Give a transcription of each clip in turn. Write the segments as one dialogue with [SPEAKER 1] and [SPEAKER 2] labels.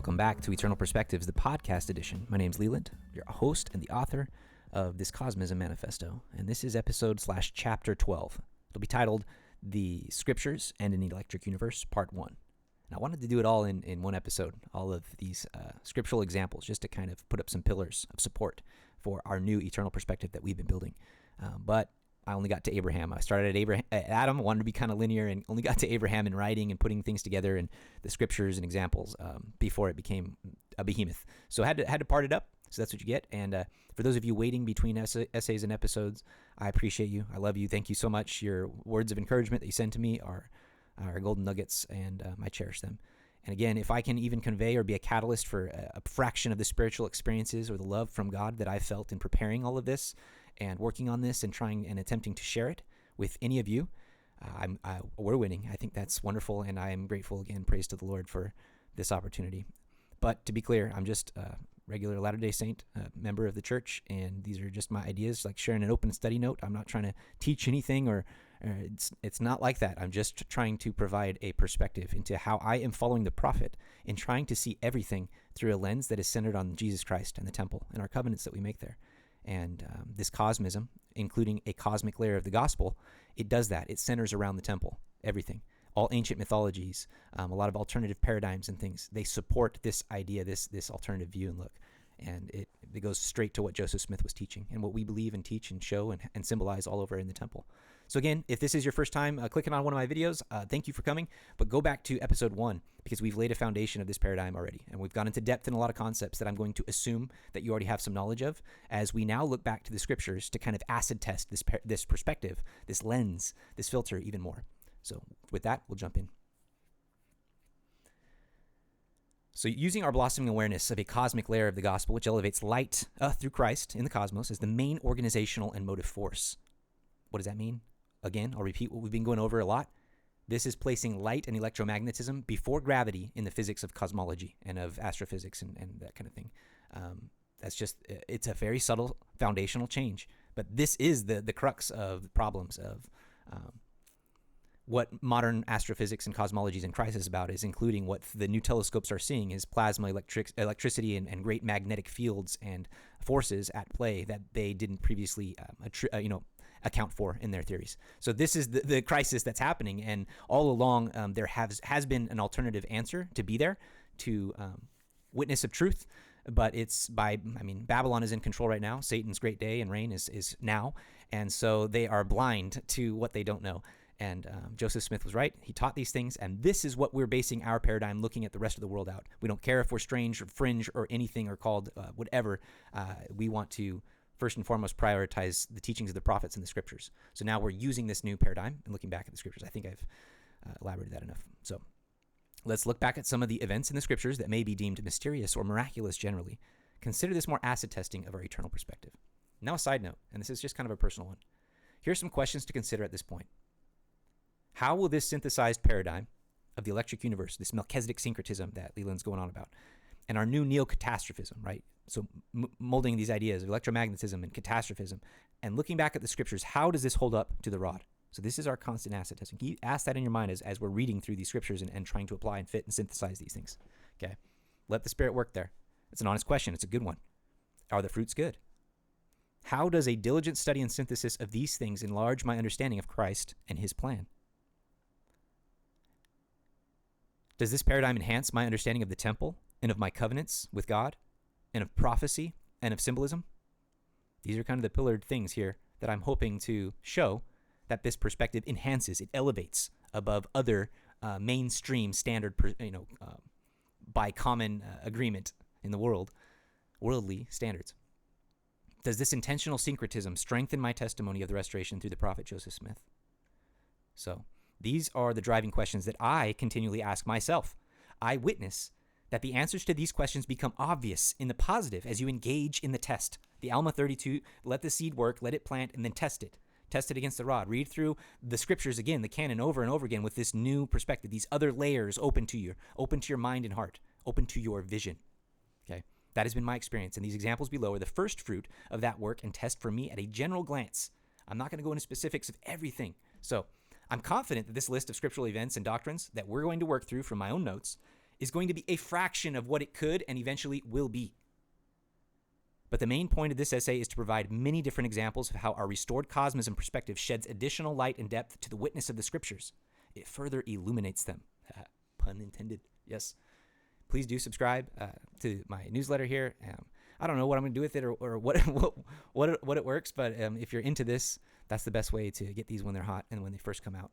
[SPEAKER 1] Welcome back to Eternal Perspectives, the podcast edition. My name's Leland, your host and the author of this Cosmism Manifesto, and this is episode/chapter 12. It'll be titled The Scriptures and an Electric Universe, Part 1. And I wanted to do it all in one episode, all of these scriptural examples, just to kind of put up some pillars of support for our new eternal perspective that we've been building. But I only got to Abraham. I started at Adam, wanted to be kind of linear, and only got to Abraham in writing and putting things together and the scriptures and examples before it became a behemoth. So I had to part it up. So that's what you get. And for those of you waiting between essays and episodes, I appreciate you. I love you. Thank you so much. Your words of encouragement that you send to me are golden nuggets, and I cherish them. And again, if I can even convey or be a catalyst for a fraction of the spiritual experiences or the love from God that I felt in preparing all of this and working on this and trying and attempting to share it with any of you, we're winning. I think that's wonderful, and I am grateful again. Praise to the Lord for this opportunity. But to be clear, I'm just a regular Latter-day Saint member of the church, and these are just my ideas, like sharing an open study note. I'm not trying to teach anything, or it's not like that. I'm just trying to provide a perspective into how I am following the prophet in trying to see everything through a lens that is centered on Jesus Christ and the temple and our covenants that we make there. And this cosmism, including a cosmic layer of the gospel, it does that. It centers around the temple, everything. All ancient mythologies, a lot of alternative paradigms and things, they support this idea, this alternative view and look. And it goes straight to what Joseph Smith was teaching and what we believe and teach and show and symbolize all over in the temple. So again, if this is your first time clicking on one of my videos, thank you for coming. But go back to episode 1 because we've laid a foundation of this paradigm already. And we've gone into depth in a lot of concepts that I'm going to assume that you already have some knowledge of as we now look back to the scriptures to kind of acid test this perspective, this lens, this filter even more. So with that, we'll jump in. So using our blossoming awareness of a cosmic layer of the gospel, which elevates light through Christ in the cosmos as the main organizational and motive force. What does that mean? Again, I'll repeat what we've been going over a lot. This is placing light and electromagnetism before gravity in the physics of cosmology and of astrophysics and that kind of thing. It's a very subtle foundational change. But this is the crux of the problems of what modern astrophysics and cosmology is in crisis about, is including what the new telescopes are seeing is plasma electricity and great magnetic fields and forces at play that they didn't previously account for in their theories. So this is the crisis that's happening, and all along there has been an alternative answer to be there to witness of truth. But Babylon is in control right now. Satan's great day and reign is now, and so they are blind to what they don't know. And Joseph Smith was right. He taught these things, and this is what we're basing our paradigm looking at the rest of the world out. We don't care if we're strange or fringe or anything or called whatever. We want to, first and foremost, prioritize the teachings of the prophets and the scriptures. So now we're using this new paradigm and looking back at the scriptures. I think I've elaborated that enough. So let's look back at some of the events in the scriptures that may be deemed mysterious or miraculous generally. Consider this more acid testing of our eternal perspective. Now a side note, and this is just kind of a personal one. Here's some questions to consider at this point. How will this synthesized paradigm of the electric universe, this Melchizedek syncretism that Leland's going on about, and our new neo-catastrophism, right? So molding these ideas of electromagnetism and catastrophism, and looking back at the scriptures, how does this hold up to the rod? So this is our constant acid testing. You ask that in your mind as we're reading through these scriptures and trying to apply and fit and synthesize these things. Okay, let the Spirit work there. It's an honest question. It's a good one. Are the fruits good? How does a diligent study and synthesis of these things enlarge my understanding of Christ and his plan? Does this paradigm enhance my understanding of the temple and of my covenants with God and of prophecy and of symbolism? These are kind of the pillared things here that I'm hoping to show that this perspective enhances. It elevates above other mainstream standard, by common agreement in the world, worldly standards. Does this intentional syncretism strengthen my testimony of the restoration through the prophet Joseph Smith? So these are the driving questions that I continually ask myself. I witness that the answers to these questions become obvious in the positive as you engage in the test. The Alma 32, let the seed work, let it plant, and then test it. Test it against the rod. Read through the scriptures again, the canon over and over again with this new perspective, these other layers open to your mind and heart, open to your vision. Okay, that has been my experience, and these examples below are the first fruit of that work and test for me at a general glance. I'm not going to go into specifics of everything. So I'm confident that this list of scriptural events and doctrines that we're going to work through from my own notes is going to be a fraction of what it could and eventually will be. But the main point of this essay is to provide many different examples of how our restored cosmism perspective sheds additional light and depth to the witness of the scriptures. It further illuminates them. Pun intended. Yes. Please do subscribe to my newsletter here. I don't know what I'm going to do with it or what it works, but if you're into this, that's the best way to get these when they're hot and when they first come out.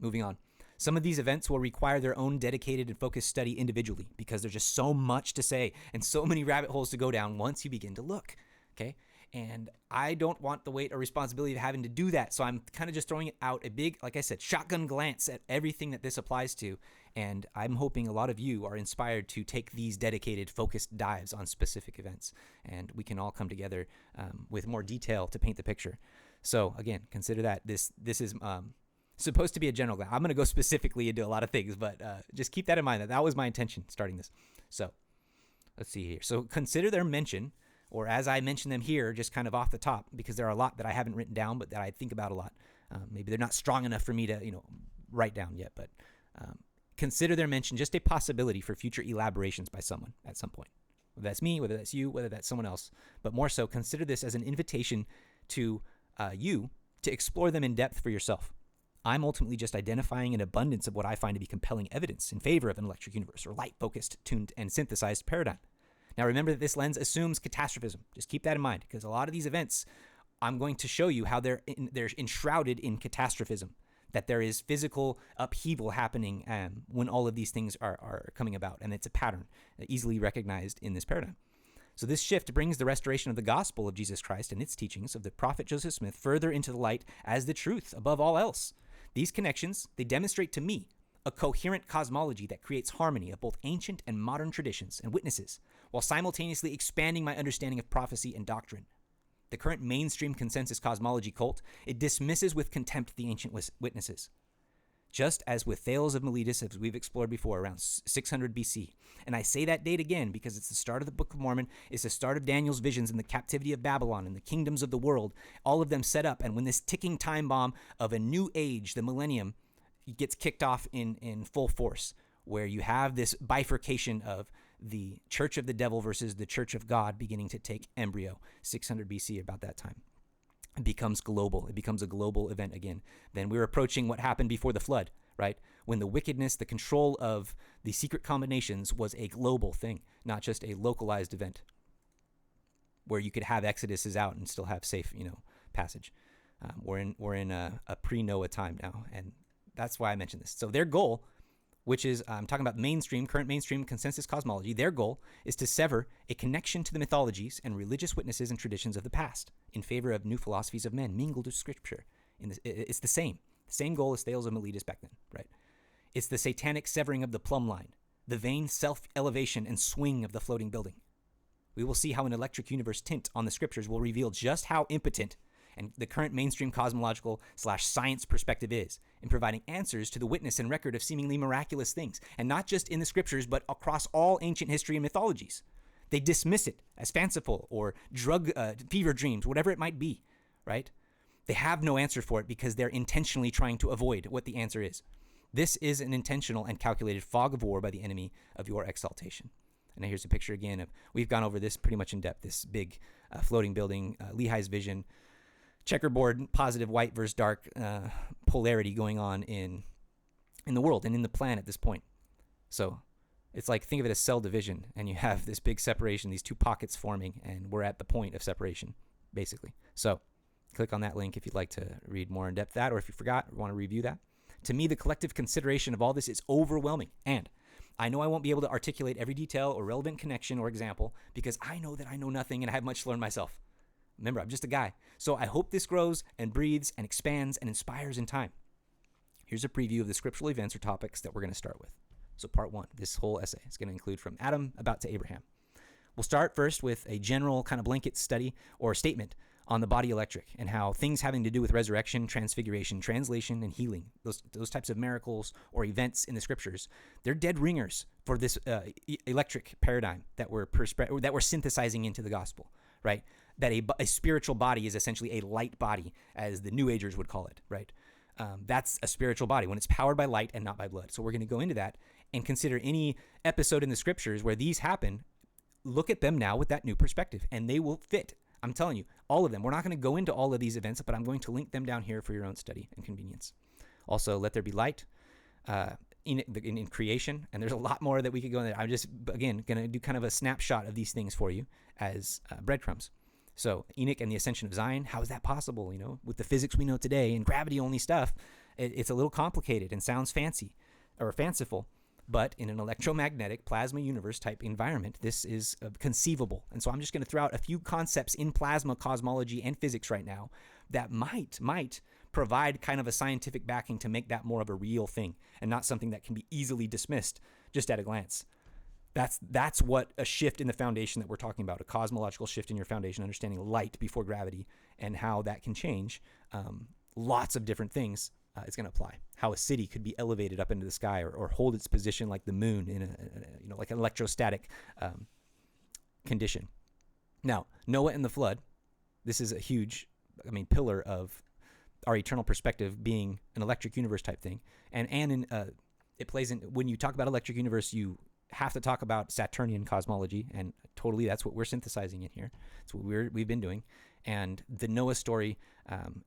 [SPEAKER 1] Moving on. Some of these events will require their own dedicated and focused study individually because there's just so much to say and so many rabbit holes to go down once you begin to look, okay? And I don't want the weight or responsibility of having to do that, so I'm kind of just throwing out a big, like I said, shotgun glance at everything that this applies to, and I'm hoping a lot of you are inspired to take these dedicated, focused dives on specific events, and we can all come together with more detail to paint the picture. So again, consider that this is supposed to be a general guide. I'm going to go specifically into a lot of things, but just keep that in mind. That was my intention starting this. So let's see here. So consider their mention, or as I mention them here, just kind of off the top, because there are a lot that I haven't written down, but that I think about a lot. Maybe they're not strong enough for me to, write down yet, but consider their mention just a possibility for future elaborations by someone at some point. Whether that's me, whether that's you, whether that's someone else, but more so, consider this as an invitation to you to explore them in depth for yourself. I'm ultimately just identifying an abundance of what I find to be compelling evidence in favor of an electric universe or light-focused, tuned, and synthesized paradigm. Now, remember that this lens assumes catastrophism. Just keep that in mind, because a lot of these events, I'm going to show you how they're enshrouded in catastrophism, that there is physical upheaval happening when all of these things are coming about, and it's a pattern easily recognized in this paradigm. So this shift brings the restoration of the gospel of Jesus Christ and its teachings of the prophet Joseph Smith further into the light as the truth above all else. These connections, they demonstrate to me a coherent cosmology that creates harmony of both ancient and modern traditions and witnesses, while simultaneously expanding my understanding of prophecy and doctrine. The current mainstream consensus cosmology cult, it dismisses with contempt the ancient witnesses. Just as with Thales of Miletus, as we've explored before, around 600 BC. And I say that date again because it's the start of the Book of Mormon, it's the start of Daniel's visions in the captivity of Babylon and the kingdoms of the world, all of them set up. And when this ticking time bomb of a new age, the millennium, gets kicked off in full force, where you have this bifurcation of the Church of the Devil versus the Church of God beginning to take embryo, 600 BC, about that time. It becomes global. It becomes a global event again. Then we're approaching what happened before the flood, right? When the wickedness, the control of the secret combinations was a global thing, not just a localized event where you could have exoduses out and still have safe, passage. We're in a pre-Noah time now, and that's why I mentioned this. So their goal, which is, I'm talking about current mainstream consensus cosmology, their goal is to sever a connection to the mythologies and religious witnesses and traditions of the past in favor of new philosophies of men mingled with scripture. It's the same goal as Thales of Miletus back then, right? It's the satanic severing of the plumb line, the vain self-elevation and swing of the floating building. We will see how an electric universe tint on the scriptures will reveal just how impotent and the current mainstream cosmological/science perspective is in providing answers to the witness and record of seemingly miraculous things, and not just in the scriptures, but across all ancient history and mythologies. They dismiss it as fanciful or fever dreams, whatever it might be, right? They have no answer for it because they're intentionally trying to avoid what the answer is. This is an intentional and calculated fog of war by the enemy of your exaltation. And here's a picture again of, we've gone over this pretty much in depth, this big floating building, Lehi's vision, checkerboard, positive white versus dark polarity going on in the world and in the plan at this point. So it's like, think of it as cell division, and you have this big separation, these two pockets forming, and we're at the point of separation, basically. So click on that link if you'd like to read more in depth that, or if you forgot or want to review that. To me, the collective consideration of all this is overwhelming, and I know I won't be able to articulate every detail or relevant connection or example because I know that I know nothing and I have much to learn myself. Remember, I'm just a guy. So I hope this grows and breathes and expands and inspires in time. Here's a preview of the scriptural events or topics that we're going to start with. So part 1, this whole essay is going to include from Adam about to Abraham. We'll start first with a general kind of blanket study or statement on the body electric and how things having to do with resurrection, transfiguration, translation, and healing, those types of miracles or events in the scriptures, they're dead ringers for this electric paradigm that we're synthesizing into the gospel, right? That a spiritual body is essentially a light body, as the New Agers would call it, right? That's a spiritual body when it's powered by light and not by blood. So we're going to go into that and consider any episode in the scriptures where these happen, look at them now with that new perspective, and they will fit. I'm telling you, all of them. We're not going to go into all of these events, but I'm going to link them down here for your own study and convenience. Also, let there be light in creation, and there's a lot more that we could go in there. I'm just, again, going to do kind of a snapshot of these things for you as breadcrumbs. So Enoch and the ascension of Zion, how is that possible? With the physics we know today and gravity-only stuff, it's a little complicated and sounds fancy or fanciful. But in an electromagnetic plasma universe type environment, this is conceivable. And so I'm just going to throw out a few concepts in plasma cosmology and physics right now that might provide kind of a scientific backing to make that more of a real thing and not something that can be easily dismissed just at a glance. That's what a shift in the foundation that we're talking about, a cosmological shift in your foundation, understanding light before gravity and how that can change lots of different things. It's going to apply. How a city could be elevated up into the sky or hold its position like the moon in like an electrostatic condition. Now, Noah and the flood. This is a huge, pillar of our eternal perspective being an electric universe type thing. And it plays in, when you talk about electric universe, you have to talk about Saturnian cosmology, and totally that's what we're synthesizing in here. It's what we've been doing. And the Noah story,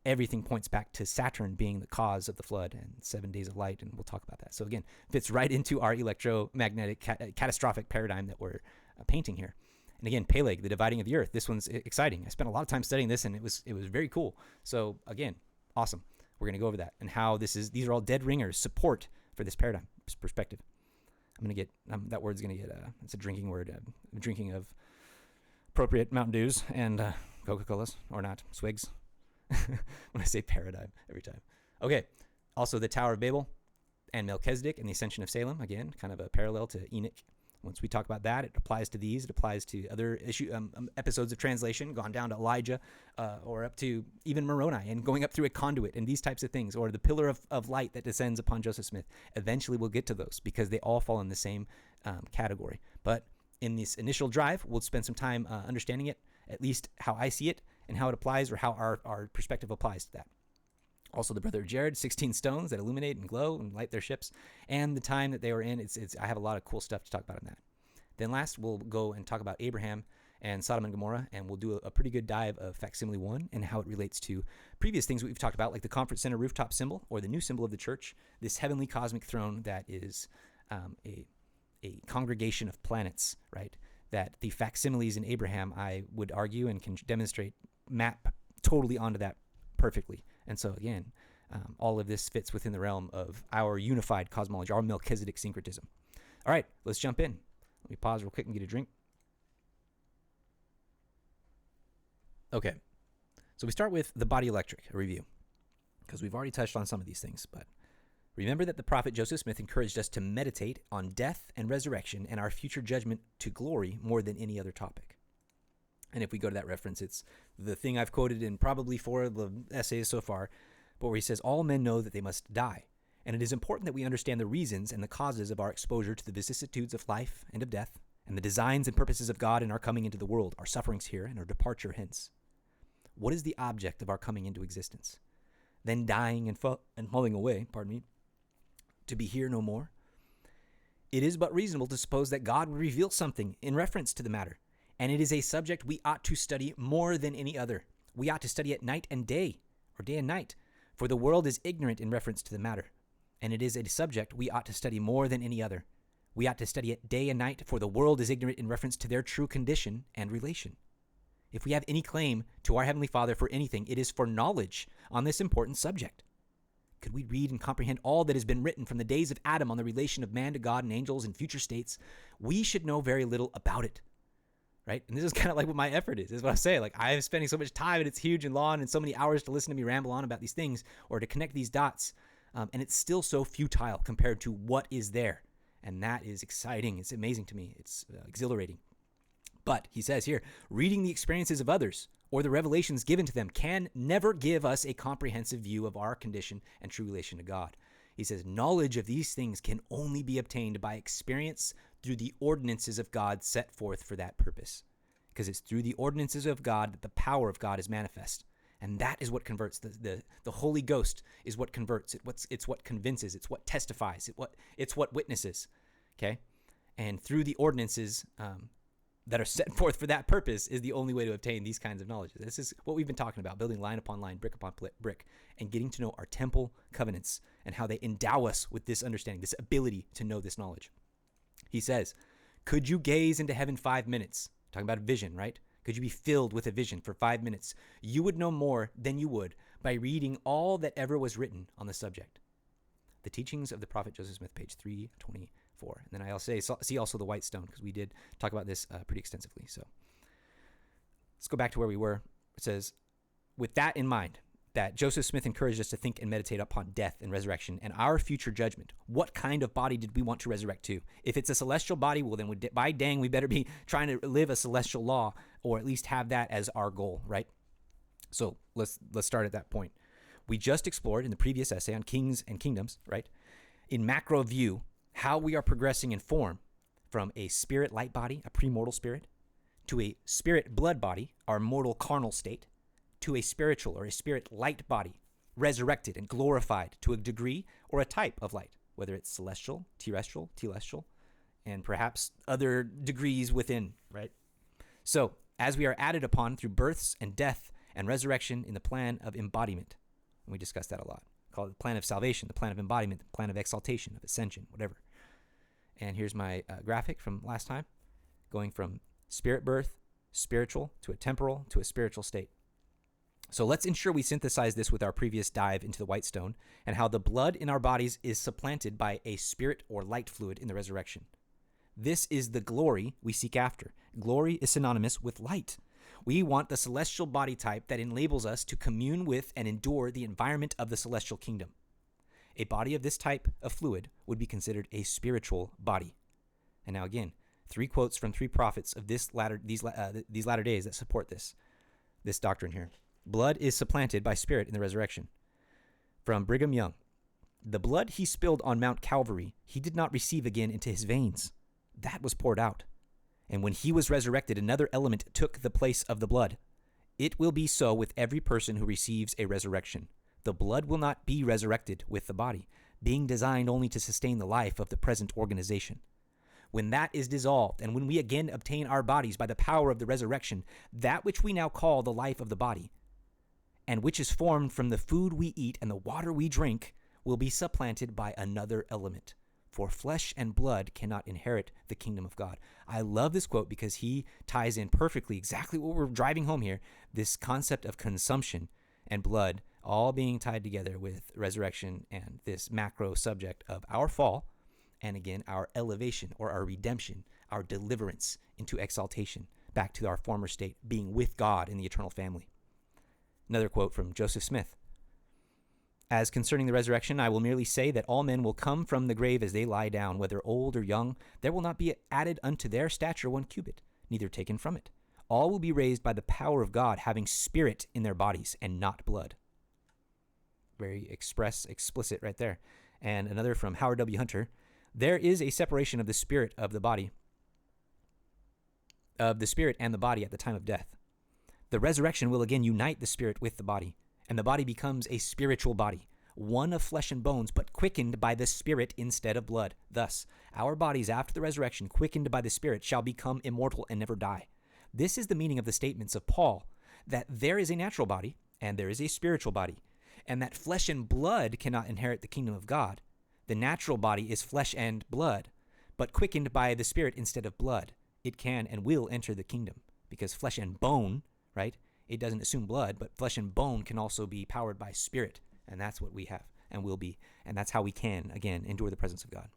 [SPEAKER 1] everything points back to Saturn being the cause of the flood and 7 days of light, and we'll talk about that. So again, fits right into our electromagnetic catastrophic paradigm that we're painting here. And again, Peleg, the dividing of the earth. This one's exciting. I spent a lot of time studying this, and it was very cool. So again, awesome. We're going to go over that and how these are all dead ringers, support for this paradigm, this perspective. I'm going to get, that word's going to get, it's a drinking word, drinking of appropriate Mountain Dews and Coca-Colas, or not, swigs, when I say paradigm every time. Okay, also the Tower of Babel and Melchizedek and the ascension of Salem, again, kind of a parallel to Enoch. Once we talk about that, it applies to these. It applies to other episodes of translation, gone down to Elijah or up to even Moroni and going up through a conduit and these types of things, or the pillar of light that descends upon Joseph Smith. Eventually we'll get to those because they all fall in the same category. But in this initial drive, we'll spend some time understanding it, at least how I see it and how it applies, or how our perspective applies to that. Also, the brother of Jared, 16 stones that illuminate and glow and light their ships, and the time that they were in. I have a lot of cool stuff to talk about in that. Then last, we'll go and talk about Abraham and Sodom and Gomorrah, and we'll do a pretty good dive of Facsimile 1 and how it relates to previous things we've talked about, like the conference center rooftop symbol, or the new symbol of the church, this heavenly cosmic throne that is a congregation of planets, right? That the facsimiles in Abraham, I would argue and can demonstrate, map totally onto that perfectly. And so again, all of this fits within the realm of our unified cosmology, our Melchizedek syncretism. All right, let's jump in. Let me pause real quick and get a drink. Okay, so we start with the body electric, a review, because we've already touched on some of these things. But remember that the prophet Joseph Smith encouraged us to meditate on death and resurrection and our future judgment to glory more than any other topic. And if we go to that reference, it's the thing I've quoted in probably 4 of the essays so far, but where he says, all men know that they must die. And it is important that we understand the reasons and the causes of our exposure to the vicissitudes of life and of death, and the designs and purposes of God in our coming into the world, our sufferings here and our departure hence. What is the object of our coming into existence? Then dying and falling away, to be here no more? It is but reasonable to suppose that God would reveal something in reference to the matter. And it is a subject we ought to study more than any other. We ought to study it night and day, or day and night, for the world is ignorant in reference to the matter. And it is a subject we ought to study more than any other. We ought to study it day and night, for the world is ignorant in reference to their true condition and relation. If we have any claim to our Heavenly Father for anything, it is for knowledge on this important subject. Could we read and comprehend all that has been written from the days of Adam on the relation of man to God and angels in future states, we should know very little about it. Right? And this is kind of like what my effort is what I say. Like, I'm spending so much time and it's huge and long and so many hours to listen to me ramble on about these things or to connect these dots. And it's still so futile compared to what is there. And that is exciting. It's amazing to me. It's exhilarating. But he says here, reading the experiences of others or the revelations given to them can never give us a comprehensive view of our condition and true relation to God. He says, knowledge of these things can only be obtained by experience through the ordinances of God set forth for that purpose. Because it's through the ordinances of God that the power of God is manifest. And that is what converts. The Holy Ghost is what converts. It's what convinces. It's what testifies. It's what witnesses. okay? And through the ordinances that are set forth for that purpose is the only way to obtain these kinds of knowledge. This is what we've been talking about, building line upon line, brick upon brick, and getting to know our temple covenants and how they endow us with this understanding, this ability to know this knowledge. He says, could you gaze into heaven 5 minutes? Talking about a vision, right? Could you be filled with a vision for 5 minutes? You would know more than you would by reading all that ever was written on the subject. The Teachings of the Prophet Joseph Smith, page 324. And then I'll see also the white stone, because we did talk about this pretty extensively. So let's go back to where we were. It says, with that in mind, that Joseph Smith encouraged us to think and meditate upon death and resurrection and our future judgment. What kind of body did we want to resurrect to? If it's a celestial body, well, then by dang, we better be trying to live a celestial law, or at least have that as our goal, right? So let's start at that point. We just explored in the previous essay on kings and kingdoms, right? In macro view, how we are progressing in form from a spirit light body, a premortal spirit, to a spirit blood body, our mortal carnal state, to a spiritual or a spirit light body, resurrected and glorified to a degree or a type of light, whether it's celestial, terrestrial, telestial, and perhaps other degrees within, right? So as we are added upon through births and death and resurrection in the plan of embodiment, and we discussed that a lot, called the plan of salvation, the plan of embodiment, the plan of exaltation, of ascension, whatever. And here's my graphic from last time, going from spirit birth, spiritual, to a temporal, to a spiritual state. So let's ensure we synthesize this with our previous dive into the white stone and how the blood in our bodies is supplanted by a spirit or light fluid in the resurrection. This is the glory we seek after. Glory is synonymous with light. We want the celestial body type that enables us to commune with and endure the environment of the celestial kingdom. A body of this type of fluid would be considered a spiritual body. And now again, 3 quotes from 3 prophets of these latter days that support this doctrine here. Blood is supplanted by spirit in the resurrection. From Brigham Young, the blood he spilled on Mount Calvary, he did not receive again into his veins. That was poured out. And when he was resurrected, another element took the place of the blood. It will be so with every person who receives a resurrection. The blood will not be resurrected with the body, being designed only to sustain the life of the present organization. When that is dissolved, and when we again obtain our bodies by the power of the resurrection, that which we now call the life of the body, and which is formed from the food we eat and the water we drink, will be supplanted by another element. For flesh and blood cannot inherit the kingdom of God. I love this quote because he ties in perfectly exactly what we're driving home here, this concept of consumption and blood all being tied together with resurrection and this macro subject of our fall, and again, our elevation or our redemption, our deliverance into exaltation, back to our former state, being with God in the eternal family. Another quote from Joseph Smith. As concerning the resurrection, I will merely say that all men will come from the grave as they lie down, whether old or young. There will not be added unto their stature 1 cubit, neither taken from it. All will be raised by the power of God, having spirit in their bodies and not blood. Very explicit right there. And another from Howard W. Hunter. There is a separation of the spirit of the body, of the spirit and the body at the time of death. The resurrection will again unite the spirit with the body, and the body becomes a spiritual body, one of flesh and bones, but quickened by the spirit instead of blood. Thus, our bodies after the resurrection, quickened by the spirit, shall become immortal and never die. This is the meaning of the statements of Paul, that there is a natural body and there is a spiritual body, and that flesh and blood cannot inherit the kingdom of God. The natural body is flesh and blood, but quickened by the spirit instead of blood. It can and will enter the kingdom, because flesh and bone, right? It doesn't assume blood, but flesh and bone can also be powered by spirit. And that's what we have and will be. And that's how we can, again, endure the presence of God.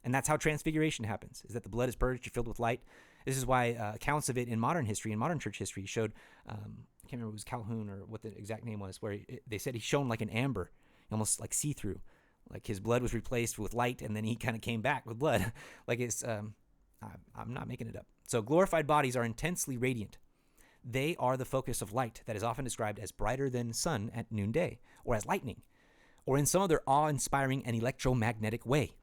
[SPEAKER 1] And that's how transfiguration happens, is that the blood is purged, you're filled with light. This is why accounts of it in modern history, in modern church history, showed, I can't remember if it was Calhoun or what the exact name was, where they said he shone like an amber, almost like see-through. Like his blood was replaced with light, and then he kind of came back with blood. Like it's, I'm not making it up. So glorified bodies are intensely radiant. They are the focus of light that is often described as brighter than sun at noonday, or as lightning, or in some other awe-inspiring and electromagnetic way.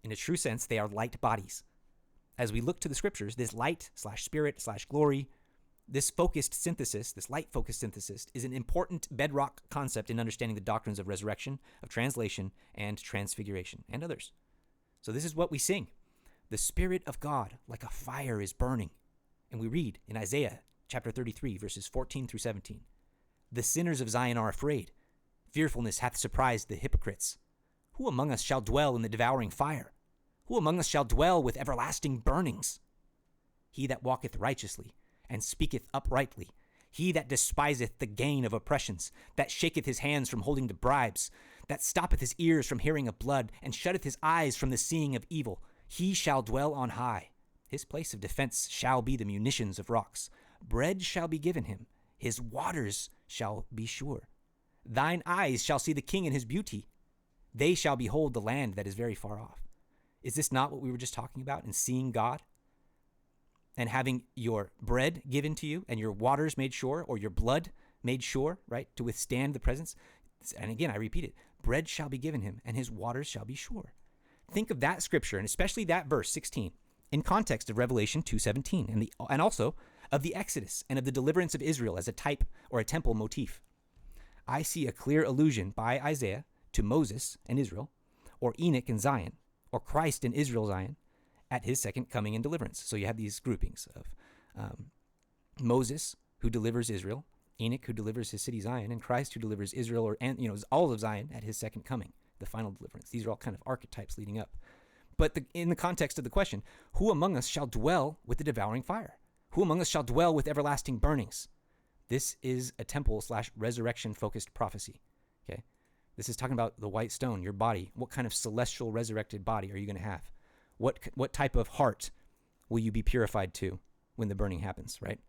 [SPEAKER 1] In a true sense, they are light bodies. As we look to the scriptures, this light/spirit/glory, this focused synthesis, this light-focused synthesis, is an important bedrock concept in understanding the doctrines of resurrection, of translation, and transfiguration, and others. So this is what we sing. The Spirit of God, like a fire, is burning. And we read in Isaiah chapter 33, verses 14 through 17. The sinners of Zion are afraid. Fearfulness hath surprised the hypocrites. Who among us shall dwell in the devouring fire? Who among us shall dwell with everlasting burnings? He that walketh righteously and speaketh uprightly, he that despiseth the gain of oppressions, that shaketh his hands from holding to bribes, that stoppeth his ears from hearing of blood, and shutteth his eyes from the seeing of evil, he shall dwell on high. His place of defense shall be the munitions of rocks. Bread shall be given him. His waters shall be sure. Thine eyes shall see the king in his beauty. They shall behold the land that is very far off. Is this not what we were just talking about in seeing God? And having your bread given to you and your waters made sure, or your blood made sure, right, to withstand the presence. And again, I repeat it, bread shall be given him and his waters shall be sure. Think of that scripture, and especially that verse 16, in context of Revelation 2:17, and also of the Exodus and of the deliverance of Israel as a type or a temple motif. I see a clear allusion by Isaiah to Moses and Israel, or Enoch and Zion, or Christ and Israel Zion, at his second coming and deliverance. So you have these groupings of Moses, who delivers Israel, Enoch, who delivers his city Zion, and Christ, who delivers Israel, all of Zion at his second coming, the final deliverance. These are all kind of archetypes leading up. But in the context of the question, who among us shall dwell with the devouring fire? Who among us shall dwell with everlasting burnings? This is a temple/resurrection-focused prophecy. Okay, this is talking about the white stone, your body. What kind of celestial resurrected body are you going to have? What type of heart will you be purified to when the burning happens, right?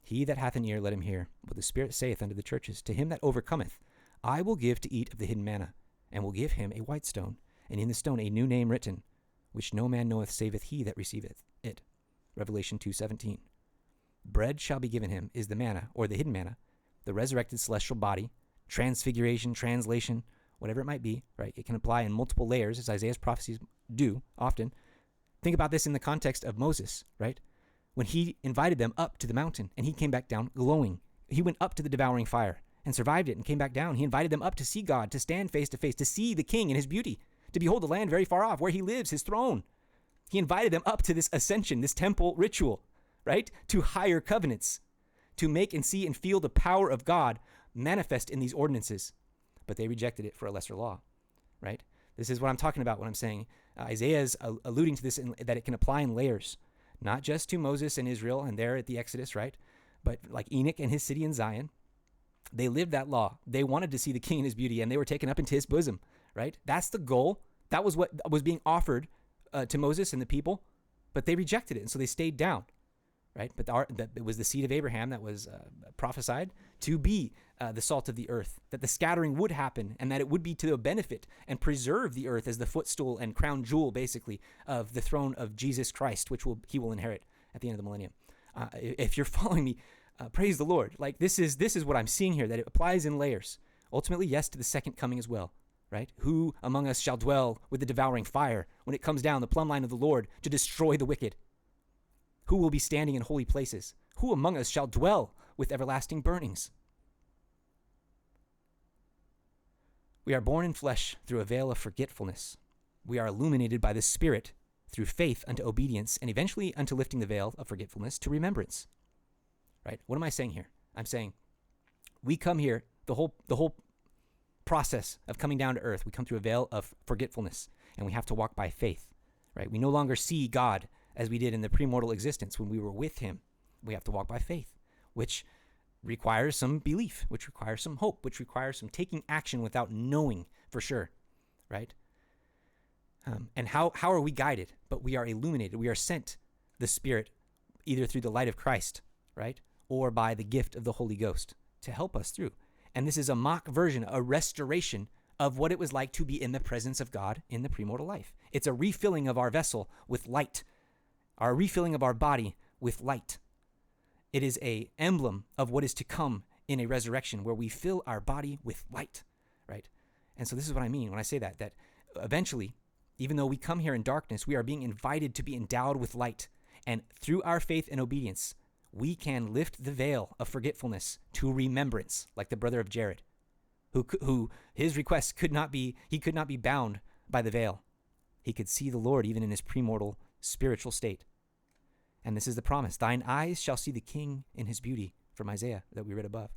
[SPEAKER 1] He that hath an ear, let him hear what the Spirit saith unto the churches. To him that overcometh, I will give to eat of the hidden manna, and will give him a white stone, and in the stone a new name written, which no man knoweth saveth he that receiveth it. Revelation 2:17. Bread shall be given him is the manna, or the hidden manna, the resurrected celestial body, transfiguration, translation, whatever it might be, right? It can apply in multiple layers, as Isaiah's prophecies do often. Think about this in the context of Moses, right? When he invited them up to the mountain and he came back down glowing. He went up to the devouring fire and survived it and came back down. He invited them up to see God, to stand face to face, to see the king in his beauty, to behold the land very far off, where he lives, his throne. He invited them up to this ascension, this temple ritual, right? To higher covenants, to make and see and feel the power of God manifest in these ordinances. But they rejected it for a lesser law, right? This is what I'm talking about when I'm saying Isaiah is alluding to this, that it can apply in layers, not just to Moses and Israel and there at the Exodus, right? But like Enoch and his city in Zion, they lived that law. They wanted to see the king in his beauty, and they were taken up into his bosom, right? That's the goal. That was what was being offered to Moses and the people, but they rejected it, and so they stayed down, right? But it was the seed of Abraham that was prophesied to be the salt of the earth, that the scattering would happen, and that it would be to the benefit and preserve the earth as the footstool and crown jewel, basically, of the throne of Jesus Christ, which he will inherit at the end of the millennium. If you're following me, praise the Lord. Like this is what I'm seeing here, that it applies in layers. Ultimately, yes, to the second coming as well, right? Who among us shall dwell with the devouring fire when it comes down, the plumb line of the Lord, to destroy the wicked? Who will be standing in holy places? Who among us shall dwell with everlasting burnings? We are born in flesh through a veil of forgetfulness. We are illuminated by the Spirit through faith unto obedience, and eventually unto lifting the veil of forgetfulness to remembrance. Right? What am I saying here? I'm saying we come here, the whole process of coming down to earth, we come through a veil of forgetfulness, and we have to walk by faith. Right? We no longer see God as we did in the premortal existence when we were with him. We have to walk by faith, which requires some belief, which requires some hope, which requires some taking action without knowing for sure, right? And how are we guided? But we are illuminated. We are sent the Spirit either through the light of Christ, right? Or by the gift of the Holy Ghost to help us through. And this is a mock version, a restoration of what it was like to be in the presence of God in the premortal life. It's a refilling of our vessel with light, our refilling of our body with light. It is an emblem of what is to come in a resurrection where we fill our body with light, right? And so this is what I mean when I say that eventually, even though we come here in darkness, we are being invited to be endowed with light. And through our faith and obedience, we can lift the veil of forgetfulness to remembrance, like the brother of Jared, who his request could not be bound by the veil. He could see the Lord even in his premortal spiritual state. And this is the promise. Thine eyes shall see the King in his beauty, from Isaiah that we read above.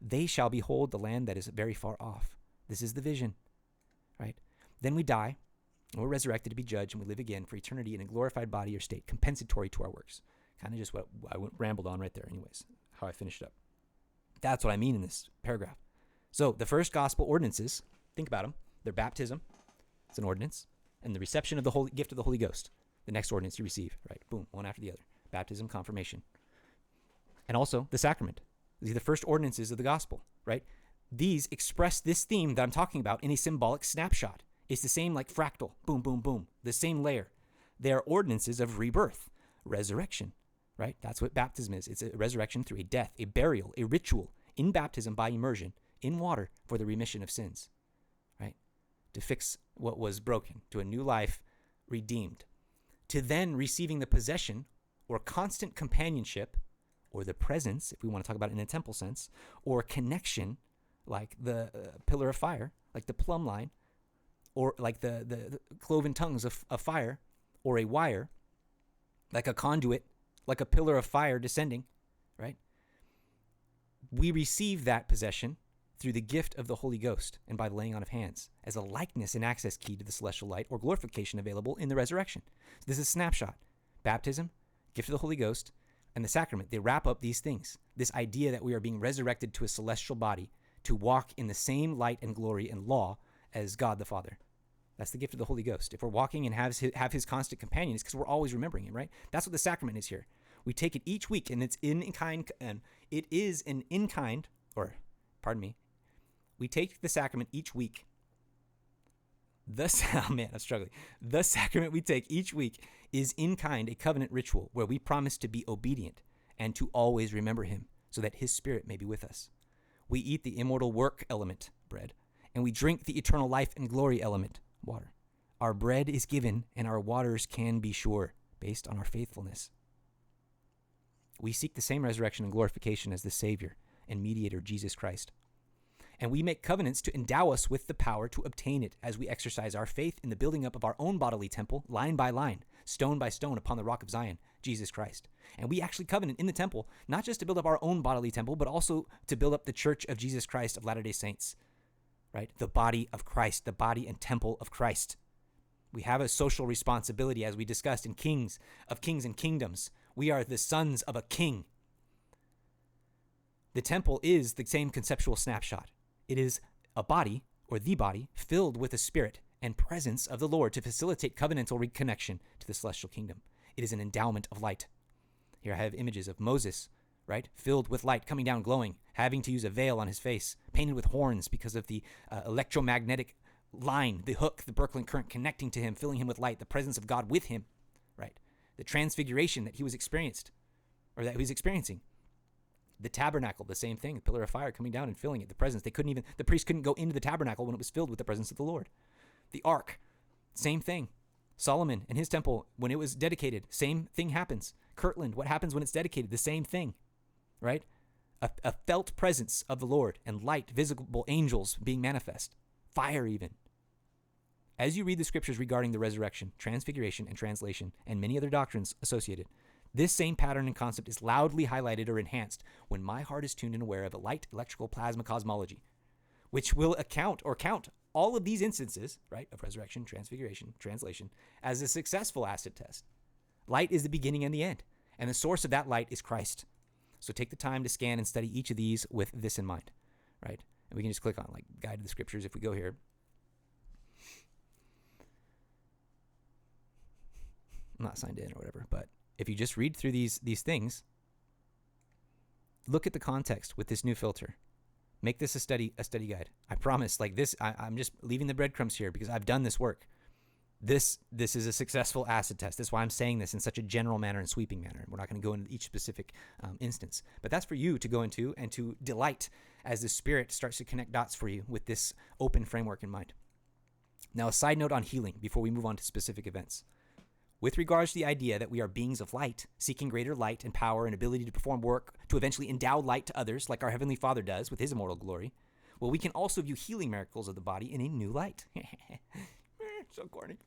[SPEAKER 1] They shall behold the land that is very far off. This is the vision, right? Then we die, and we're resurrected to be judged, and we live again for eternity in a glorified body or state, compensatory to our works. Kind of just what I rambled on right there anyways, how I finished up. That's what I mean in this paragraph. So the first gospel ordinances, think about them. They're baptism, it's an ordinance, and the reception of the holy gift of the Holy Ghost, the next ordinance you receive, right? Boom, one after the other. Baptism, confirmation. And also the sacrament. These are the first ordinances of the gospel, right? These express this theme that I'm talking about in a symbolic snapshot. It's the same like fractal, boom, boom, boom, the same layer. They are ordinances of rebirth, resurrection, right? That's what baptism is. It's a resurrection through a death, a burial, a ritual in baptism by immersion in water for the remission of sins, right? To fix what was broken, to a new life redeemed, to then receiving the possession or constant companionship or the presence, if we want to talk about it in a temple sense, or connection like the pillar of fire, like the plumb line, or like the cloven tongues of fire, or a wire, like a conduit, like a pillar of fire descending, right? We receive that possession through the gift of the Holy Ghost and by the laying on of hands as a likeness and access key to the celestial light or glorification available in the resurrection. So this is a snapshot. Baptism, gift of the Holy Ghost, and the sacrament. They wrap up these things. This idea that we are being resurrected to a celestial body to walk in the same light and glory and law as God the Father. That's the gift of the Holy Ghost. If we're walking and have his constant companion, it's because we're always remembering him, right? That's what the sacrament is here. We take it each week, and it's in kind, and it is an in kind, or pardon me, we take the sacrament each week. Oh man, I'm struggling. The sacrament we take each week is in kind a covenant ritual where we promise to be obedient and to always remember him so that his spirit may be with us. We eat the immortal work element, bread, and we drink the eternal life and glory element, water. Our bread is given and our waters can be sure based on our faithfulness. We seek the same resurrection and glorification as the Savior and mediator, Jesus Christ. And we make covenants to endow us with the power to obtain it as we exercise our faith in the building up of our own bodily temple, line by line, stone by stone upon the rock of Zion, Jesus Christ. And we actually covenant in the temple, not just to build up our own bodily temple, but also to build up the church of Jesus Christ of Latter-day Saints, right? The body of Christ, the body and temple of Christ. We have a social responsibility, as we discussed in Kings and Kingdoms. We are the sons of a king. The temple is the same conceptual snapshot. It is a body, or the body, filled with the spirit and presence of the Lord to facilitate covenantal reconnection to the celestial kingdom. It is an endowment of light. Here I have images of Moses, right? Filled with light, coming down glowing, having to use a veil on his face, painted with horns because of the electromagnetic line, the hook, the Birkeland current connecting to him, filling him with light, the presence of God with him, right? The transfiguration that he was experiencing. The tabernacle, the same thing, the pillar of fire coming down and filling it, the presence. The priest couldn't go into the tabernacle when it was filled with the presence of the Lord. The ark, same thing. Solomon and his temple, when it was dedicated, same thing happens. Kirtland, what happens when it's dedicated? The same thing, right? A felt presence of the Lord and light, visible angels being manifest, fire even. As you read the scriptures regarding the resurrection, transfiguration, and translation, and many other doctrines associated, this same pattern and concept is loudly highlighted or enhanced when my heart is tuned and aware of a light electrical plasma cosmology, which will count all of these instances, right, of resurrection, transfiguration, translation, as a successful acid test. Light is the beginning and the end, and the source of that light is Christ. So take the time to scan and study each of these with this in mind, right? And we can just click on like Guide to the Scriptures if we go here. I'm not signed in or whatever, but if you just read through these things, look at the context with this new filter. Make this a study guide. I promise, like this, I'm just leaving the breadcrumbs here because I've done this work. This is a successful acid test. That's why I'm saying this in such a general manner and sweeping manner. We're not going to go into each specific instance, but that's for you to go into and to delight as the Spirit starts to connect dots for you with this open framework in mind. Now, a side note on healing before we move on to specific events. With regards to the idea that we are beings of light, seeking greater light and power and ability to perform work to eventually endow light to others, like our Heavenly Father does with his immortal glory, we can also view healing miracles of the body in a new light. So corny.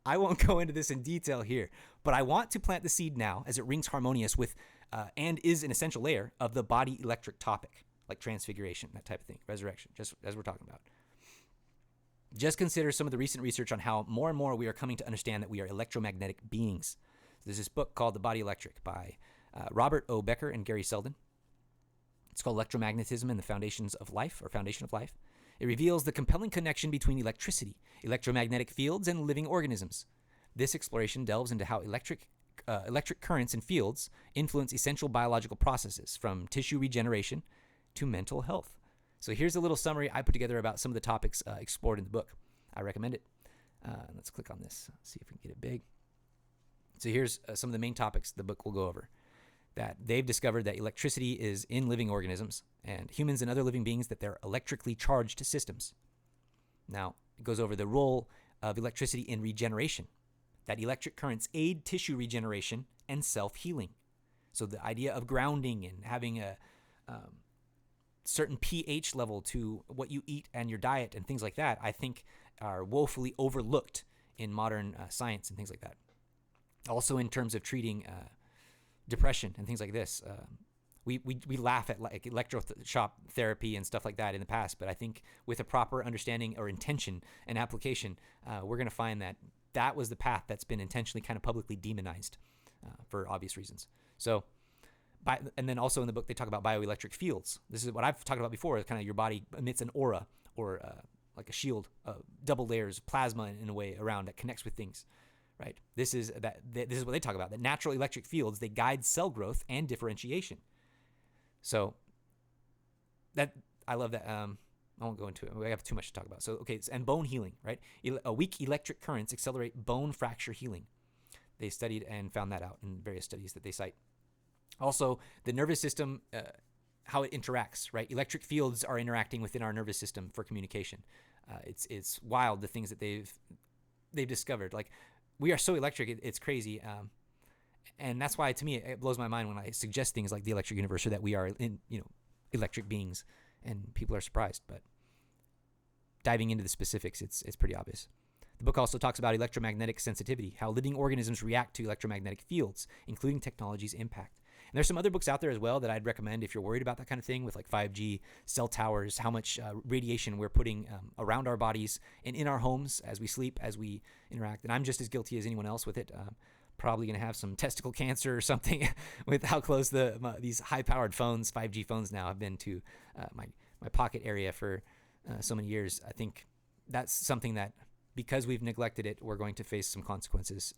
[SPEAKER 1] I won't go into this in detail here, but I want to plant the seed now as it rings harmonious with and is an essential layer of the body electric topic, like transfiguration, that type of thing, resurrection, just as we're talking about. Just consider some of the recent research on how more and more we are coming to understand that we are electromagnetic beings. There's this book called The Body Electric by Robert O. Becker and Gary Selden. It's called Electromagnetism and the Foundations of Life, or Foundation of Life. It reveals the compelling connection between electricity, electromagnetic fields, and living organisms. This exploration delves into how electric currents and fields influence essential biological processes, from tissue regeneration to mental health. So here's a little summary I put together about some of the topics explored in the book. I recommend it. Let's click on this, see if we can get it big. So here's some of the main topics the book will go over. That they've discovered that electricity is in living organisms and humans and other living beings, that they're electrically charged systems. Now, it goes over the role of electricity in regeneration, that electric currents aid tissue regeneration and self-healing. So the idea of grounding and having a certain pH level to what you eat and your diet and things like that, I think are woefully overlooked in modern science and things like that. Also in terms of treating depression and things like this. We laugh at like electroshock therapy and stuff like that in the past, but I think with a proper understanding or intention and application, we're going to find that that was the path that's been intentionally kind of publicly demonized for obvious reasons. So, and then also in the book, they talk about bioelectric fields. This is what I've talked about before. Kind of your body emits an aura or like a shield, double layers of plasma in a way around that connects with things. Right. This is what they talk about. That natural electric fields, they guide cell growth and differentiation. So that I love that. I won't go into it. We have too much to talk about. So okay, and bone healing. Right. Weak electric currents accelerate bone fracture healing. They studied and found that out in various studies that they cite. Also, the nervous system, how it interacts. Right. Electric fields are interacting within our nervous system for communication. It's wild the things that they've discovered. Like, we are so electric, it's crazy. And that's why, to me, it blows my mind when I suggest things like the electric universe, or that we are electric beings, and people are surprised. But diving into the specifics, it's pretty obvious. The book also talks about electromagnetic sensitivity, how living organisms react to electromagnetic fields, including technology's impact. And there's some other books out there as well that I'd recommend if you're worried about that kind of thing, with like 5G, cell towers, how much radiation we're putting around our bodies and in our homes as we sleep, as we interact. And I'm just as guilty as anyone else with it. Probably going to have some testicle cancer or something with how close these high-powered phones, 5G phones now, have been to my pocket area for so many years. I think that's something that, because we've neglected it, we're going to face some consequences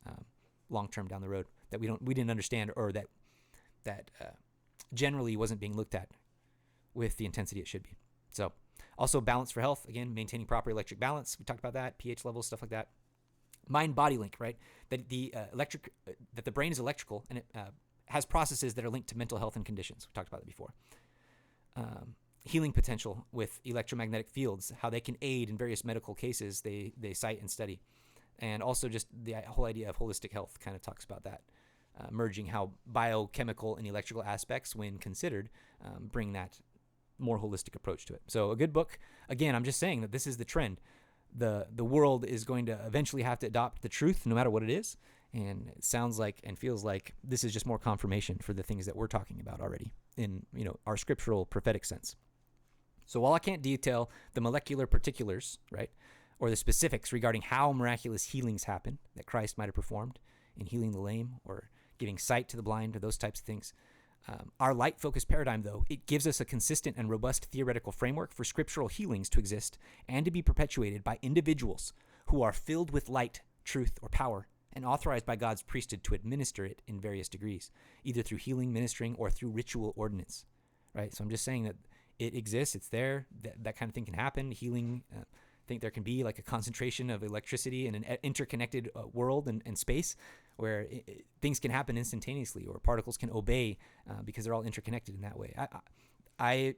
[SPEAKER 1] long-term down the road that we didn't understand, or that generally wasn't being looked at with the intensity it should be. So also balance for health, again, maintaining proper electric balance. We talked about that, pH levels, stuff like that. Mind-body link, right? That that the brain is electrical, and it has processes that are linked to mental health and conditions. We talked about that before. Healing potential with electromagnetic fields, how they can aid in various medical cases they cite and study. And also just the whole idea of holistic health kind of talks about that. Merging how biochemical and electrical aspects, when considered, bring that more holistic approach to it. So a good book. Again, I'm just saying that this is the trend. The world is going to eventually have to adopt the truth, no matter what it is. And it sounds like and feels like this is just more confirmation for the things that we're talking about already in our scriptural prophetic sense. So while I can't detail the molecular particulars, right, or the specifics regarding how miraculous healings happen that Christ might have performed in healing the lame or giving sight to the blind, or those types of things. Our light-focused paradigm, though, it gives us a consistent and robust theoretical framework for scriptural healings to exist and to be perpetuated by individuals who are filled with light, truth, or power, and authorized by God's priesthood to administer it in various degrees, either through healing, ministering, or through ritual ordinance. Right? So I'm just saying that it exists, it's there, that kind of thing can happen. Healing, I think there can be like a concentration of electricity in an interconnected world and space, where things can happen instantaneously, or particles can obey because they're all interconnected in that way. I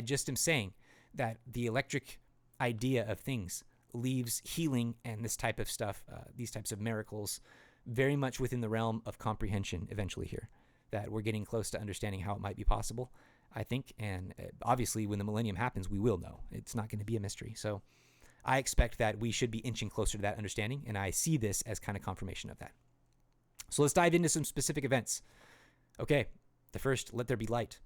[SPEAKER 1] just am saying that the electric idea of things leaves healing and this type of stuff, these types of miracles, very much within the realm of comprehension eventually here, that we're getting close to understanding how it might be possible, I think. And obviously when the millennium happens, we will know. It's not going to be a mystery. So I expect that we should be inching closer to that understanding, and I see this as kind of confirmation of that. So let's dive into some specific events. Okay, the first, let there be light.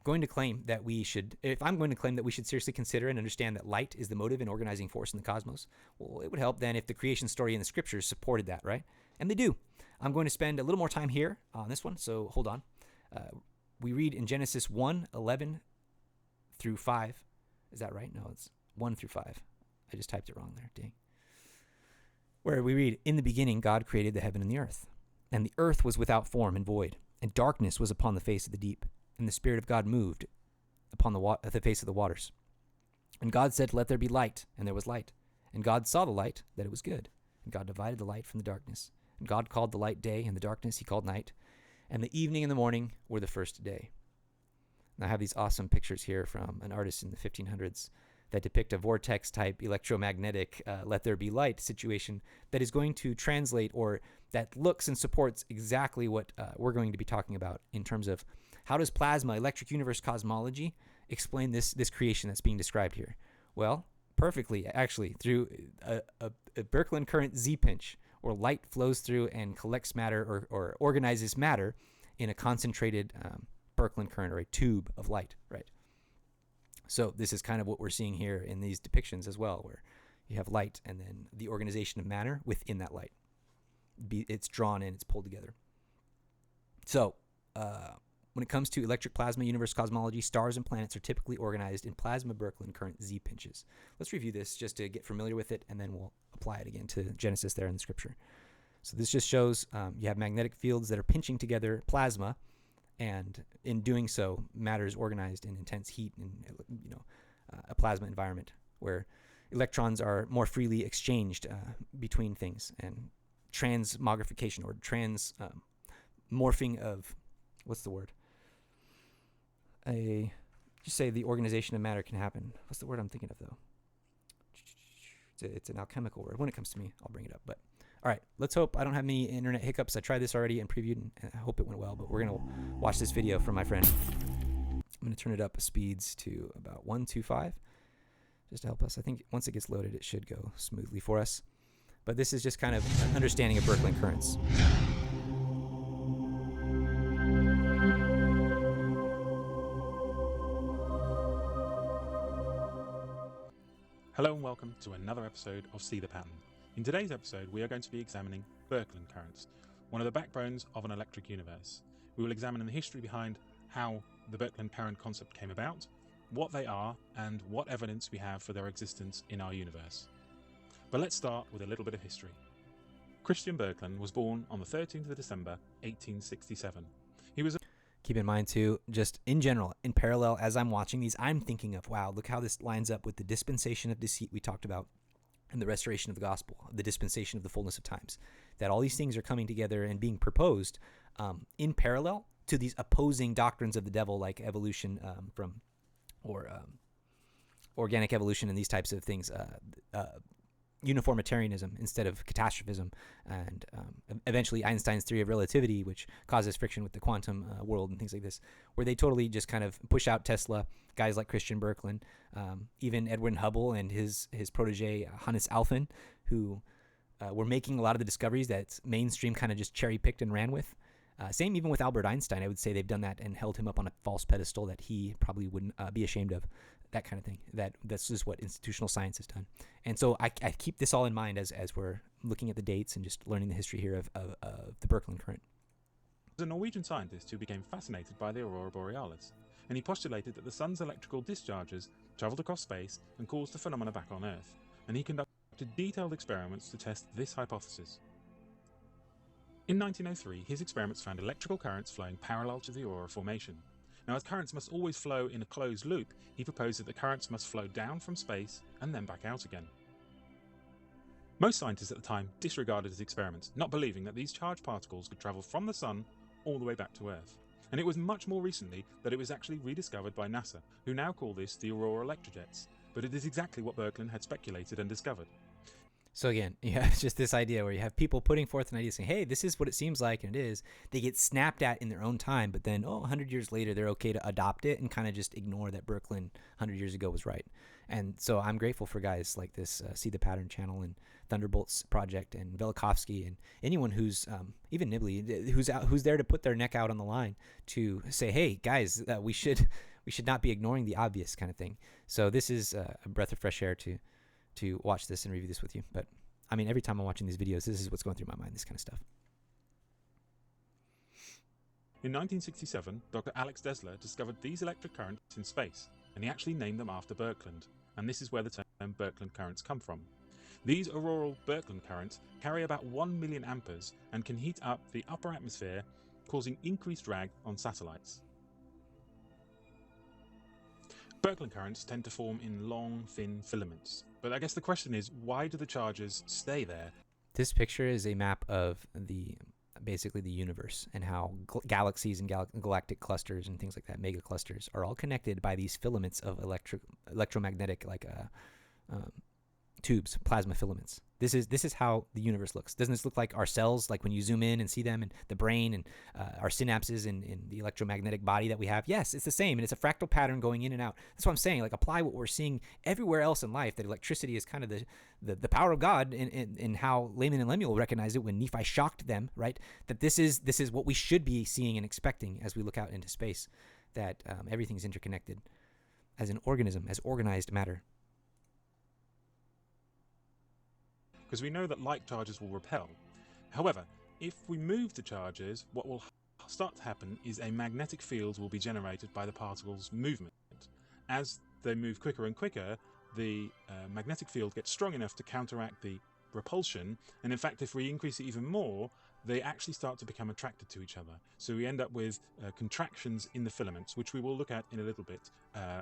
[SPEAKER 1] If I'm going to claim that we should seriously consider and understand that light is the motive and organizing force in the cosmos, well, it would help then if the creation story in the scriptures supported that, right? And they do. I'm going to spend a little more time here on this one, so hold on. We read in Genesis 1:11 through 5. Is that right? No, it's 1 through 5. I just typed it wrong there. Dang. Where we read, "In the beginning, God created the heaven and the earth. And the earth was without form and void, and darkness was upon the face of the deep. And the Spirit of God moved upon the face of the waters. And God said, 'Let there be light,' and there was light. And God saw the light, that it was good. And God divided the light from the darkness. And God called the light day, and the darkness he called night. And the evening and the morning were the first day." And I have these awesome pictures here from an artist in the 1500s that depict a vortex-type electromagnetic let there be light situation that is going to translate, or that looks and supports exactly what we're going to be talking about in terms of how does plasma, electric universe cosmology, explain this creation that's being described here? Well, perfectly, actually, through a Birkeland current Z-pinch, or light flows through and collects matter or organizes matter in a concentrated Birkeland current, or a tube of light, right? So this is kind of what we're seeing here in these depictions as well, where you have light and then the organization of matter within that light. It's drawn in, it's pulled together. So when it comes to electric plasma universe cosmology, stars and planets are typically organized in plasma Birkeland current Z pinches. Let's review this just to get familiar with it, and then we'll apply it again to Genesis there in the scripture. So this just shows you have magnetic fields that are pinching together plasma, and in doing so, matter is organized in intense heat in a plasma environment where electrons are more freely exchanged between things, and transmogrification, or morphing of, what's the word? Just say the organization of matter can happen. What's the word I'm thinking of, though? It's an alchemical word. When it comes to me, I'll bring it up. But all right, let's hope I don't have any internet hiccups. I tried this already and previewed, and I hope it went well. But we're going to watch this video from my friend. I'm going to turn it up speeds to about 125 just to help us. I think once it gets loaded, it should go smoothly for us. But this is just kind of an understanding of Birkeland currents.
[SPEAKER 2] Hello and welcome to another episode of See the Pattern. In today's episode, we are going to be examining Birkeland currents, one of the backbones of an electric universe. We will examine the history behind how the Birkeland current concept came about, what they are, and what evidence we have for their existence in our universe. But let's start with a little bit of history. Christian Birkeland was born on the 13th of December, 1867. He was
[SPEAKER 1] Keep in mind, too, just in general, in parallel, as I'm watching these, I'm thinking of, wow, look how this lines up with the dispensation of deceit we talked about and the restoration of the gospel, the dispensation of the fullness of times. That all these things are coming together and being proposed in parallel to these opposing doctrines of the devil, like evolution organic evolution and these types of things, uniformitarianism instead of catastrophism, and eventually Einstein's theory of relativity, which causes friction with the quantum world and things like this, where they totally just kind of push out Tesla, guys like Christian Birkeland, even Edwin Hubble and his protege Hannes Alfvén, who were making a lot of the discoveries that mainstream kind of just cherry-picked and ran with. Same even with Albert Einstein. I would say they've done that and held him up on a false pedestal that he probably wouldn't be ashamed of. That kind of thing. That's just what institutional science has done. And so I keep this all in mind as we're looking at the dates and just learning the history here of the Birkeland current.
[SPEAKER 2] He was a Norwegian scientist who became fascinated by the aurora borealis, and he postulated that the sun's electrical discharges traveled across space and caused the phenomena back on Earth, and he conducted detailed experiments to test this hypothesis. In 1903, his experiments found electrical currents flowing parallel to the aurora formation. Now, as currents must always flow in a closed loop, he proposed that the currents must flow down from space and then back out again. Most scientists at the time disregarded his experiments, not believing that these charged particles could travel from the sun all the way back to Earth. And it was much more recently that it was actually rediscovered by NASA, who now call this the aurora electrojets, but it is exactly what Birkeland had speculated and discovered.
[SPEAKER 1] So again, yeah, it's just this idea where you have people putting forth an idea saying, hey, this is what it seems like, and it is. They get snapped at in their own time, but then, 100 years later, they're okay to adopt it and kind of just ignore that Birkeland 100 years ago was right. And so I'm grateful for guys like this, See the Pattern channel and Thunderbolts Project and Velikovsky and anyone who's, even Nibley, who's there to put their neck out on the line to say, hey, guys, we should not be ignoring the obvious kind of thing. So this is a breath of fresh air to watch this and review this with you. But I mean, every time I'm watching these videos, this is what's going through my mind, this kind of stuff.
[SPEAKER 2] In 1967, Dr. Alex Dessler discovered these electric currents in space, and he actually named them after Birkeland, and this is where the term Birkeland currents come from. These auroral Birkeland currents carry about 1 million amperes and can heat up the upper atmosphere, causing increased drag on satellites. Birkeland currents tend to form in long, thin filaments. But I guess the question is, why do the charges stay there?
[SPEAKER 1] This picture is a map of basically the universe and how galaxies and galactic clusters and things like that, mega clusters, are all connected by these filaments of electromagnetic tubes, plasma filaments. This is how the universe looks. Doesn't this look like our cells, like when you zoom in and see them, and the brain and our synapses in the electromagnetic body that we have? Yes, it's the same, and it's a fractal pattern going in and out. That's what I'm saying. Like, apply what we're seeing everywhere else in life, that electricity is kind of the power of God, in how Laman and Lemuel recognized it when Nephi shocked them, right? That this is what we should be seeing and expecting as we look out into space, that everything's interconnected as an organism, as organized matter.
[SPEAKER 2] Because we know that like charges will repel. However, if we move the charges, what will start to happen is a magnetic field will be generated by the particles' movement. As they move quicker and quicker, the magnetic field gets strong enough to counteract the repulsion, and in fact, if we increase it even more, they actually start to become attracted to each other. So we end up with contractions in the filaments, which we will look at in a little bit.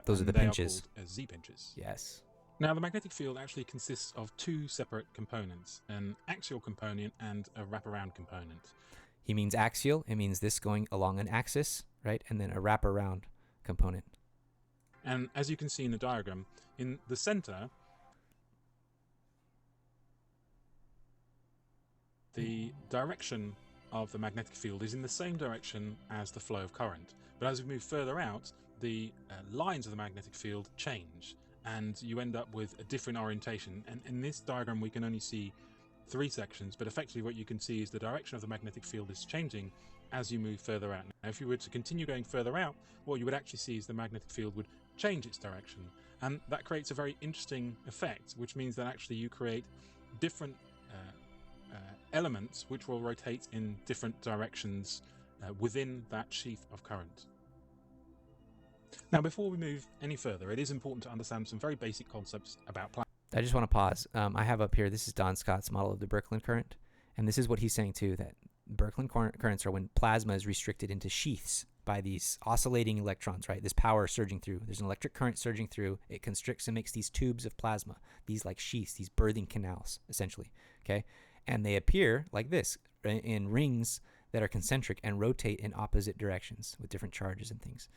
[SPEAKER 1] Those are the pinches.
[SPEAKER 2] Are called Z-pinches.
[SPEAKER 1] Yes.
[SPEAKER 2] Now, the magnetic field actually consists of two separate components, an axial component and a wraparound component.
[SPEAKER 1] He means axial. It means this going along an axis, right? And then a wraparound component.
[SPEAKER 2] And as you can see in the diagram, in the center, the direction of the magnetic field is in the same direction as the flow of current. But as we move further out, the lines of the magnetic field change, and you end up with a different orientation. And in this diagram, we can only see 3 sections, but effectively what you can see is the direction of the magnetic field is changing as you move further out. Now, if you were to continue going further out, what you would actually see is the magnetic field would change its direction. And that creates a very interesting effect, which means that actually you create different elements which will rotate in different directions within that sheath of current. Now, before we move any further, it is important to understand some very basic concepts about planets.
[SPEAKER 1] I just want to pause. I have up here, this is Don Scott's model of the Birkeland current, and this is what he's saying too, that Birkeland currents are when plasma is restricted into sheaths by these oscillating electrons, right? This power surging through. There's an electric current surging through. It constricts and makes these tubes of plasma, these like sheaths, these birthing canals, essentially, okay? And they appear like this, right, in rings that are concentric and rotate in opposite directions with different charges and things.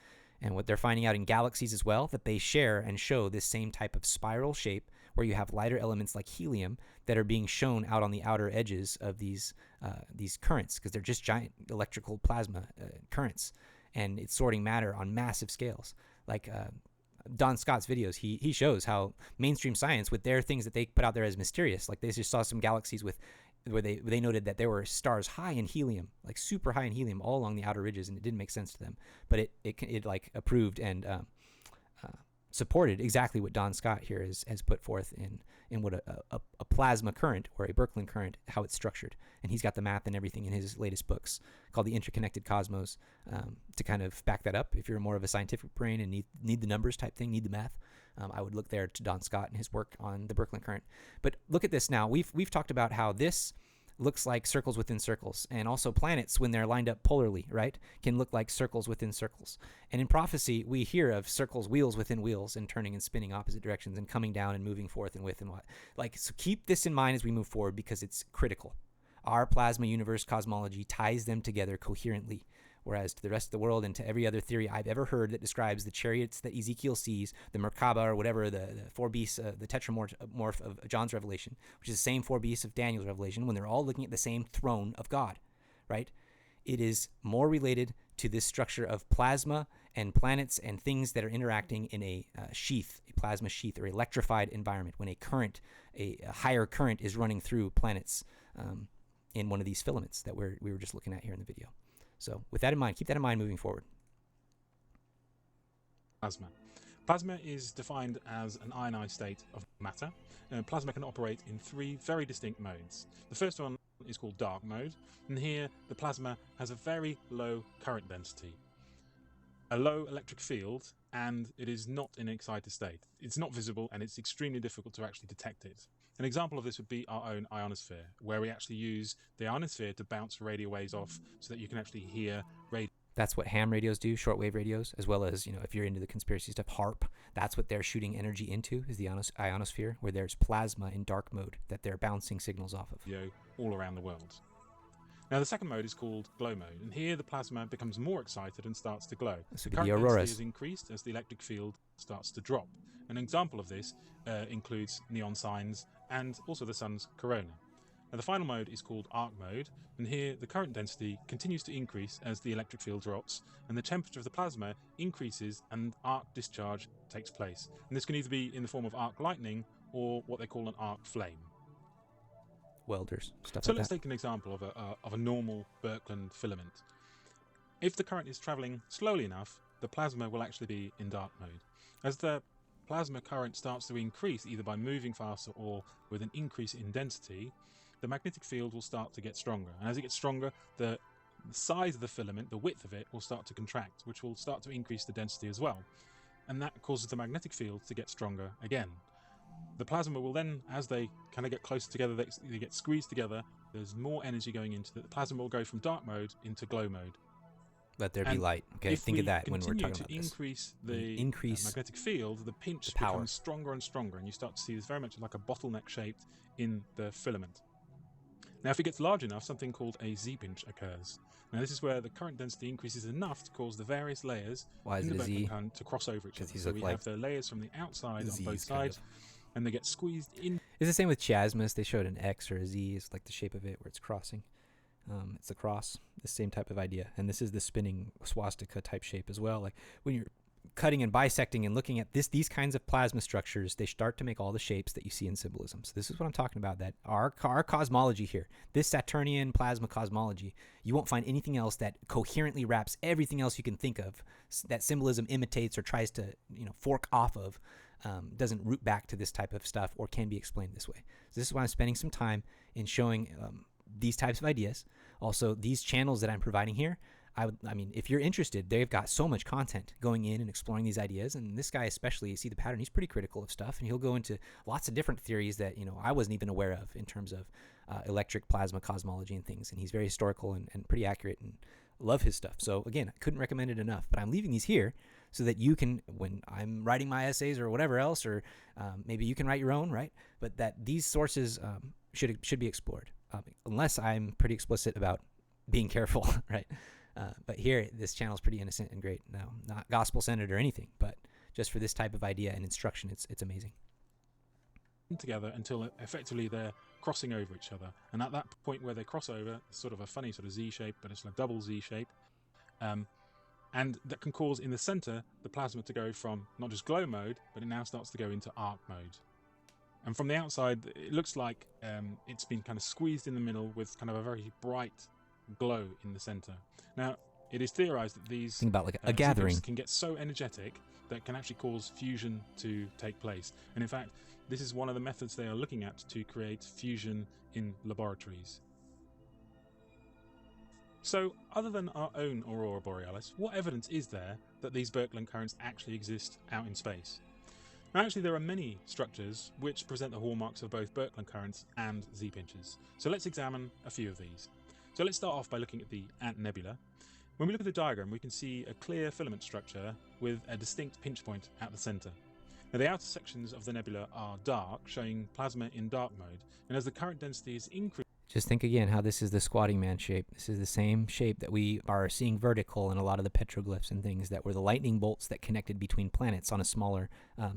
[SPEAKER 1] And what they're finding out in galaxies as well, that they share and show this same type of spiral shape where you have lighter elements like helium that are being shown out on the outer edges of these currents, because they're just giant electrical plasma currents, and it's sorting matter on massive scales. Like Don Scott's videos, he shows how mainstream science, with their things that they put out there as mysterious, like they just saw some galaxies where they noted that there were stars high in helium, like super high in helium, all along the outer ridges, and it didn't make sense to them. But it like approved and supported exactly what Don Scott here has put forth in what a plasma current or a Birkeland current, how it's structured. And he's got the math and everything in his latest books called The Interconnected Cosmos to kind of back that up. If you're more of a scientific brain and need the numbers type thing, need the math, I would look there to Don Scott and his work on the Birkeland current. But look at this now. We've talked about how this looks like circles within circles, and also planets, when they're lined up polarly, right, can look like circles within circles. And in prophecy, we hear of circles, wheels within wheels, and turning and spinning opposite directions and coming down and moving forth and with and what. Like, so keep this in mind as we move forward, because it's critical. Our plasma universe cosmology ties them together coherently. Whereas to the rest of the world and to every other theory I've ever heard that describes the chariots that Ezekiel sees, the Merkaba or whatever, the four beasts, the tetramorph of John's Revelation, which is the same four beasts of Daniel's Revelation, when they're all looking at the same throne of God, right? It is more related to this structure of plasma and planets and things that are interacting in a sheath, a plasma sheath, or electrified environment, when a higher current is running through planets in one of these filaments that we were just looking at here in the video. So with that in mind, keep that in mind moving forward.
[SPEAKER 2] Plasma. Plasma is defined as an ionized state of matter. Plasma can operate in three very distinct modes. The first one is called dark mode, and here the plasma has a very low current density, a low electric field, and it is not in an excited state. It's not visible, and it's extremely difficult to actually detect it. An example of this would be our own ionosphere, where we actually use the ionosphere to bounce radio waves off so that you can actually hear radio.
[SPEAKER 1] That's what ham radios do, shortwave radios, as well as, if you're into the conspiracy stuff, HARP. That's what they're shooting energy into, is the ionosphere, where there's plasma in dark mode that they're bouncing signals off of.
[SPEAKER 2] All around the world. Now the second mode is called glow mode, and here the plasma becomes more excited and starts to glow.
[SPEAKER 1] This
[SPEAKER 2] The
[SPEAKER 1] would be
[SPEAKER 2] current
[SPEAKER 1] the
[SPEAKER 2] density
[SPEAKER 1] auroras.
[SPEAKER 2] is increased as the electric field starts to drop. An example of this includes neon signs and also the sun's corona. Now the final mode is called arc mode, and here the current density continues to increase as the electric field drops, and the temperature of the plasma increases and arc discharge takes place. And this can either be in the form of arc lightning or what they call an arc flame.
[SPEAKER 1] Welders, stuff
[SPEAKER 2] So
[SPEAKER 1] like
[SPEAKER 2] let's
[SPEAKER 1] that.
[SPEAKER 2] take an example of a normal Birkeland filament. If the current is travelling slowly enough, the plasma will actually be in dark mode. As the plasma current starts to increase, either by moving faster or with an increase in density, the magnetic field will start to get stronger. And as it gets stronger, the size of the filament, the width of it, will start to contract, which will start to increase the density as well. And that causes the magnetic field to get stronger again. The plasma will then, as they kind of get closer together, they get squeezed together, there's more energy going into it. The plasma will go from dark mode into glow mode.
[SPEAKER 1] Let there be light. Okay, think of that when we're talking about this.
[SPEAKER 2] If we continue to increase the magnetic field, the pinch
[SPEAKER 1] the power
[SPEAKER 2] becomes stronger and stronger, and you start to see this very much like a bottleneck shaped in the filament. Now, if it gets large enough, something called a Z-pinch occurs. Now, this is where the current density increases enough to cause the various layers in the Birkeland current to cross over each other. So we have the layers from the outside on both sides, and they get squeezed in.
[SPEAKER 1] It's the same with chiasmus. They showed an X or a Z. It's like the shape of it where it's crossing. It's a cross, the same type of idea. And this is the spinning swastika type shape as well. Like when you're cutting and bisecting and looking at these kinds of plasma structures, they start to make all the shapes that you see in symbolism. So this is what I'm talking about, that our cosmology here, this Saturnian plasma cosmology, you won't find anything else that coherently wraps everything else you can think of that symbolism imitates or tries to fork off of, doesn't root back to this type of stuff or can be explained this way. So this is why I'm spending some time in showing these types of ideas. Also, these channels that I'm providing here, I mean, if you're interested, they've got so much content going in and exploring these ideas. And this guy especially, you see the pattern, he's pretty critical of stuff. And he'll go into lots of different theories that, I wasn't even aware of in terms of electric plasma cosmology and things. And he's very historical and pretty accurate, and love his stuff. So again, I couldn't recommend it enough. But I'm leaving these here so that you can, when I'm writing my essays or whatever else, or maybe you can write your own, right? But that these sources should be explored, unless I'm pretty explicit about being careful, right? But here, this channel is pretty innocent and great. No, not gospel-centered or anything, but just for this type of idea and instruction, it's amazing.
[SPEAKER 2] Together until effectively they're crossing over each other. And at that point where they cross over, it's sort of a funny sort of Z shape, but it's like a double Z shape. And that can cause, in the center, the plasma to go from not just glow mode, but it now starts to go into arc mode. And from the outside, it looks like it's been kind of squeezed in the middle with kind of a very bright glow in the center. Now, it is theorized that these
[SPEAKER 1] think about like a gathering
[SPEAKER 2] can get so energetic that it can actually cause fusion to take place. And in fact, this is one of the methods they are looking at to create fusion in laboratories. So, other than our own aurora borealis, what evidence is there that these Birkeland currents actually exist out in space? Now, actually, there are many structures which present the hallmarks of both Birkeland currents and Z-pinches. So let's examine a few of these. So let's start off by looking at the Ant Nebula. When we look at the diagram, we can see a clear filament structure with a distinct pinch point at the center. Now, the outer sections of the nebula are dark, showing plasma in dark mode, and as the current density is increased...
[SPEAKER 1] Just think again how this is the squatting man shape. This is the same shape that we are seeing vertical in a lot of the petroglyphs and things that were the lightning bolts that connected between planets on a smaller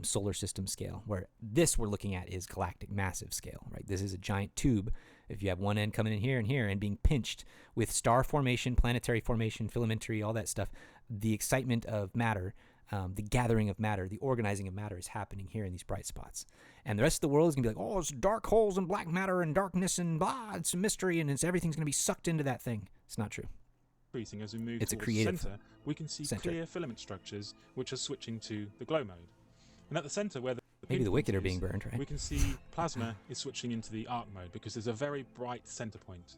[SPEAKER 1] solar system scale, where this we're looking at is galactic massive scale, right? This is a giant tube. If you have one end coming in here and being pinched with star formation, planetary formation, filamentary, all that stuff, the excitement of matter, the gathering of matter, the organizing of matter is happening here in these bright spots. And the rest of the world is going to be like, oh, it's dark holes and black matter and darkness and blah, it's a mystery and everything's going to be sucked into that thing. It's not true.
[SPEAKER 2] Increasing as we move
[SPEAKER 1] It's a
[SPEAKER 2] towards the
[SPEAKER 1] creative
[SPEAKER 2] center, we can see
[SPEAKER 1] center.
[SPEAKER 2] clear filament structures which are switching to the glow mode. And at the center where the
[SPEAKER 1] Maybe the
[SPEAKER 2] pinpoint
[SPEAKER 1] wicked are
[SPEAKER 2] is,
[SPEAKER 1] being burned, right?
[SPEAKER 2] we can see plasma is switching into the arc mode because there's a very bright center point.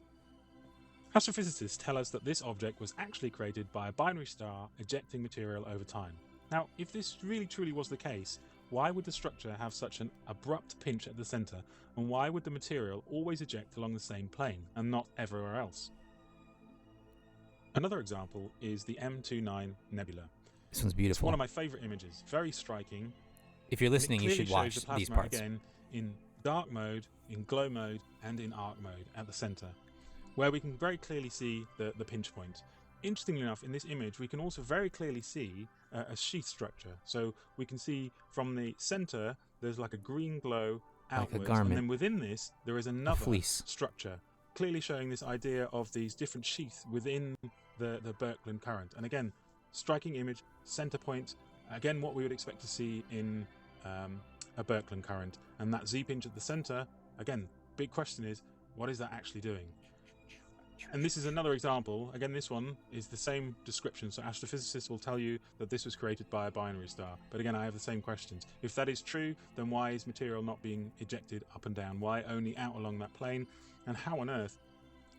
[SPEAKER 2] Astrophysicists tell us that this object was actually created by a binary star ejecting material over time. Now, if this really truly was the case, why would the structure have such an abrupt pinch at the center, and why would the material always eject along the same plane and not everywhere else? Another example is the M29 nebula.
[SPEAKER 1] This one's
[SPEAKER 2] It's
[SPEAKER 1] beautiful.
[SPEAKER 2] one of my favorite images, very striking.
[SPEAKER 1] If you're listening, you
[SPEAKER 2] It clearly
[SPEAKER 1] should watch
[SPEAKER 2] shows the
[SPEAKER 1] these
[SPEAKER 2] plasma
[SPEAKER 1] parts.
[SPEAKER 2] again in dark mode, in glow mode, and in arc mode at the center, where we can very clearly see the pinch point. Interestingly enough, in this image, we can also very clearly see a sheath structure. So we can see from the center, there's like a green glow
[SPEAKER 1] Like a
[SPEAKER 2] outwards,
[SPEAKER 1] garment.
[SPEAKER 2] and then within this, there is another
[SPEAKER 1] fleece.
[SPEAKER 2] structure, clearly showing this idea of these different sheaths within the Birkeland current. And again, striking image, center point, again, what we would expect to see in a Birkeland current. And that Z-pinch at the center, again, big question is, what is that actually doing? And this is another example. Again, this one is the same description. So astrophysicists will tell you that this was created by a binary star. But again, I have the same questions. If that is true, then why is material not being ejected up and down? Why only out along that plane? And how on earth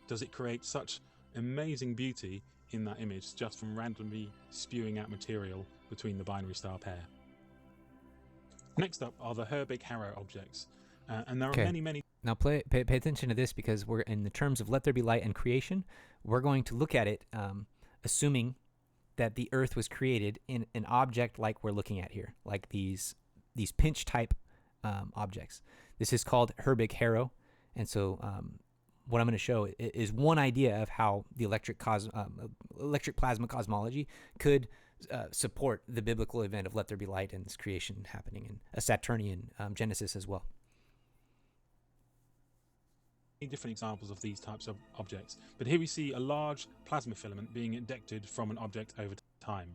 [SPEAKER 2] does it create such amazing beauty in that image just from randomly spewing out material between the binary star pair? Next up are the Herbig-Haro objects. And there are
[SPEAKER 1] Okay.
[SPEAKER 2] many
[SPEAKER 1] Now pay attention to this, because we're in the terms of let there be light and creation. We're going to look at it assuming that the Earth was created in an object like we're looking at here, like these pinch type objects. This is called Herbig-Haro, and so what I'm going to show is one idea of how the electric plasma cosmology could support the biblical event of let there be light and this creation happening in a Saturnian Genesis as well.
[SPEAKER 2] different examples of these types of objects, but here we see a large plasma filament being ejected from an object over time.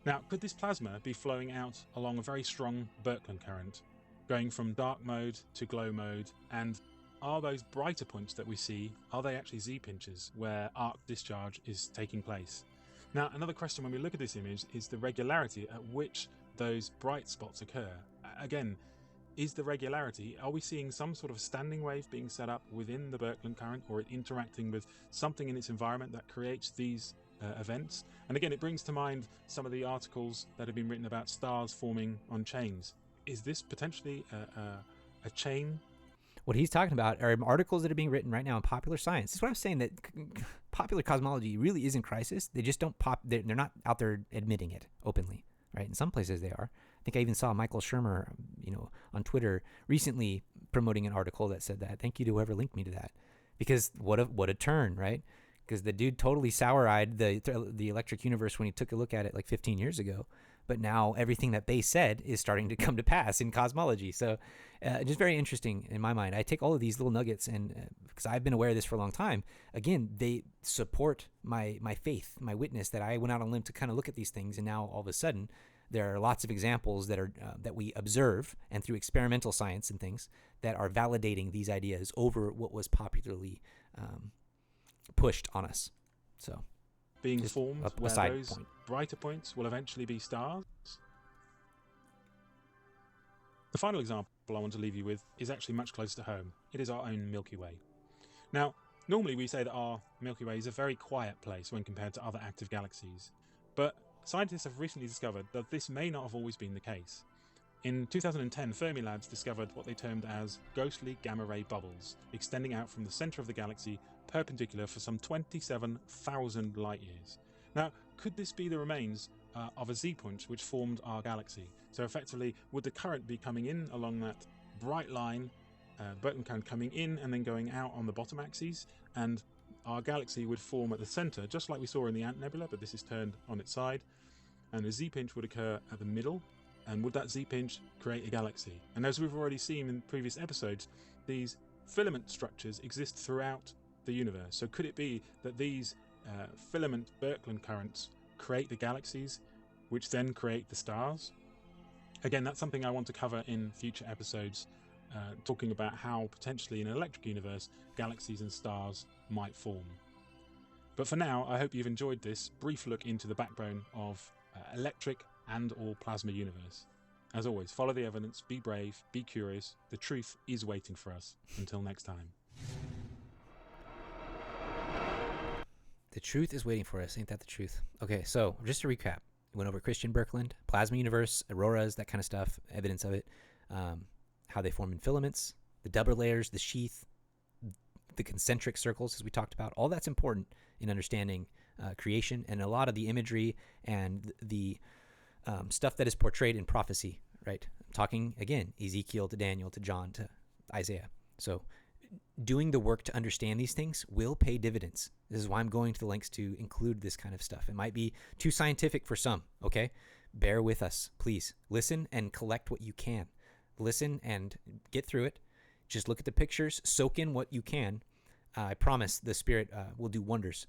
[SPEAKER 2] Now, could this plasma be flowing out along a very strong Birkeland current, going from dark mode to glow mode, and are those brighter points that we see, are they actually Z-pinches where arc discharge is taking place? Now, another question when we look at this image is the regularity at which those bright spots occur. Again, is the regularity, are we seeing some sort of standing wave being set up within the Birkeland current, or it interacting with something in its environment that creates these events? And again, it brings to mind some of the articles that have been written about stars forming on chains. Is this potentially a chain?
[SPEAKER 1] What he's talking about are articles that are being written right now in popular science. This is what I'm saying, that popular cosmology really is in crisis. They just don't pop. They're not out there admitting it openly, right? In some places they are. I think I even saw Michael Shermer, on Twitter recently promoting an article that said that. Thank you to whoever linked me to that, because what a turn, right? Because the dude totally sour-eyed the electric universe when he took a look at it like 15 years ago. But now everything that they said is starting to come to pass in cosmology. So just very interesting in my mind. I take all of these little nuggets, and because I've been aware of this for a long time, again, they support my faith, my witness that I went out on a limb to kind of look at these things. And now all of a sudden, there are lots of examples that are that we observe, and through experimental science and things, that are validating these ideas over what was popularly pushed on us. So
[SPEAKER 2] Being
[SPEAKER 1] just
[SPEAKER 2] formed
[SPEAKER 1] a
[SPEAKER 2] where
[SPEAKER 1] side
[SPEAKER 2] those
[SPEAKER 1] point.
[SPEAKER 2] brighter points will eventually be stars? The final example I want to leave you with is actually much closer to home. It is our own Milky Way. Now, normally we say that our Milky Way is a very quiet place when compared to other active galaxies, but scientists have recently discovered that this may not have always been the case. In 2010, Fermilabs discovered what they termed as ghostly gamma-ray bubbles, extending out from the centre of the galaxy perpendicular for some 27,000 light-years. Now, could this be the remains of a Z-punch which formed our galaxy? So effectively, would the current be coming in along that bright line, Birkeland coming in and then going out on the bottom axes, and our galaxy would form at the center, just like we saw in the Ant Nebula, but this is turned on its side, and a Z-pinch would occur at the middle, and would that Z-pinch create a galaxy? And as we've already seen in previous episodes, these filament structures exist throughout the universe. So could it be that these filament Birkeland currents create the galaxies, which then create the stars? Again, that's something I want to cover in future episodes, talking about how potentially in an electric universe, galaxies and stars might form. But for now, I hope you've enjoyed this brief look into the backbone of electric and or plasma universe. As always, follow the evidence, be brave, be curious. The truth is waiting for us. Until next time.
[SPEAKER 1] The truth is waiting for us. Ain't that the truth? Okay, so just to recap, we went over Christian Birkeland, plasma universe, auroras, that kind of stuff, evidence of it, how they form in filaments, the double layers, the sheath, the concentric circles, as we talked about. All that's important in understanding creation, and a lot of the imagery and the stuff that is portrayed in prophecy, right? I'm talking, again, Ezekiel to Daniel to John to Isaiah. So doing the work to understand these things will pay dividends. This is why I'm going to the lengths to include this kind of stuff. It might be too scientific for some, okay? Bear with us, please. Listen and collect what you can. Listen and get through it. Just look at the pictures, soak in what you can. I promise the Spirit will do wonders.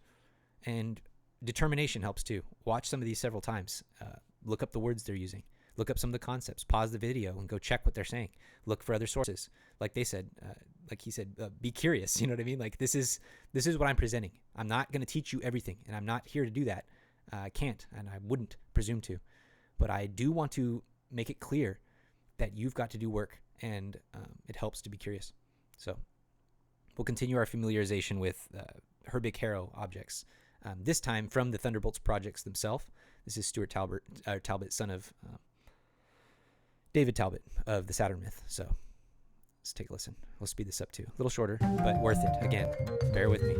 [SPEAKER 1] And determination helps too. Watch some of these several times. Look up the words they're using. Look up some of the concepts. Pause the video and go check what they're saying. Look for other sources. Like they said, like he said, be curious. You know what I mean? Like this is what I'm presenting. I'm not going to teach you everything, and I'm not here to do that. I can't, and I wouldn't presume to. But I do want to make it clear that you've got to do work, and it helps to be curious. So we'll continue our familiarization with Herbig-Haro objects, this time from the Thunderbolts projects themselves. This is Stuart Talbot, son of David Talbot of the Saturn myth. So let's take a listen. We'll speed this up too. A little shorter, but worth it. Again, bear with me.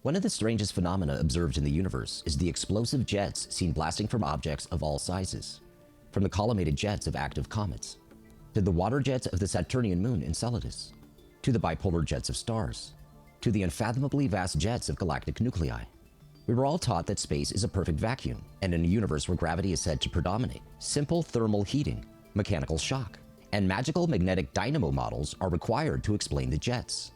[SPEAKER 3] One of the strangest phenomena observed in the universe is the explosive jets seen blasting from objects of all sizes, from the collimated jets of active comets, to the water jets of the Saturnian moon Enceladus, to the bipolar jets of stars, to the unfathomably vast jets of galactic nuclei. We were all taught that space is a perfect vacuum, and in a universe where gravity is said to predominate, simple thermal heating, mechanical shock, and magical magnetic dynamo models are required to explain the jets.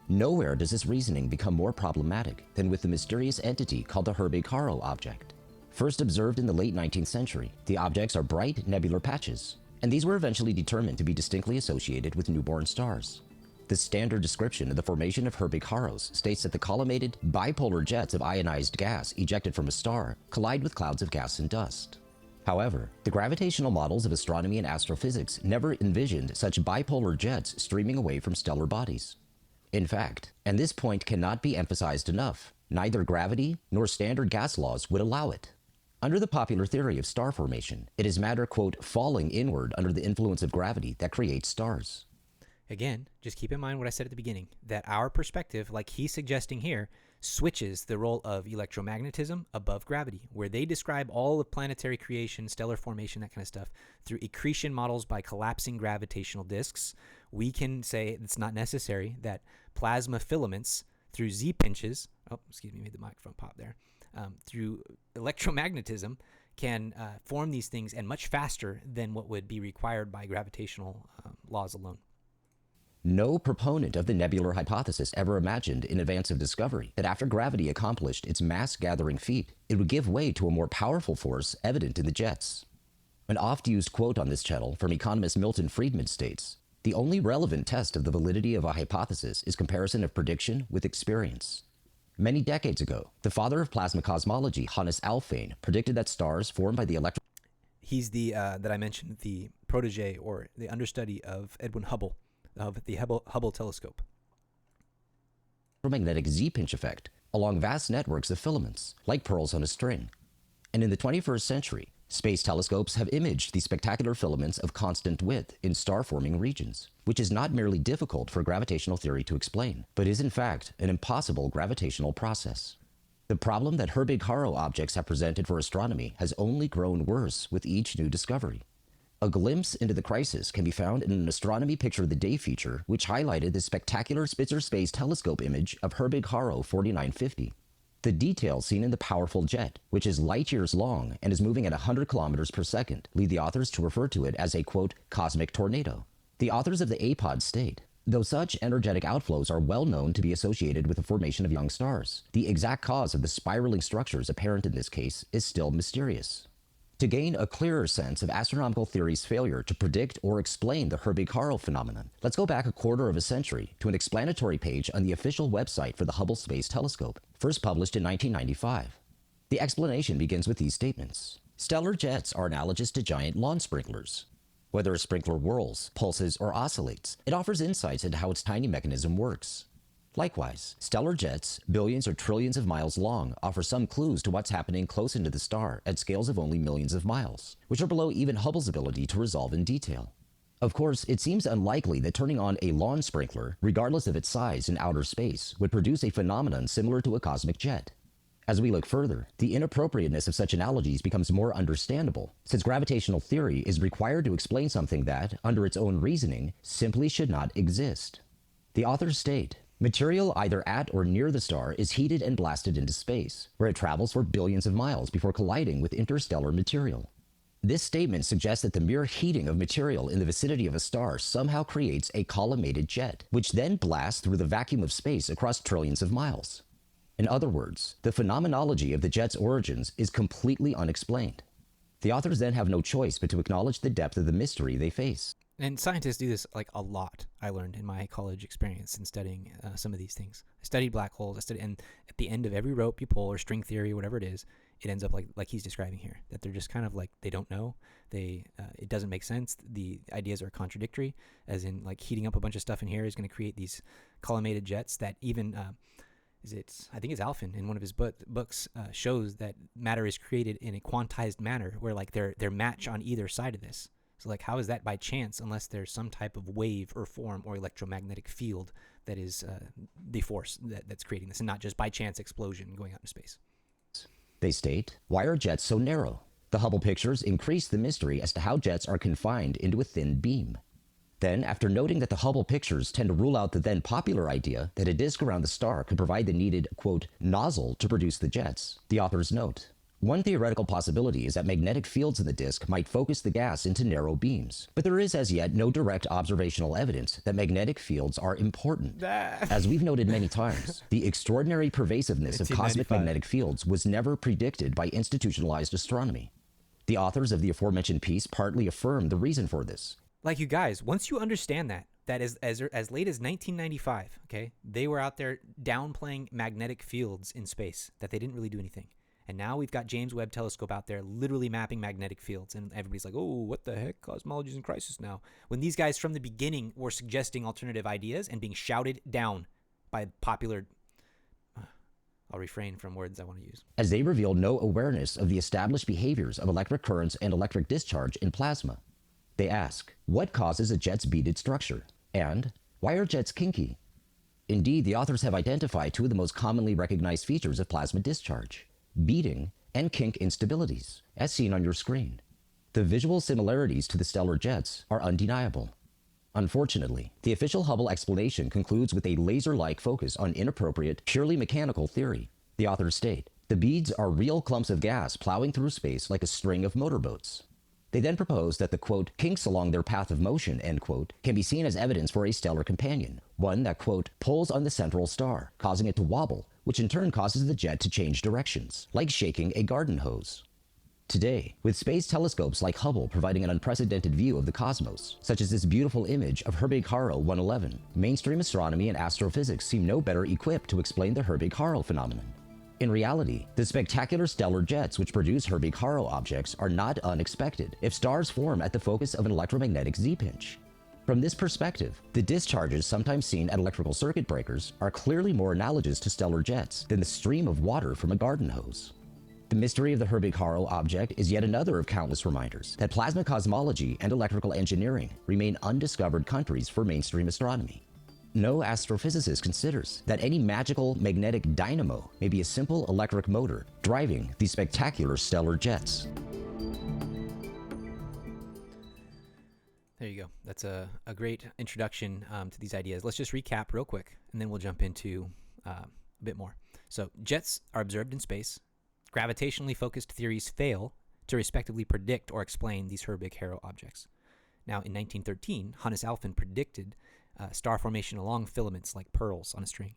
[SPEAKER 3] Nowhere does this reasoning become more problematic than with the mysterious entity called the Herbig-Haro object. First observed in the late 19th century, the objects are bright nebular patches, and these were eventually determined to be distinctly associated with newborn stars. The standard description of the formation of Herbig-Haros states that the collimated bipolar jets of ionized gas ejected from a star collide with clouds of gas and dust. However, the gravitational models of astronomy and astrophysics never envisioned such bipolar jets streaming away from stellar bodies. In fact, and this point cannot be emphasized enough, neither gravity nor standard gas laws would allow it. Under the popular theory of star formation, it is matter, quote, falling inward under the influence of gravity that creates stars.
[SPEAKER 1] Again, just keep in mind what I said at the beginning, that our perspective, like he's suggesting here, switches the role of electromagnetism above gravity, where they describe all of planetary creation, stellar formation, that kind of stuff, through accretion models by collapsing gravitational disks. We can say it's not necessary that plasma filaments through Z-pinches, made the microphone pop there, through electromagnetism can form these things, and much faster than what would be required by gravitational laws alone.
[SPEAKER 3] No proponent of the nebular hypothesis ever imagined in advance of discovery that after gravity accomplished its mass-gathering feat, it would give way to a more powerful force evident in the jets. An oft-used quote on this channel from economist Milton Friedman states, "The only relevant test of the validity of a hypothesis is comparison of prediction with experience." Many decades ago, the father of plasma cosmology, Hannes Alfvén, predicted that stars formed by the
[SPEAKER 1] He's the, that I mentioned, the protege or the understudy of Edwin Hubble, of the Hubble telescope.
[SPEAKER 3] Electromagnetic Z-pinch effect along vast networks of filaments, like pearls on a string. And in the 21st century, space telescopes have imaged these spectacular filaments of constant width in star-forming regions, which is not merely difficult for gravitational theory to explain, but is in fact an impossible gravitational process. The problem that Herbig-Haro objects have presented for astronomy has only grown worse with each new discovery. A glimpse into the crisis can be found in an Astronomy Picture of the Day feature, which highlighted the spectacular Spitzer Space Telescope image of Herbig-Haro 4950. The details seen in the powerful jet, which is light years long and is moving at 100 kilometers per second, lead the authors to refer to it as a, quote, cosmic tornado. The authors of the APOD state, though such energetic outflows are well known to be associated with the formation of young stars, the exact cause of the spiraling structures apparent in this case is still mysterious. To gain a clearer sense of astronomical theory's failure to predict or explain the Herbig-Haro phenomenon, let's go back a quarter of a century to an explanatory page on the official website for the Hubble Space Telescope, first published in 1995. The explanation begins with these statements. Stellar jets are analogous to giant lawn sprinklers. Whether a sprinkler whirls, pulses, or oscillates, it offers insights into how its tiny mechanism works. Likewise, stellar jets, billions or trillions of miles long, offer some clues to what's happening close into the star at scales of only millions of miles, which are below even Hubble's ability to resolve in detail. Of course, it seems unlikely that turning on a lawn sprinkler, regardless of its size in outer space, would produce a phenomenon similar to a cosmic jet. As we look further, the inappropriateness of such analogies becomes more understandable, since gravitational theory is required to explain something that, under its own reasoning, simply should not exist. The authors state, material either at or near the star is heated and blasted into space, where it travels for billions of miles before colliding with interstellar material. This statement suggests that the mere heating of material in the vicinity of a star somehow creates a collimated jet, which then blasts through the vacuum of space across trillions of miles. In other words, the phenomenology of the jet's origins is completely unexplained. The authors then have no choice but to acknowledge the depth of the mystery they face.
[SPEAKER 1] And scientists do this like a lot. I learned in my college experience in studying some of these things. I studied black holes. And at the end of every rope you pull or string theory or whatever it is, it ends up like he's describing here, that they're just kind of like they don't know. It doesn't make sense. The ideas are contradictory, as in like heating up a bunch of stuff in here is going to create these collimated jets that even I think it's Alphen in one of his books shows that matter is created in a quantized manner where like they're match on either side of this. So like how is that by chance unless there's some type of wave or form or electromagnetic field that is the force that's creating this and not just by chance explosion going out into space.
[SPEAKER 3] They state, why are jets so narrow? The Hubble pictures increase the mystery as to how jets are confined into a thin beam. Then, after noting that the Hubble pictures tend to rule out the then popular idea that a disk around the star could provide the needed, quote, nozzle to produce the jets, the authors note, one theoretical possibility is that magnetic fields in the disk might focus the gas into narrow beams, but there is as yet no direct observational evidence that magnetic fields are important. As we've noted many times, the extraordinary pervasiveness of cosmic magnetic fields was never predicted by institutionalized astronomy. The authors of the aforementioned piece partly affirm the reason for this.
[SPEAKER 1] Like you guys, once you understand that is as late as 1995, okay, they were out there downplaying magnetic fields in space, that they didn't really do anything. And now we've got James Webb Telescope out there literally mapping magnetic fields. And everybody's like, oh, what the heck? Cosmology's in crisis now. When these guys from the beginning were suggesting alternative ideas and being shouted down by popular... I'll refrain from words I want to use.
[SPEAKER 3] As they reveal no awareness of the established behaviors of electric currents and electric discharge in plasma. They ask, what causes a jet's beaded structure? And why are jets kinky? Indeed, the authors have identified two of the most commonly recognized features of plasma discharge: beading and kink instabilities, as seen on your screen. The visual similarities to the stellar jets are undeniable. Unfortunately, the official Hubble explanation concludes with a laser-like focus on inappropriate, purely mechanical theory. The authors state, the beads are real clumps of gas plowing through space like a string of motorboats. They then propose that the, quote, kinks along their path of motion, end quote, can be seen as evidence for a stellar companion, one that, quote, pulls on the central star, causing it to wobble, which in turn causes the jet to change directions, like shaking a garden hose. Today, with space telescopes like Hubble providing an unprecedented view of the cosmos, such as this beautiful image of Herbig-Haro 111, mainstream astronomy and astrophysics seem no better equipped to explain the Herbig-Haro phenomenon. In reality, the spectacular stellar jets which produce Herbig-Haro objects are not unexpected if stars form at the focus of an electromagnetic Z-pinch. From this perspective, the discharges sometimes seen at electrical circuit breakers are clearly more analogous to stellar jets than the stream of water from a garden hose. The mystery of the Herbig-Haro object is yet another of countless reminders that plasma cosmology and electrical engineering remain undiscovered countries for mainstream astronomy. No astrophysicist considers that any magical magnetic dynamo may be a simple electric motor driving these spectacular stellar jets.
[SPEAKER 1] There you go. That's a great introduction to these ideas. Let's just recap real quick, and then we'll jump into a bit more. So jets are observed in space. Gravitationally focused theories fail to respectively predict or explain these Herbig-Haro objects. Now, in 1913, Hannes Alfvén predicted star formation along filaments like pearls on a string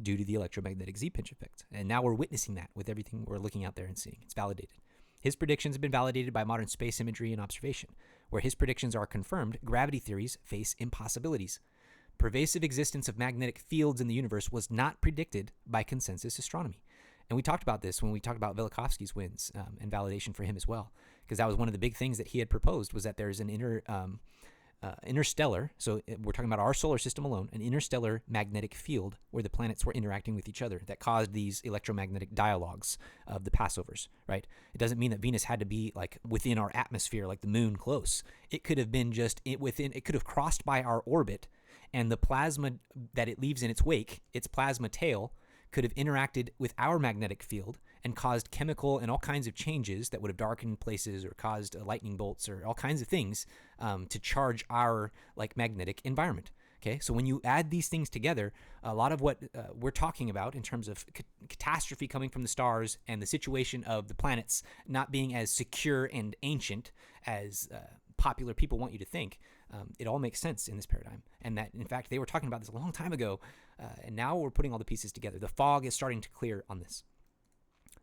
[SPEAKER 1] due to the electromagnetic Z-pinch effect. And now we're witnessing that with everything we're looking out there and seeing. It's validated. His predictions have been validated by modern space imagery and observation. Where his predictions are confirmed, gravity theories face impossibilities. Pervasive existence of magnetic fields in the universe was not predicted by consensus astronomy. And we talked about this when we talked about Velikovsky's wins and validation for him as well, because that was one of the big things that he had proposed, was that there's an interstellar, so we're talking about our solar system alone, an interstellar magnetic field where the planets were interacting with each other that caused these electromagnetic dialogues of the Passovers, right? It doesn't mean that Venus had to be like within our atmosphere, like the moon close. It could have been just it could have crossed by our orbit, and the plasma that it leaves in its wake, its plasma tail, could have interacted with our magnetic field and caused chemical and all kinds of changes that would have darkened places or caused lightning bolts or all kinds of things to charge our like magnetic environment. Okay, so when you add these things together, a lot of what we're talking about in terms of catastrophe coming from the stars and the situation of the planets not being as secure and ancient as popular people want you to think, it all makes sense in this paradigm. And that, in fact, they were talking about this a long time ago, and now we're putting all the pieces together. The fog is starting to clear on this.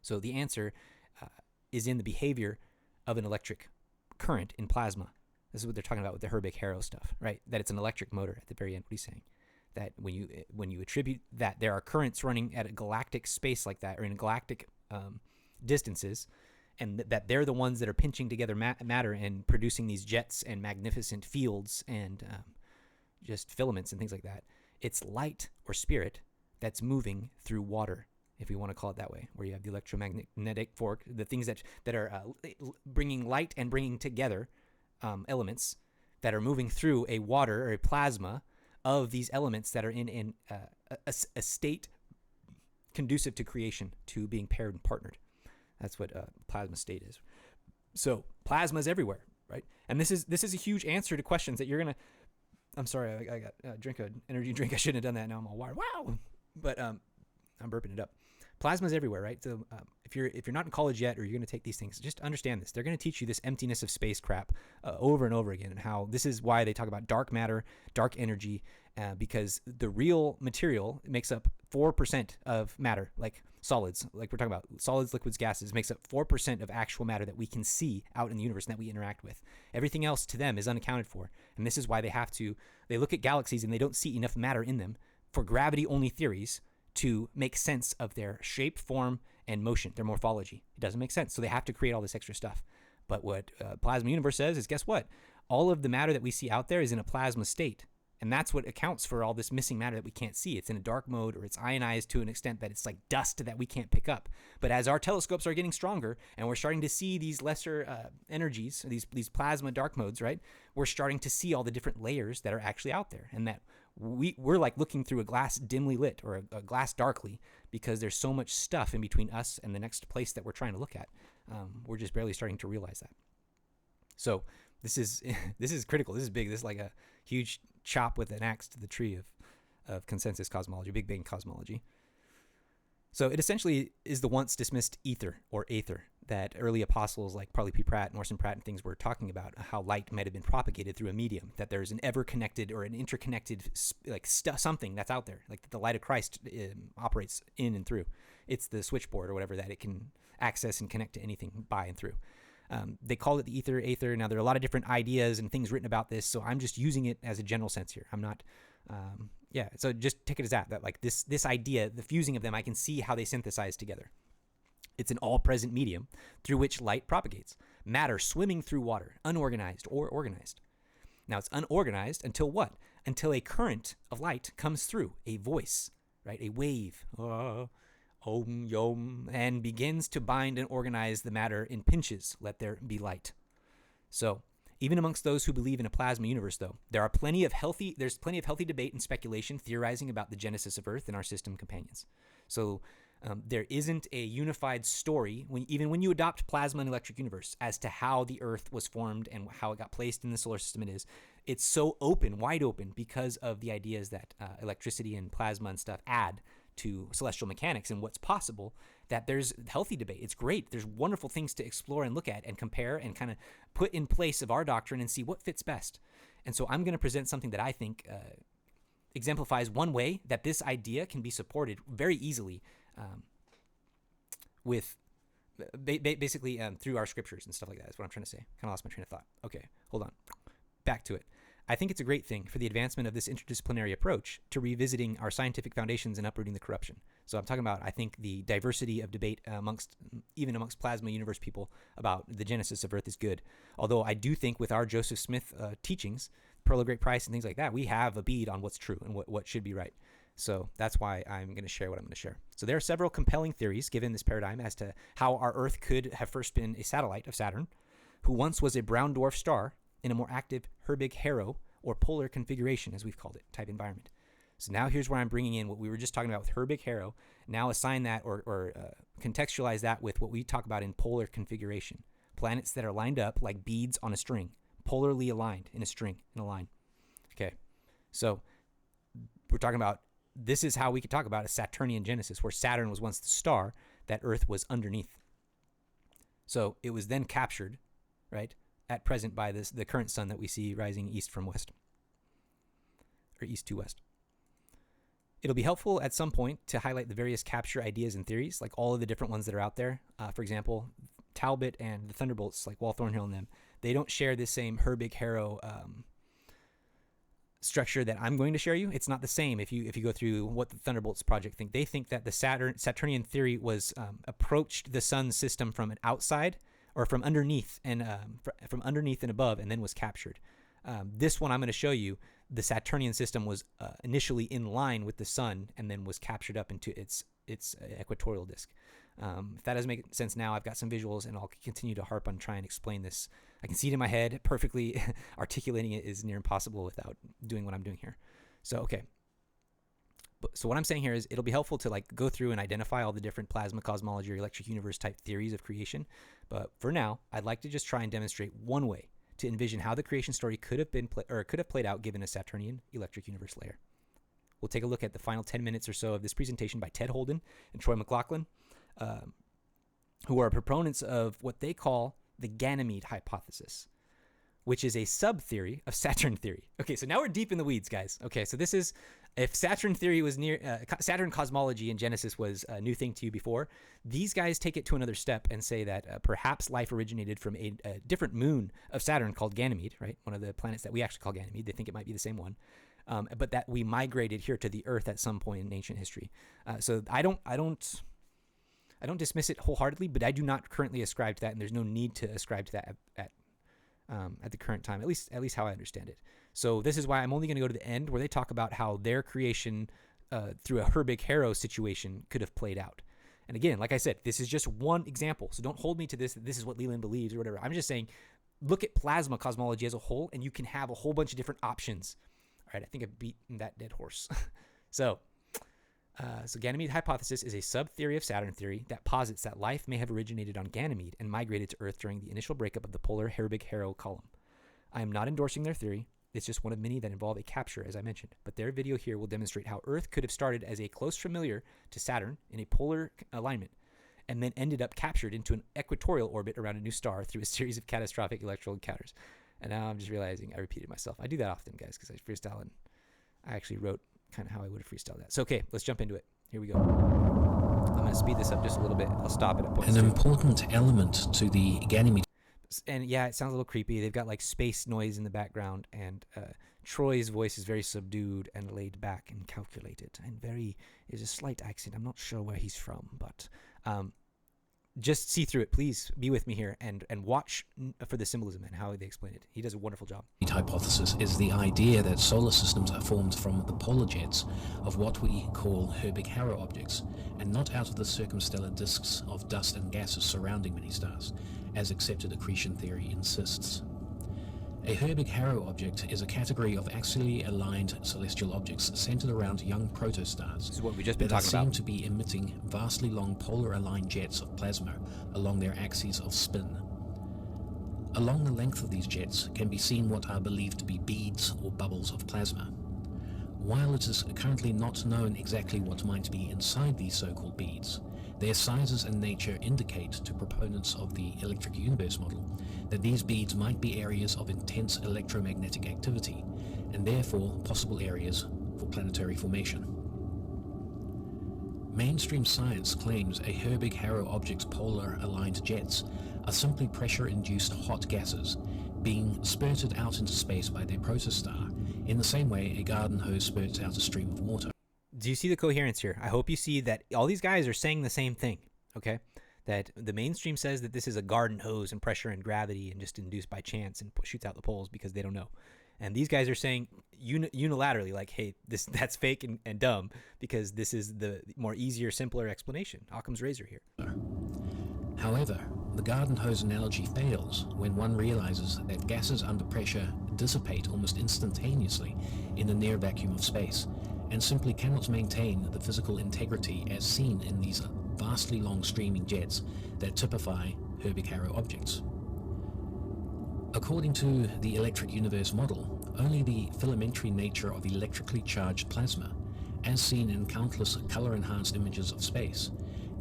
[SPEAKER 1] So the answer is in the behavior of an electric current in plasma. This is what they're talking about with the Herbig-Haro stuff, right? That it's an electric motor at the very end. What he's saying, that when you attribute that there are currents running at a galactic space like that, or in galactic distances, and that they're the ones that are pinching together matter and producing these jets and magnificent fields and just filaments and things like that. It's light or spirit that's moving through water, if we want to call it that way, where you have the electromagnetic fork, the things that are bringing light and bringing together elements that are moving through a water or a plasma of these elements that are in a state conducive to creation, to being paired and partnered. That's what plasma state is. So plasma is everywhere, right? And this is a huge answer to questions that you're gonna. I'm sorry, I got drink an energy drink. I shouldn't have done that. Now I'm all wired. Wow, but I'm burping it up. Plasma is everywhere, right? So if you're not in college yet, or you're going to take these things, just understand this. They're going to teach you this emptiness of space crap over and over again, and how this is why they talk about dark matter, dark energy, because the real material makes up 4% of matter, like solids, like we're talking about solids, liquids, gases, makes up 4% of actual matter that we can see out in the universe and that we interact with. Everything else to them is unaccounted for, and this is why they look at galaxies and they don't see enough matter in them for gravity-only theories to make sense of their shape, form, and motion, their morphology. It doesn't make sense, so they have to create all this extra stuff. But what Plasma Universe says is, guess what? All of the matter that we see out there is in a plasma state, and that's what accounts for all this missing matter that we can't see. It's in a dark mode, or it's ionized to an extent that it's like dust that we can't pick up. But as our telescopes are getting stronger, and we're starting to see these lesser energies, these plasma dark modes, right? We're starting to see all the different layers that are actually out there, and that we're like looking through a glass dimly lit, or a glass darkly, because there's so much stuff in between us and the next place that we're trying to look at. We're just barely starting to realize that. So this is critical. This is big. This is like a huge chop with an axe to the tree of consensus cosmology, Big Bang cosmology. So it essentially is the once dismissed ether or aether that early apostles like Parley P. Pratt, Orson Pratt, and things were talking about, how light might have been propagated through a medium, that there's an ever-connected or an interconnected something that's out there, like the light of Christ operates in and through. It's the switchboard or whatever that it can access and connect to anything by and through. They call it the ether, aether. Now, there are a lot of different ideas and things written about this, so I'm just using it as a general sense here. I'm not... so just take it as that like this idea, the fusing of them, I can see how they synthesize together. It's an all-present medium through which light propagates. Matter swimming through water, unorganized or organized. Now, it's unorganized until what? Until a current of light comes through, a voice, right? A wave, om, yom, and begins to bind and organize the matter in pinches. Let there be light. So Even amongst those who believe in a plasma universe, though, there's plenty of healthy debate and speculation theorizing about the genesis of Earth and our system companions. So there isn't a unified story, even when you adopt plasma and electric universe, as to how the Earth was formed and how it got placed in the solar system. It's so open, wide open, because of the ideas that electricity and plasma and stuff add to celestial mechanics and what's possible, that there's healthy debate. It's great. There's wonderful things to explore and look at and compare and kind of put in place of our doctrine and see what fits best. And so I'm going to present something that I think exemplifies one way that this idea can be supported very easily with basically through our scriptures and stuff like that. That's what I'm trying to say. Kind of lost my train of thought. Okay, hold on. Back to it. I think it's a great thing for the advancement of this interdisciplinary approach to revisiting our scientific foundations and uprooting the corruption. So I'm talking about, I think, the diversity of debate amongst plasma universe people about the genesis of Earth is good. Although I do think with our Joseph Smith teachings, Pearl of Great Price and things like that, we have a bead on what's true and what should be right. So that's why I'm going to share what I'm going to share. So there are several compelling theories given this paradigm as to how our Earth could have first been a satellite of Saturn, who once was a brown dwarf star in a more active Herbig-Haro, or polar configuration, as we've called it, type environment. So now here's where I'm bringing in what we were just talking about with Herbig-Haro. Now assign that or contextualize that with what we talk about in polar configuration. Planets that are lined up like beads on a string, polarly aligned in a string, in a line. Okay, so we're talking about, this is how we could talk about a Saturnian genesis, where Saturn was once the star that Earth was underneath. So it was then captured, right, at present by the current sun that we see rising east from west, or east to west. It'll be helpful at some point to highlight the various capture ideas and theories, like all of the different ones that are out there. For example, Talbot and the Thunderbolts, like Wal Thornhill and them, they don't share the same Herbig-Haro structure that I'm going to share you. It's not the same if you go through what the Thunderbolts project think. They think that the Saturnian theory was approached the sun's system from an outside, or from underneath and above, and then was captured. This one I'm going to show you, the Saturnian system was initially in line with the sun and then was captured up into its equatorial disk. If that doesn't make sense now, I've got some visuals and I'll continue to harp on trying to explain this. I can see it in my head. Perfectly articulating it is near impossible without doing what I'm doing here. So, okay. So what I'm saying here is it'll be helpful to go through and identify all the different plasma cosmology or electric universe type theories of creation. But for now, I'd like to just try and demonstrate one way to envision how the creation story could have played out given a Saturnian electric universe layer. We'll take a look at the final 10 minutes or so of this presentation by Ted Holden and Troy McLaughlin, who are proponents of what they call the Ganymede hypothesis, which is a sub-theory of Saturn theory. Okay, so now we're deep in the weeds, guys. Okay, so this is, if Saturn theory was Saturn cosmology and Genesis was a new thing to you before, these guys take it to another step and say that perhaps life originated from a different moon of Saturn called Ganymede, right? One of the planets that we actually call Ganymede. They think it might be the same one, but that we migrated here to the Earth at some point in ancient history. So I don't dismiss it wholeheartedly, but I do not currently ascribe to that, and there's no need to ascribe to that at the current time, at least how I understand it. So this is why I'm only going to go to the end where they talk about how their creation through a Herbig-Haro situation could have played out. And again, like I said, this is just one example. So don't hold me to this is what Leland believes or whatever. I'm just saying, look at plasma cosmology as a whole, and you can have a whole bunch of different options. All right, I think I've beaten that dead horse. So Ganymede hypothesis is a sub-theory of Saturn theory that posits that life may have originated on Ganymede and migrated to Earth during the initial breakup of the polar Herbig-Haro column. I am not endorsing their theory. It's just one of many that involve a capture, as I mentioned. But their video here will demonstrate how Earth could have started as a close familiar to Saturn in a polar alignment, and then ended up captured into an equatorial orbit around a new star through a series of catastrophic electrical encounters. And now I'm just realizing I repeated myself. I do that often, guys, because I freestyle, and I actually wrote kind of how I would have freestyled that. So, okay, let's jump into it. Here we go. I'm going to speed this up just a little bit. I'll stop it at points.
[SPEAKER 4] An important element to the Ganymede.
[SPEAKER 1] And yeah, it sounds a little creepy. They've got space noise in the background, and Troy's voice is very subdued and laid back and calculated, and is a slight accent. I'm not sure where he's from, but just see through it. Please be with me here and watch for the symbolism and how they explain it. He does a wonderful job.
[SPEAKER 4] The hypothesis is the idea that solar systems are formed from the polar jets of what we call Herbig-Haro objects, and not out of the circumstellar disks of dust and gases surrounding many stars, as accepted accretion theory insists. A Herbig-Haro object is a category of axially aligned celestial objects centered around young protostars.
[SPEAKER 1] This is what we've just been
[SPEAKER 4] that
[SPEAKER 1] talking
[SPEAKER 4] seem
[SPEAKER 1] about.
[SPEAKER 4] to be emitting vastly long polar-aligned jets of plasma along their axes of spin. Along the length of these jets can be seen what are believed to be beads or bubbles of plasma. While it is currently not known exactly what might be inside these so-called beads, their sizes and nature indicate to proponents of the electric universe model that these beads might be areas of intense electromagnetic activity, and therefore possible areas for planetary formation. Mainstream science claims a Herbig-Haro object's polar-aligned jets are simply pressure-induced hot gases being spurted out into space by their protostar, in the same way a garden hose spurts out a stream of water.
[SPEAKER 1] Do you see the coherence here? I hope you see that all these guys are saying the same thing, okay? That the mainstream says that this is a garden hose and pressure and gravity and just induced by chance and shoots out the poles because they don't know. And these guys are saying unilaterally, like, hey, that's fake and dumb because this is the more easier, simpler explanation. Occam's razor here.
[SPEAKER 4] However, the garden hose analogy fails when one realizes that gases under pressure dissipate almost instantaneously in the near vacuum of space and simply cannot maintain the physical integrity as seen in these vastly long streaming jets that typify Herbig-Haro objects. According to the electric universe model, only the filamentary nature of electrically charged plasma, as seen in countless color-enhanced images of space,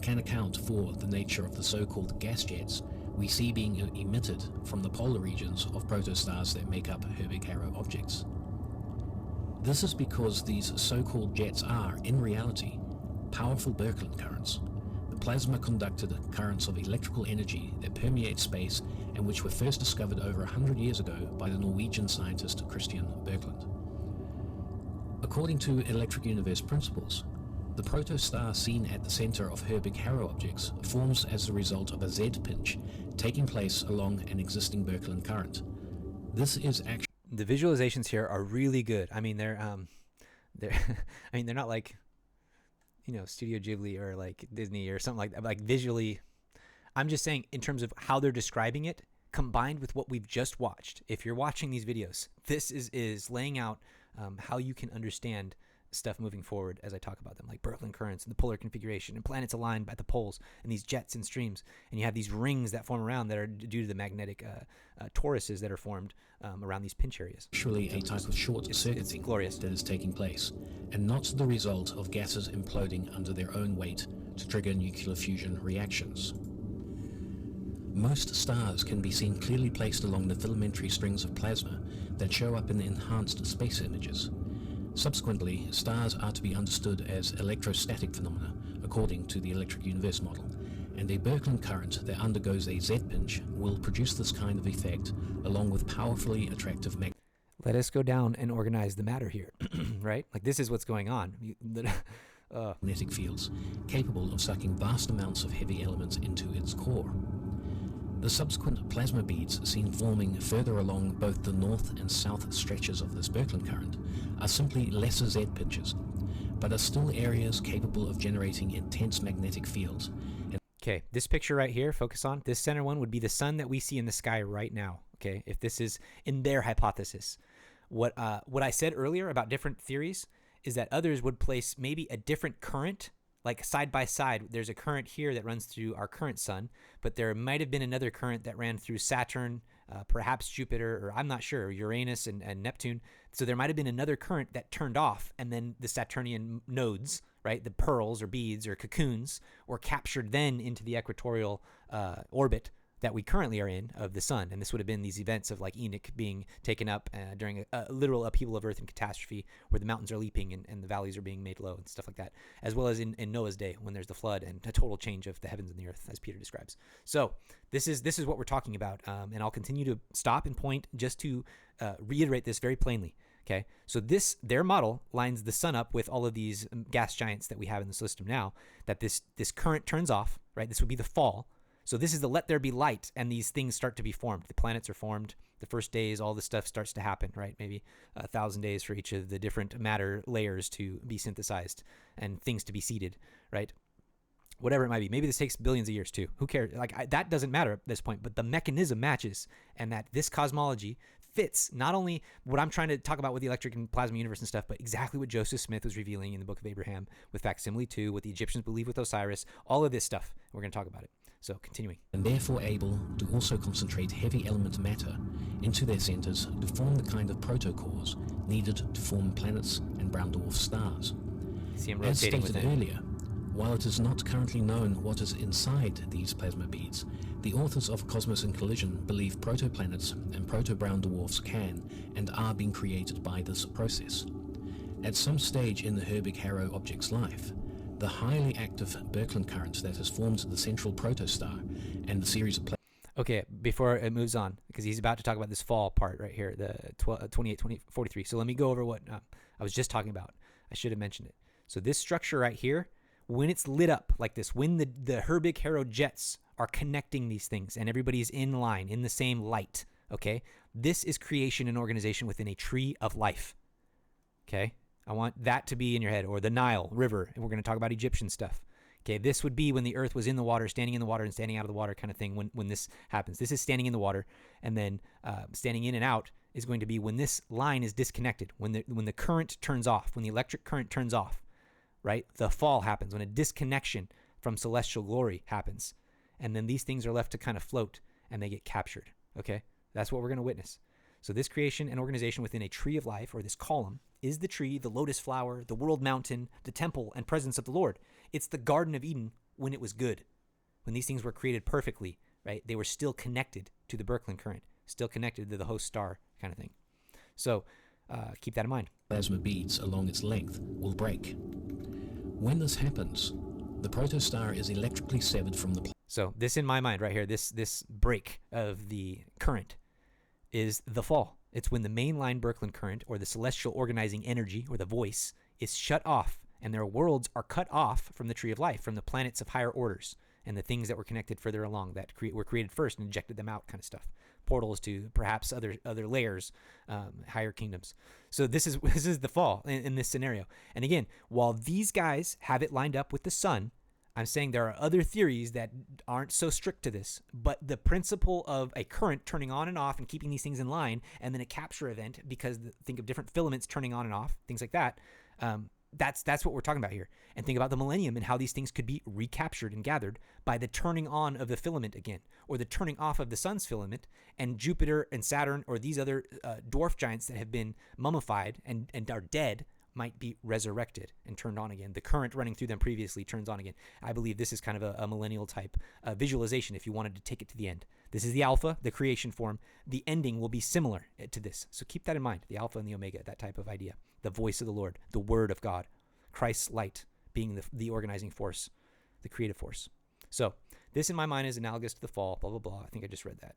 [SPEAKER 4] can account for the nature of the so-called gas jets we see being emitted from the polar regions of protostars that make up Herbig-Haro objects. This is because these so-called jets are, in reality, powerful Birkeland currents, the plasma-conducted currents of electrical energy that permeate space and which were first discovered over 100 years ago by the Norwegian scientist Christian Birkeland. According to electric universe principles, the protostar seen at the center of Herbig-Haro objects forms as a result of a Z-pinch taking place along an existing Birkeland current. This is actually...
[SPEAKER 1] The visualizations here are really good. I mean, they're they're not like, Studio Ghibli or like Disney or something like that. Like visually, I'm just saying in terms of how they're describing it, combined with what we've just watched. If you're watching these videos, this is laying out how you can understand stuff moving forward as I talk about them, like Birkeland currents and the polar configuration and planets aligned by the poles and these jets and streams. And you have these rings that form around that are due to the magnetic toruses that are formed around these pinch areas.
[SPEAKER 4] Actually a type of short-circuiting
[SPEAKER 1] glorious
[SPEAKER 4] that is taking place, and not the result of gases imploding under their own weight to trigger nuclear fusion reactions. Most stars can be seen clearly placed along the filamentary strings of plasma that show up in the enhanced space images. Subsequently, stars are to be understood as electrostatic phenomena, according to the electric universe model, and a Birkeland current that undergoes a Z-pinch will produce this kind of effect, along with powerfully attractive
[SPEAKER 1] Let us go down and organize the matter here, right? Like this is what's going on.
[SPEAKER 4] magnetic fields, capable of sucking vast amounts of heavy elements into its core. The subsequent plasma beads seen forming further along both the north and south stretches of this Birkeland current are simply lesser Z-pinches, but are still areas capable of generating intense magnetic fields.
[SPEAKER 1] Okay, this picture right here, focus on, this center one would be the sun that we see in the sky right now, okay, if this is in their hypothesis. What I said earlier about different theories is that others would place maybe a different current, like side by side. There's a current here that runs through our current sun, but there might have been another current that ran through Saturn, perhaps Jupiter, or I'm not sure, Uranus and Neptune. So there might have been another current that turned off, and then the Saturnian nodes, right, the pearls or beads or cocoons, were captured then into the equatorial orbit that we currently are in of the sun. And this would have been these events of like Enoch being taken up during a literal upheaval of Earth and catastrophe, where the mountains are leaping and the valleys are being made low and stuff like that, as well as in Noah's day when there's the flood and a total change of the heavens and the earth, as Peter describes. So this is what we're talking about, and I'll continue to stop and point just to reiterate this very plainly. Okay, so their model lines the sun up with all of these gas giants that we have in the system now, that this current turns off, right? This would be the fall. So this is the let there be light, and these things start to be formed. The planets are formed. The first days, all this stuff starts to happen, right? Maybe 1,000 days for each of the different matter layers to be synthesized and things to be seeded, right? Whatever it might be. Maybe this takes billions of years too. Who cares? That doesn't matter at this point, but the mechanism matches, and that this cosmology fits not only what I'm trying to talk about with the electric and plasma universe and stuff, but exactly what Joseph Smith was revealing in the Book of Abraham with Facsimile 2, what the Egyptians believe with Osiris, all of this stuff. We're going to talk about it. So continuing.
[SPEAKER 4] And therefore able to also concentrate heavy element matter into their centers to form the kind of protocores needed to form planets and brown dwarf stars.
[SPEAKER 1] See him
[SPEAKER 4] As
[SPEAKER 1] rotating
[SPEAKER 4] stated
[SPEAKER 1] within.
[SPEAKER 4] earlier, while it is not currently known what is inside these plasma beads, the authors of Cosmos in Collision believe protoplanets and proto-brown dwarfs can and are being created by this process. At some stage in the Herbig-Haro object's life, the highly active Birkeland current that has formed the central protostar and the series of
[SPEAKER 1] Okay, before it moves on, because he's about to talk about this fall part right here, the 2843. So let me go over what I was just talking about. I should have mentioned it. So this structure right here, when it's lit up like this, when the Herbig-Haro jets are connecting these things and everybody's in line, in the same light, okay? This is creation and organization within a tree of life, okay? I want that to be in your head, or the Nile River, and we're going to talk about Egyptian stuff. Okay, this would be when the earth was in the water, standing in the water and standing out of the water kind of thing when this happens. This is standing in the water, and then standing in and out is going to be when this line is disconnected, when the current turns off, when the electric current turns off, right? The fall happens, when a disconnection from celestial glory happens. And then these things are left to kind of float, and they get captured, okay? That's what we're going to witness. So this creation and organization within a tree of life, or this column, is the tree, the lotus flower, the world mountain, the temple, and presence of the Lord. It's the Garden of Eden when it was good, when these things were created perfectly, right? They were still connected to the Birkeland current, still connected to the host star kind of thing. So keep that in mind.
[SPEAKER 4] plasma beads along its length will break. When this happens, the protostar is electrically severed from the
[SPEAKER 1] So this in my mind right here, this break of the current is the fall. It's when the mainline Birkeland current, or the celestial organizing energy, or the voice, is shut off, and their worlds are cut off from the tree of life, from the planets of higher orders, and the things that were connected further along that were created first and injected them out, kind of stuff. Portals to perhaps other layers, higher kingdoms. So this is the fall in this scenario. And again, while these guys have it lined up with the sun, I'm saying there are other theories that aren't so strict to this, but the principle of a current turning on and off and keeping these things in line, and then a capture event, because think of different filaments turning on and off, things like that. That's what we're talking about here. And think about the millennium and how these things could be recaptured and gathered by the turning on of the filament again, or the turning off of the sun's filament, and Jupiter and Saturn, or these other dwarf giants that have been mummified and are dead, might be resurrected and turned on again. The current running through them previously turns on again. I believe this is kind of a millennial type visualization if you wanted to take it to the end. This is the alpha, the creation form. The ending will be similar to this. So keep that in mind, the alpha and the omega, that type of idea. The voice of the Lord, the word of God, Christ's light being the organizing force, the creative force. So this in my mind is analogous to the fall, blah, blah, blah. I think I just read that.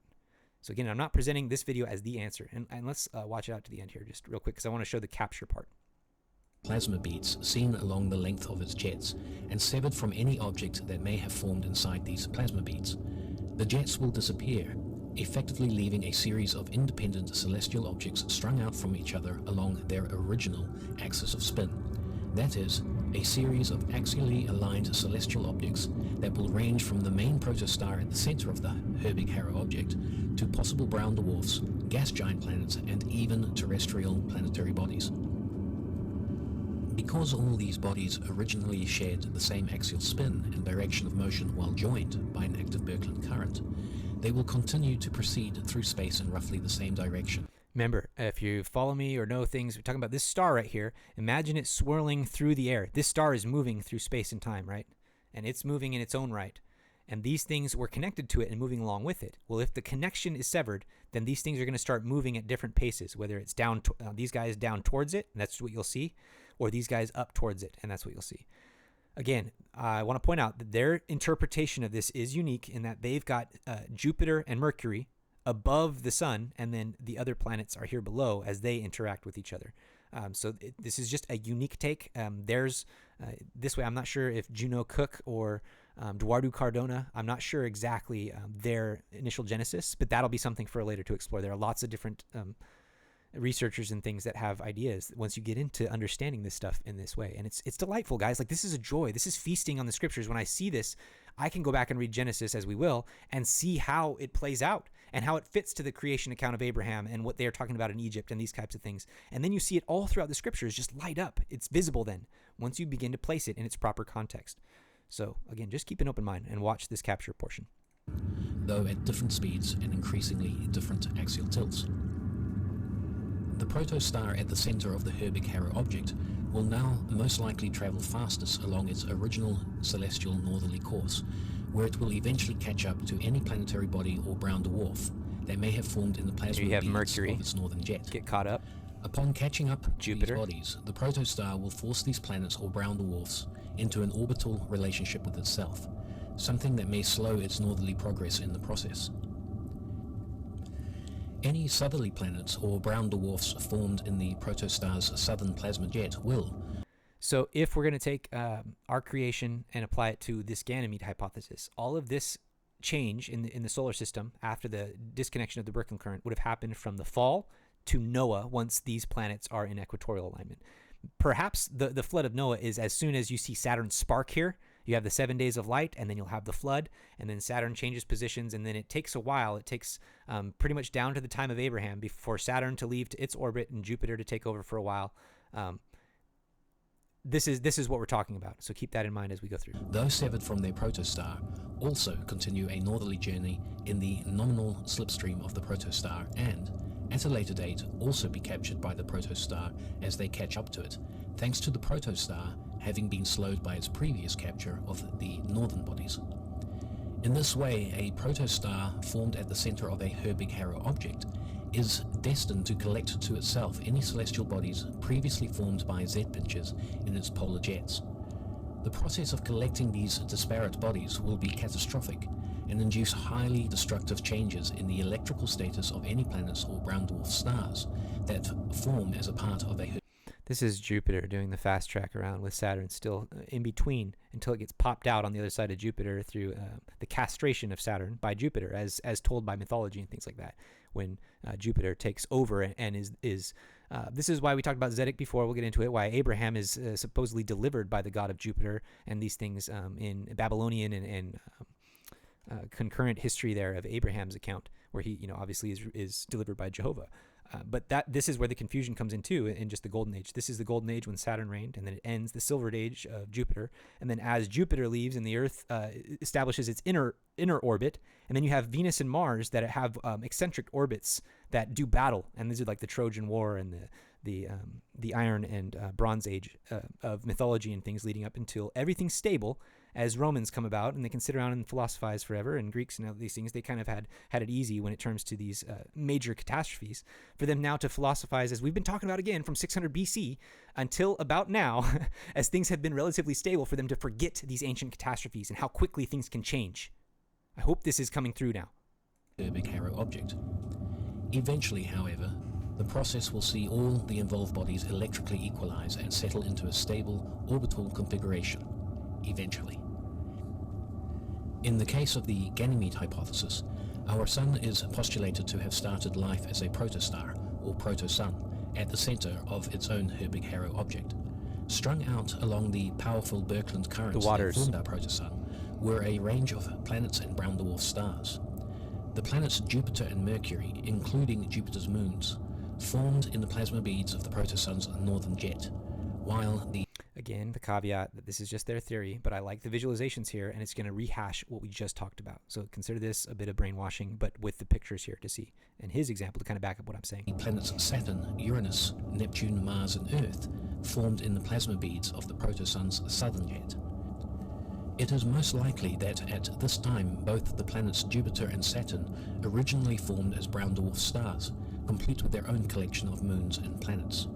[SPEAKER 1] So again, I'm not presenting this video as the answer. And let's watch it out to the end here just real quick, because I want to show the capture part.
[SPEAKER 4] plasma beads seen along the length of its jets and severed from any object that may have formed inside these plasma beads. The jets will disappear, effectively leaving a series of independent celestial objects strung out from each other along their original axis of spin. That is, a series of axially aligned celestial objects that will range from the main protostar at the center of the Herbig-Haro object to possible brown dwarfs, gas giant planets, and even terrestrial planetary bodies. Because all these bodies originally shared the same axial spin and direction of motion while joined by an active Birkeland current, they will continue to proceed through space in roughly the same direction.
[SPEAKER 1] Remember, if you follow me or know things, we're talking about this star right here. Imagine it swirling through the air. This star is moving through space and time, right? And it's moving in its own right. And these things were connected to it and moving along with it. Well, if the connection is severed, then these things are going to start moving at different paces, whether it's down, these guys down towards it, and that's what you'll see, or these guys up towards it, and that's what you'll see. Again, I want to point out that their interpretation of this is unique in that they've got Jupiter and Mercury above the sun, and then the other planets are here below as they interact with each other. So this is just a unique take. There's this way, I'm not sure if Juno Cook or Eduardo Cardona, I'm not sure exactly their initial genesis, but that'll be something for later to explore. There are lots of different researchers and things that have ideas once you get into understanding this stuff in this way. And it's delightful, guys. Like, this is a joy. This is feasting on the scriptures. When I see this, I can go back and read Genesis, as we will, and see how it plays out and how it fits to the creation account of Abraham and what they're talking about in Egypt and these types of things. And then you see it all throughout the scriptures just light up. It's visible then once you begin to place it in its proper context. So again, just keep an open mind and watch this capture portion.
[SPEAKER 4] Though at different speeds and increasingly different axial tilts. The protostar at the center of the Herbig-Haro object will now most likely travel fastest along its original celestial northerly course, where it will eventually catch up to any planetary body or brown dwarf that may have formed in the plasma beads
[SPEAKER 1] Mercury
[SPEAKER 4] of its northern jet.
[SPEAKER 1] Get caught up.
[SPEAKER 4] Upon catching up
[SPEAKER 1] Jupiter.
[SPEAKER 4] to these bodies, the protostar will force these planets or brown dwarfs into an orbital relationship with itself, something that may slow its northerly progress in the process. Any southerly planets or brown dwarfs formed in the protostar's southern plasma jet will.
[SPEAKER 1] So if we're going to take our creation and apply it to this Ganymede hypothesis, all of this change in the solar system after the disconnection of the Birkeland current would have happened from the fall to Noah once these planets are in equatorial alignment. Perhaps the flood of Noah is as soon as you see Saturn spark here. You have the 7 days of light, and then you'll have the flood, and then Saturn changes positions, and then it takes a while. It takes pretty much down to the time of Abraham before Saturn to leave to its orbit and Jupiter to take over for a while. This is what we're talking about, so keep that in mind as we go through.
[SPEAKER 4] Those severed from their protostar also continue a northerly journey in the nominal slipstream of the protostar and, at a later date, also be captured by the protostar as they catch up to it, thanks to the protostar having been slowed by its previous capture of the northern bodies. In this way, a protostar formed at the center of a Herbig-Haro object is destined to collect to itself any celestial bodies previously formed by Z-pinchers in its polar jets. The process of collecting these disparate bodies will be catastrophic and induce highly destructive changes in the electrical status of any planets or brown dwarf stars that form as a part of a.
[SPEAKER 1] This is Jupiter doing the fast track around with Saturn still in between until it gets popped out on the other side of Jupiter through the castration of Saturn by Jupiter, as told by mythology and things like that. When Jupiter takes over and is this is why we talked about Zedek before. We'll get into it. Why Abraham is supposedly delivered by the god of Jupiter, and these things in Babylonian and concurrent history there of Abraham's account, where he obviously is delivered by Jehovah. But this is where the confusion comes in too, in just the golden age. This is the golden age when Saturn reigned, and then it ends the silvered age of Jupiter. And then as Jupiter leaves and the Earth establishes its inner orbit, and then you have Venus and Mars that have eccentric orbits that do battle. And these are like the Trojan War and the Iron and Bronze Age of mythology and things leading up until everything's stable. As Romans come about and they can sit around and philosophize forever, and Greeks and all these things, they kind of had it easy when it comes to these major catastrophes. For them now to philosophize, as we've been talking about again, from 600 BC until about now, as things have been relatively stable, for them to forget these ancient catastrophes and how quickly things can change. I hope this is coming through now.
[SPEAKER 4] Herbig-Haro object. Eventually, however, the process will see all the involved bodies electrically equalize and settle into a stable orbital configuration. Eventually. In the case of the Ganymede hypothesis, our Sun is postulated to have started life as a protostar, or proto-sun, at the center of its own Herbig-Haro object. Strung out along the powerful Birkeland currents that formed our protosun were a range of planets and brown dwarf stars. The planets Jupiter and Mercury, including Jupiter's moons, formed in the plasma beads of the protosun's northern jet, while the
[SPEAKER 1] Again, the caveat that this is just their theory, but I like the visualizations here, and it's going to rehash what we just talked about. So consider this a bit of brainwashing, but with the pictures here to see. And his example to kind of back up what I'm saying.
[SPEAKER 4] The planets Saturn, Uranus, Neptune, Mars, and Earth formed in the plasma beads of the protosun's southern jet. It is most likely that at this time both the planets Jupiter and Saturn originally formed as brown dwarf stars, complete with their own collection of moons and planets.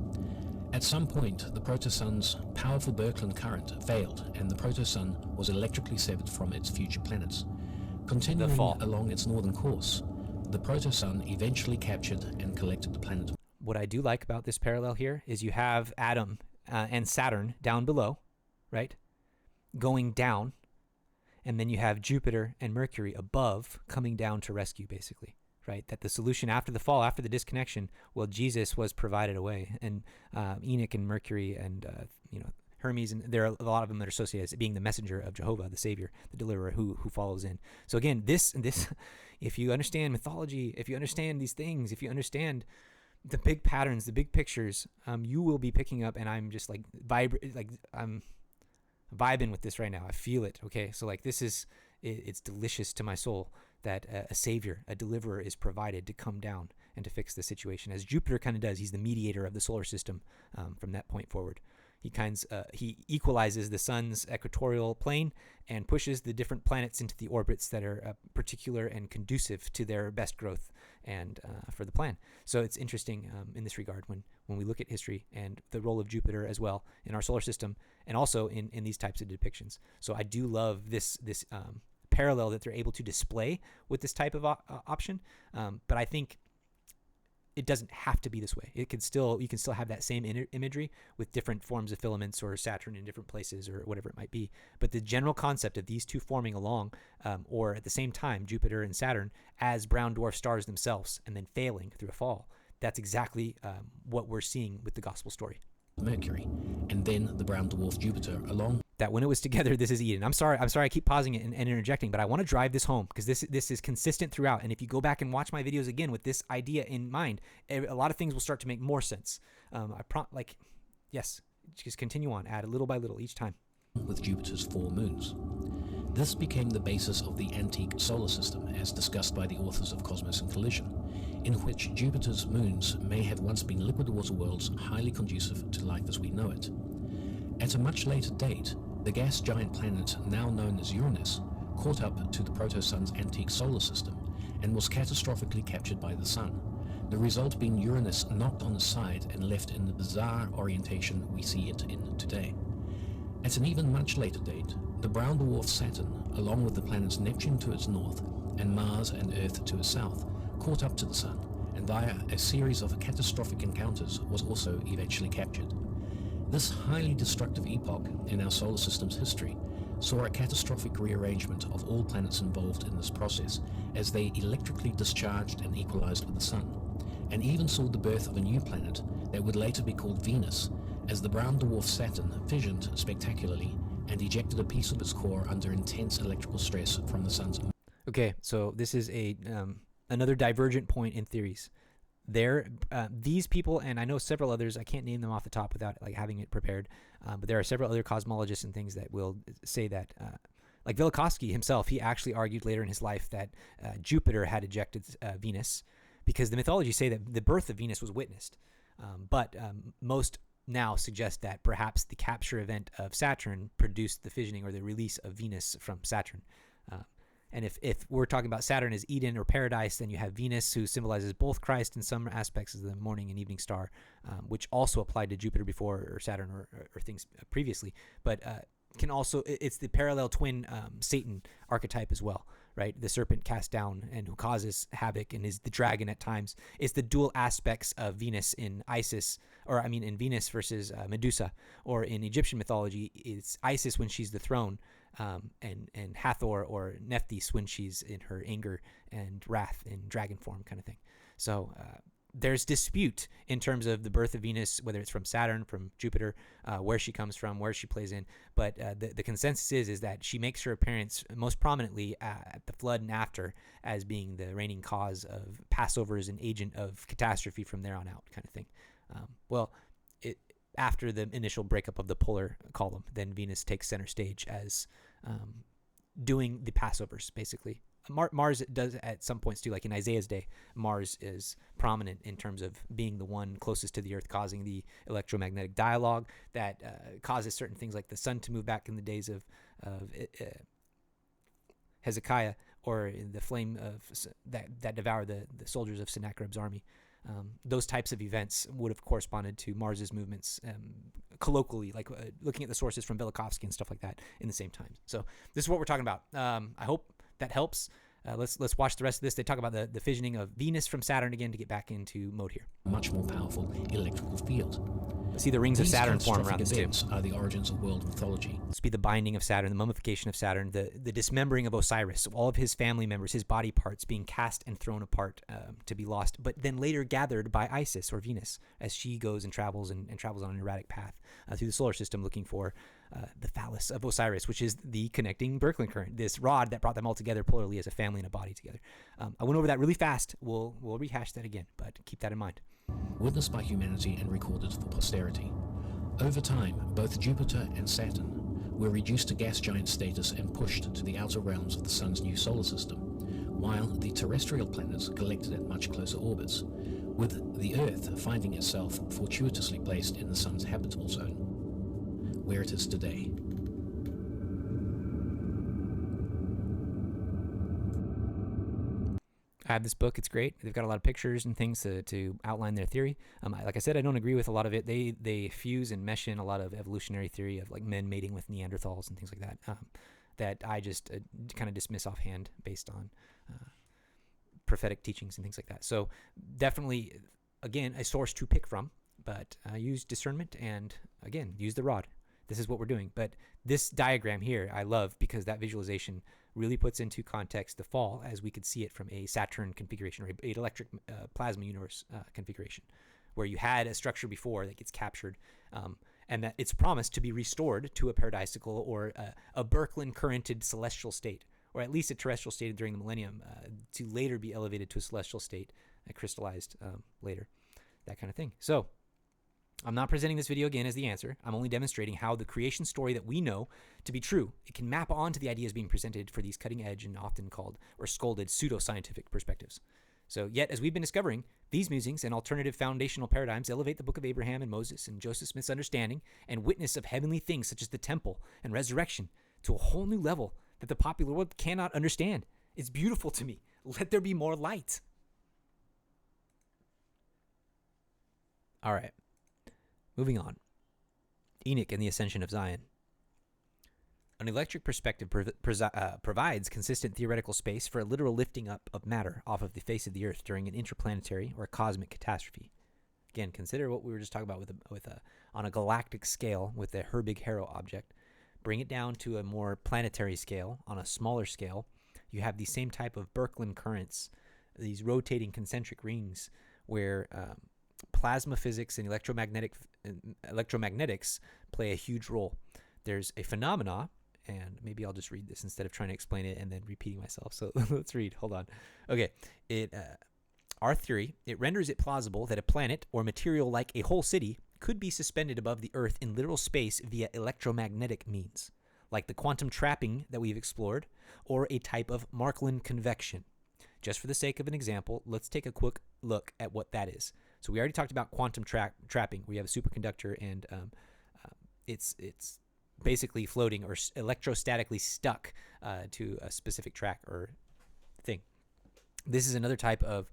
[SPEAKER 4] At some point, the protosun's powerful Birkeland current failed, and the protosun was electrically severed from its future planets. Continuing along its northern course, the protosun eventually captured and collected the planet.
[SPEAKER 1] What I do like about this parallel here is you have Adam and Saturn down below, right? Going down, and then you have Jupiter and Mercury above coming down to rescue, basically, right? That the solution after the fall, after the disconnection, well, Jesus was provided away. And Enoch and Mercury and, Hermes, and there are a lot of them that are associated as being the messenger of Jehovah, the Savior, the deliverer who follows in. So again, this, if you understand mythology, if you understand these things, if you understand the big patterns, the big pictures, you will be picking up, and I'm just like I'm vibing with this right now. I feel it. Okay. So like it's delicious to my soul that a savior, a deliverer is provided to come down and to fix the situation, as Jupiter kind of does. He's the mediator of the solar system from that point forward. He equalizes the sun's equatorial plane and pushes the different planets into the orbits that are particular and conducive to their best growth and for the plan. So it's interesting in this regard when we look at history and the role of Jupiter as well in our solar system, and also in these types of depictions. So I do love this parallel that they're able to display with this type of option, but I think it doesn't have to be this way. You can still have that same imagery with different forms of filaments or Saturn in different places or whatever it might be. But the general concept of these two forming along, or at the same time, Jupiter and Saturn as brown dwarf stars themselves, and then failing through a fall, that's exactly what we're seeing with the gospel story.
[SPEAKER 4] Mercury, and then the brown dwarf Jupiter along.
[SPEAKER 1] That when it was together, this is Eden. I'm sorry I keep pausing it and interjecting, but I want to drive this home because this is consistent throughout. And if you go back and watch my videos again with this idea in mind, a lot of things will start to make more sense. Yes, just continue on, add a little by little each time.
[SPEAKER 4] With Jupiter's 4 moons. This became the basis of the antique solar system, as discussed by the authors of Cosmos and Collision, in which Jupiter's moons may have once been liquid water worlds highly conducive to life as we know it. At a much later date, the gas giant planet now known as Uranus caught up to the proto-sun's antique solar system and was catastrophically captured by the sun, the result being Uranus knocked on its side and left in the bizarre orientation we see it in today. At an even much later date, the brown dwarf Saturn, along with the planets Neptune to its north and Mars and Earth to its south, caught up to the sun, and via a series of catastrophic encounters was also eventually captured. This highly destructive epoch in our solar system's history saw a catastrophic rearrangement of all planets involved in this process as they electrically discharged and equalized with the sun, and even saw the birth of a new planet that would later be called Venus, as the brown dwarf Saturn fissioned spectacularly and ejected a piece of its core under intense electrical stress from the sun's.
[SPEAKER 1] Okay, so this is another divergent point in theories. These people, and I know several others, I can't name them off the top without like having it prepared, but there are several other cosmologists and things that will say that, like Velikovsky himself, he actually argued later in his life that Jupiter had ejected Venus, because the mythologies say that the birth of Venus was witnessed, but most now suggest that perhaps the capture event of Saturn produced the fissioning or the release of Venus from Saturn. And if we're talking about Saturn as Eden or paradise, then you have Venus, who symbolizes both Christ in some aspects as the morning and evening star, which also applied to Jupiter before, or Saturn or things previously. But can also, it's the parallel twin Satan archetype as well, right? The serpent cast down and who causes havoc and is the dragon at times. It's the dual aspects of Venus in in Venus versus Medusa, or in Egyptian mythology, it's Isis when she's the throne, and Hathor or Nephthys when she's in her anger and wrath in dragon form kind of thing. So there's dispute in terms of the birth of Venus, whether it's from Saturn, from Jupiter, where she comes from, where she plays in. But the consensus is that she makes her appearance most prominently at the flood and after, as being the reigning cause of Passover, as an agent of catastrophe from there on out kind of thing. After the initial breakup of the polar column, then Venus takes center stage as doing the Passovers, basically. Mars does at some points too, like in Isaiah's day. Mars is prominent in terms of being the one closest to the Earth, causing the electromagnetic dialogue that causes certain things like the sun to move back in the days of Hezekiah, or the flame of that devoured the soldiers of Sennacherib's army. Those types of events would have corresponded to Mars's movements colloquially, like looking at the sources from Velikovsky and stuff like that in the same time. So this is what we're talking about. I hope that helps. let's watch the rest of this. They talk about the fissioning of Venus from Saturn again to get back into mode here.
[SPEAKER 4] Much more powerful electrical field.
[SPEAKER 1] See the rings of
[SPEAKER 4] These
[SPEAKER 1] Saturn form around
[SPEAKER 4] catastrophic
[SPEAKER 1] this too.
[SPEAKER 4] events are the origins of world mythology.
[SPEAKER 1] This be the binding of Saturn, the mummification of Saturn, the dismembering of Osiris, all of his family members, his body parts being cast and thrown apart to be lost, but then later gathered by Isis or Venus as she goes and travels on an erratic path through the solar system looking for the phallus of Osiris, which is the connecting Birkeland current, this rod that brought them all together polarly as a family and a body together. I went over that really fast. We'll rehash that again, but keep that in mind.
[SPEAKER 4] Witnessed by humanity and recorded for posterity. Over time, both Jupiter and Saturn were reduced to gas giant status and pushed to the outer realms of the Sun's new solar system, while the terrestrial planets collected at much closer orbits, with the Earth finding itself fortuitously placed in the Sun's habitable zone, where it is today.
[SPEAKER 1] I have this book. It's great. They've got a lot of pictures and things to outline their theory. Like I said, I don't agree with a lot of it. They fuse and mesh in a lot of evolutionary theory of like men mating with Neanderthals and things like that, that I just kind of dismiss offhand based on prophetic teachings and things like that. So definitely, again, a source to pick from, but use discernment and, again, use the rod. This is what we're doing. But this diagram here I love because that visualization really puts into context the fall as we could see it from a Saturn configuration or an electric plasma universe configuration, where you had a structure before that gets captured and that it's promised to be restored to a paradisical or a Birkeland currented celestial state, or at least a terrestrial state during the millennium, to later be elevated to a celestial state that crystallized later, that kind of thing. So I'm not presenting this video again as the answer. I'm only demonstrating how the creation story that we know to be true, it can map onto the ideas being presented for these cutting edge and often called or scolded pseudoscientific perspectives. So yet, as we've been discovering, these musings and alternative foundational paradigms elevate the Book of Abraham and Moses and Joseph Smith's understanding and witness of heavenly things such as the temple and resurrection to a whole new level that the popular world cannot understand. It's beautiful to me. Let there be more light. All right. Moving on. Enoch and the Ascension of Zion. An electric perspective provides consistent theoretical space for a literal lifting up of matter off of the face of the earth during an interplanetary or cosmic catastrophe. Again, consider what we were just talking about on a galactic scale with the Herbig-Haro object. Bring it down to a more planetary scale, on a smaller scale. You have the same type of Birkeland currents, these rotating concentric rings where plasma physics and electromagnetics play a huge role. There's a phenomena, and maybe I'll just read this instead of trying to explain it and then repeating myself. So let's read. Hold on. Okay. Our theory, it renders it plausible that a planet or material like a whole city could be suspended above the Earth in literal space via electromagnetic means, like the quantum trapping that we've explored, or a type of Markland convection. Just for the sake of an example, let's take a quick look at what that is. So we already talked about quantum trapping, where you have a superconductor and it's basically floating or electrostatically stuck to a specific track or thing. This is another type of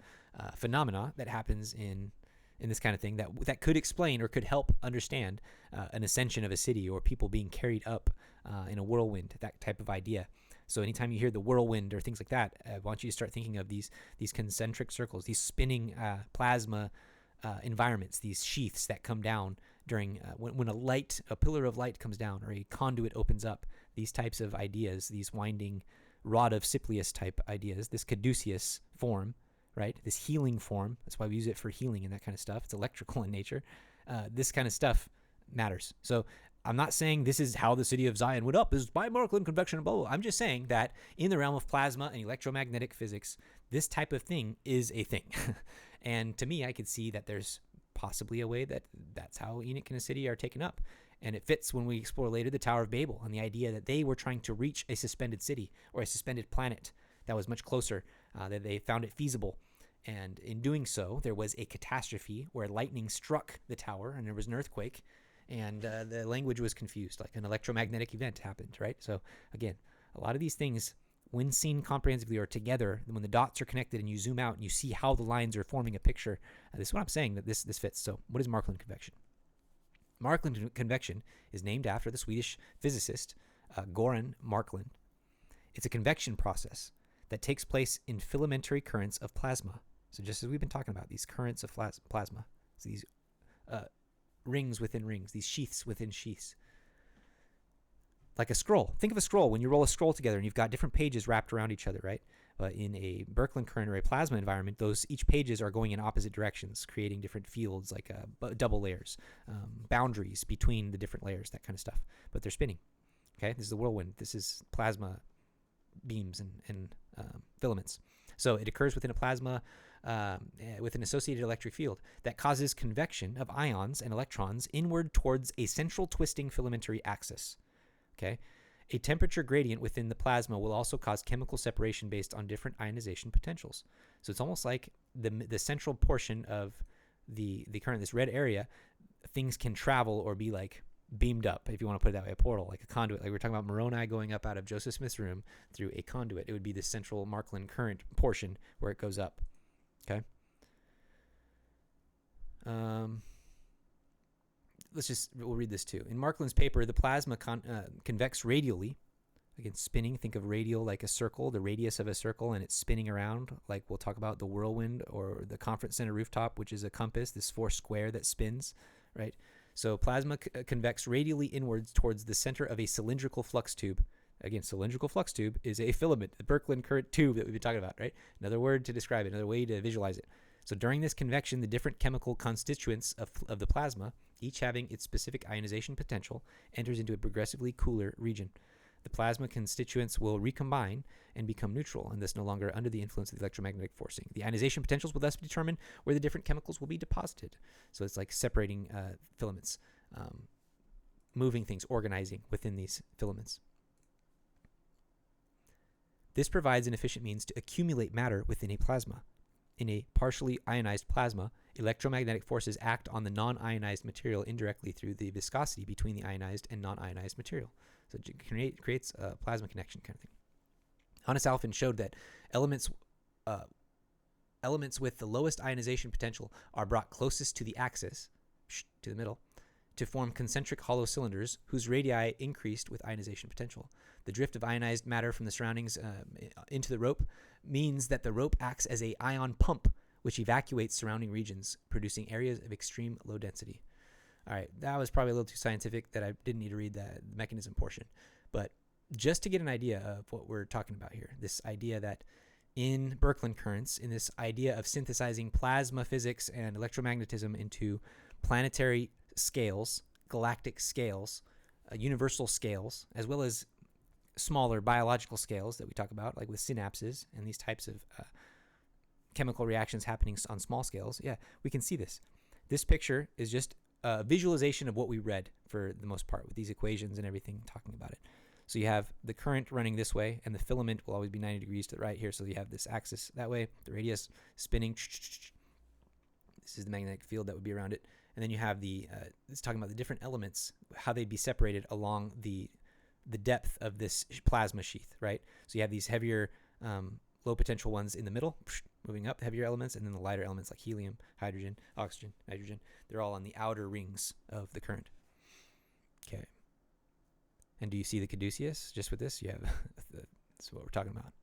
[SPEAKER 1] phenomena that happens in this kind of thing that could explain or could help understand an ascension of a city or people being carried up in a whirlwind, that type of idea. So anytime you hear the whirlwind or things like that, I want you to start thinking of these concentric circles, these spinning plasma environments, these sheaths that come down during when a pillar of light comes down or a conduit opens up. These types of ideas, these winding rod of Cyplius type ideas, this caduceus form, right? This healing form. That's why we use it for healing and that kind of stuff. It's electrical in nature. This kind of stuff matters. So I'm not saying this is how the city of Zion went up. This is by Birkeland convection and blah, blah, blah. I'm just saying that in the realm of plasma and electromagnetic physics, this type of thing is a thing. And to me, I could see that there's possibly a way that's how Enoch and the city are taken up. And it fits when we explore later the Tower of Babel and the idea that they were trying to reach a suspended city or a suspended planet that was much closer, that they found it feasible. And in doing so, there was a catastrophe where lightning struck the tower and there was an earthquake. And the language was confused, like an electromagnetic event happened, right? So again, a lot of these things, when seen comprehensively or together, when the dots are connected and you zoom out and you see how the lines are forming a picture, this is what I'm saying, that this fits. So what is Markland convection? Markland convection is named after the Swedish physicist Göran Markland. It's a convection process that takes place in filamentary currents of plasma. So just as we've been talking about, these currents of plasma, so these rings within rings, these sheaths within sheaths. Like a scroll. Think of a scroll. When you roll a scroll together and you've got different pages wrapped around each other, right? But in a Birkeland current or a plasma environment, each pages are going in opposite directions, creating different fields, like double layers, boundaries between the different layers, that kind of stuff. But they're spinning. Okay, this is the whirlwind. This is plasma beams and filaments. So it occurs within a plasma with an associated electric field that causes convection of ions and electrons inward towards a central twisting filamentary axis. Okay, a temperature gradient within the plasma will also cause chemical separation based on different ionization potentials. So it's almost like the central portion of the current, this red area, things can travel or be like beamed up, if you want to put it that way, a portal, like a conduit. Like we were talking about Moroni going up out of Joseph Smith's room through a conduit. It would be the central Markland current portion where it goes up. Okay. We'll read this too. In Markland's paper, the plasma convex radially. Again, spinning, think of radial like a circle, the radius of a circle, and it's spinning around. Like we'll talk about the whirlwind or the conference center rooftop, which is a compass, this four square that spins, right? So plasma convex radially inwards towards the center of a cylindrical flux tube. Again, cylindrical flux tube is a filament, the Birkeland current tube that we've been talking about, right? Another word to describe it, another way to visualize it. So during this convection, the different chemical constituents of the plasma, each having its specific ionization potential, enters into a progressively cooler region. The plasma constituents will recombine and become neutral, and thus no longer under the influence of the electromagnetic forcing. The ionization potentials will thus determine where the different chemicals will be deposited. So it's like separating filaments, moving things, organizing within these filaments. This provides an efficient means to accumulate matter within a plasma. In a partially ionized plasma, electromagnetic forces act on the non-ionized material indirectly through the viscosity between the ionized and non-ionized material. So it creates a plasma connection kind of thing. Hannes Alfvén showed that elements with the lowest ionization potential are brought closest to the axis, to the middle, to form concentric hollow cylinders whose radii increased with ionization potential. The drift of ionized matter from the surroundings into the rope means that the rope acts as an ion pump, which evacuates surrounding regions, producing areas of extreme low density. All right, that was probably a little too scientific that I didn't need to read the mechanism portion. But just to get an idea of what we're talking about here, this idea that in Birkeland currents, in this idea of synthesizing plasma physics and electromagnetism into planetary scales, galactic scales, universal scales, as well as smaller biological scales that we talk about, like with synapses and these types of chemical reactions happening on small scales. Yeah, we can see this. This picture is just a visualization of what we read for the most part with these equations and everything talking about it. So you have the current running this way, and the filament will always be 90 degrees to the right here. So you have this axis that way, the radius spinning. This is the magnetic field that would be around it. And then you have it's talking about the different elements, how they'd be separated along the depth of this plasma sheath, right? So you have these heavier, low potential ones in the middle, moving up, the heavier elements, and then the lighter elements like helium, hydrogen, oxygen, nitrogen. They're all on the outer rings of the current. Okay. And do you see the caduceus? Just with this, you have that's what we're talking about.